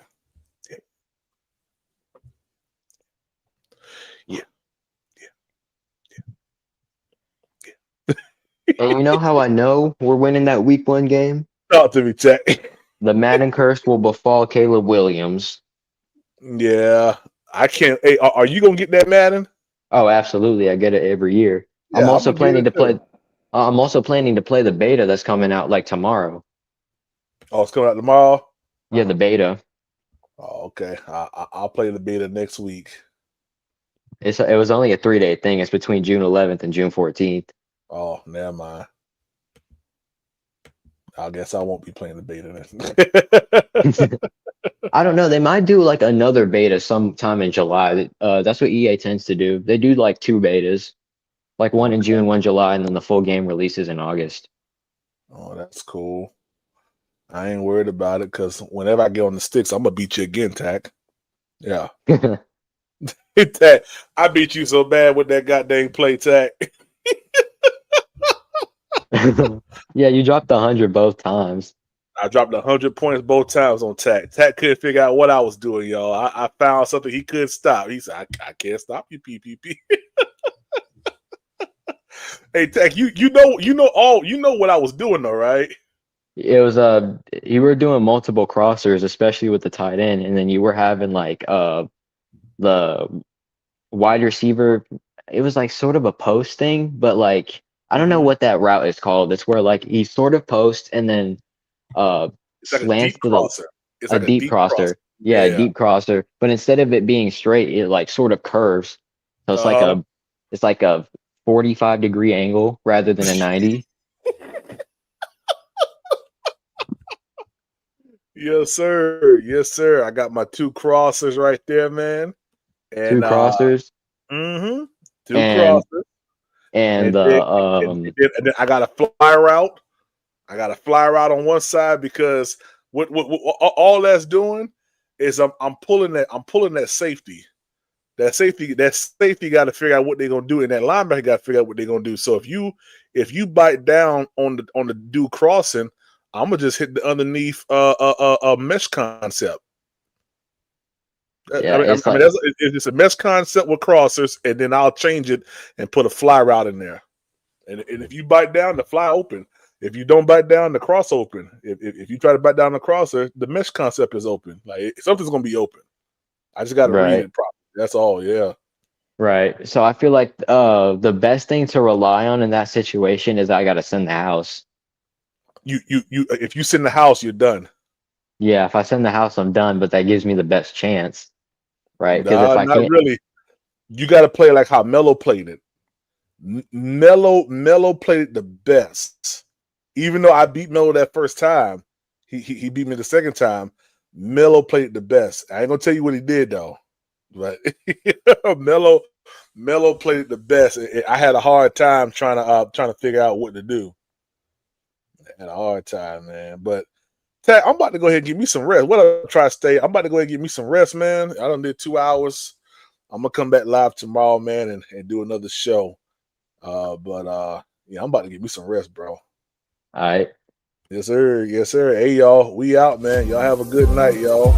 And you know how I know we're winning that week one game? Talk to me, Check. The Madden curse will befall Caleb Williams. Yeah. I can't. Hey, are you going to get that Madden? Oh, absolutely. I get it every year. Yeah, I'm gonna get it too. I'm also planning to play the beta that's coming out like tomorrow. Oh, it's coming out tomorrow? Yeah, the beta. Oh, okay. I'll play the beta next week. It was only a 3-day thing. It's between June 11th and June 14th. Oh, never mind. I guess I won't be playing the beta then. I don't know. They might do like another beta sometime in July. That's what EA tends to do. They do like 2 betas, like one in June, one July, and then the full game releases in August. Oh, that's cool. I ain't worried about it because whenever I get on the sticks, I'm gonna beat you again, Tack. Yeah. Tack, I beat you so bad with that goddamn play, Tack. Yeah, you dropped 100 both times. I dropped 100 points both times on Tack. Tack couldn't figure out what I was doing, y'all. I found something he couldn't stop. He said, I can't stop you, PPP. Hey, Tack, you know what I was doing though, right? It was you were doing multiple crossers, especially with the tight end, and then you were having like the wide receiver. It was like sort of a post thing, but like I don't know what that route is called. It's where like he sort of posts and then It's like a slants deep to the crosser. It's a like a deep deep crosser. crosser. Yeah, a Yeah. deep crosser. But instead of it being straight, it like sort of curves. So Uh-huh. it's like a 45-degree angle rather than a 90. Yes, sir. Yes, sir. I got my two crossers right there, man. Two And crossers two and crossers. and And the and then I got a fly route. I got a fly route on one side because what all that's doing is I'm pulling that safety. That safety got to figure out what they're gonna do, and that linebacker got to figure out what they're gonna do. So if you bite down on the dude crossing, I'm gonna just hit the underneath mesh concept. yeah, I mean it's just a mesh concept with crossers, and then I'll change it and put a fly route in there. And if you bite down, the fly open. If you don't bite down, the cross open. If you try to bite down the crosser, the mesh concept is open. Like something's gonna be open. I just got to read right. it properly. That's all. Yeah. Right. So I feel like the best thing to rely on in that situation is I gotta send the house. You if you sit in the house, you're done. Yeah, if I send the house, I'm done, but that gives me the best chance. Right? Because if Nah, I not can't really. You got to play like how Melo played it. Melo played it the best. Even though I beat Melo that first time, he beat me the second time. Melo played it the best. I ain't gonna tell you what he did though, but Melo played it the best. I had a hard time trying to figure out what to do. I had a hard time, man. But Tag, I'm about to go ahead and give me some rest. What I try to stay? I'm about to go ahead and give me some rest, man. I done did 2 hours. I'm gonna come back live tomorrow, man, and do another show. But yeah, I'm about to give me some rest, bro. all right. Yes, sir. Yes, sir. Hey, y'all. We out, man. Y'all have a good night, y'all.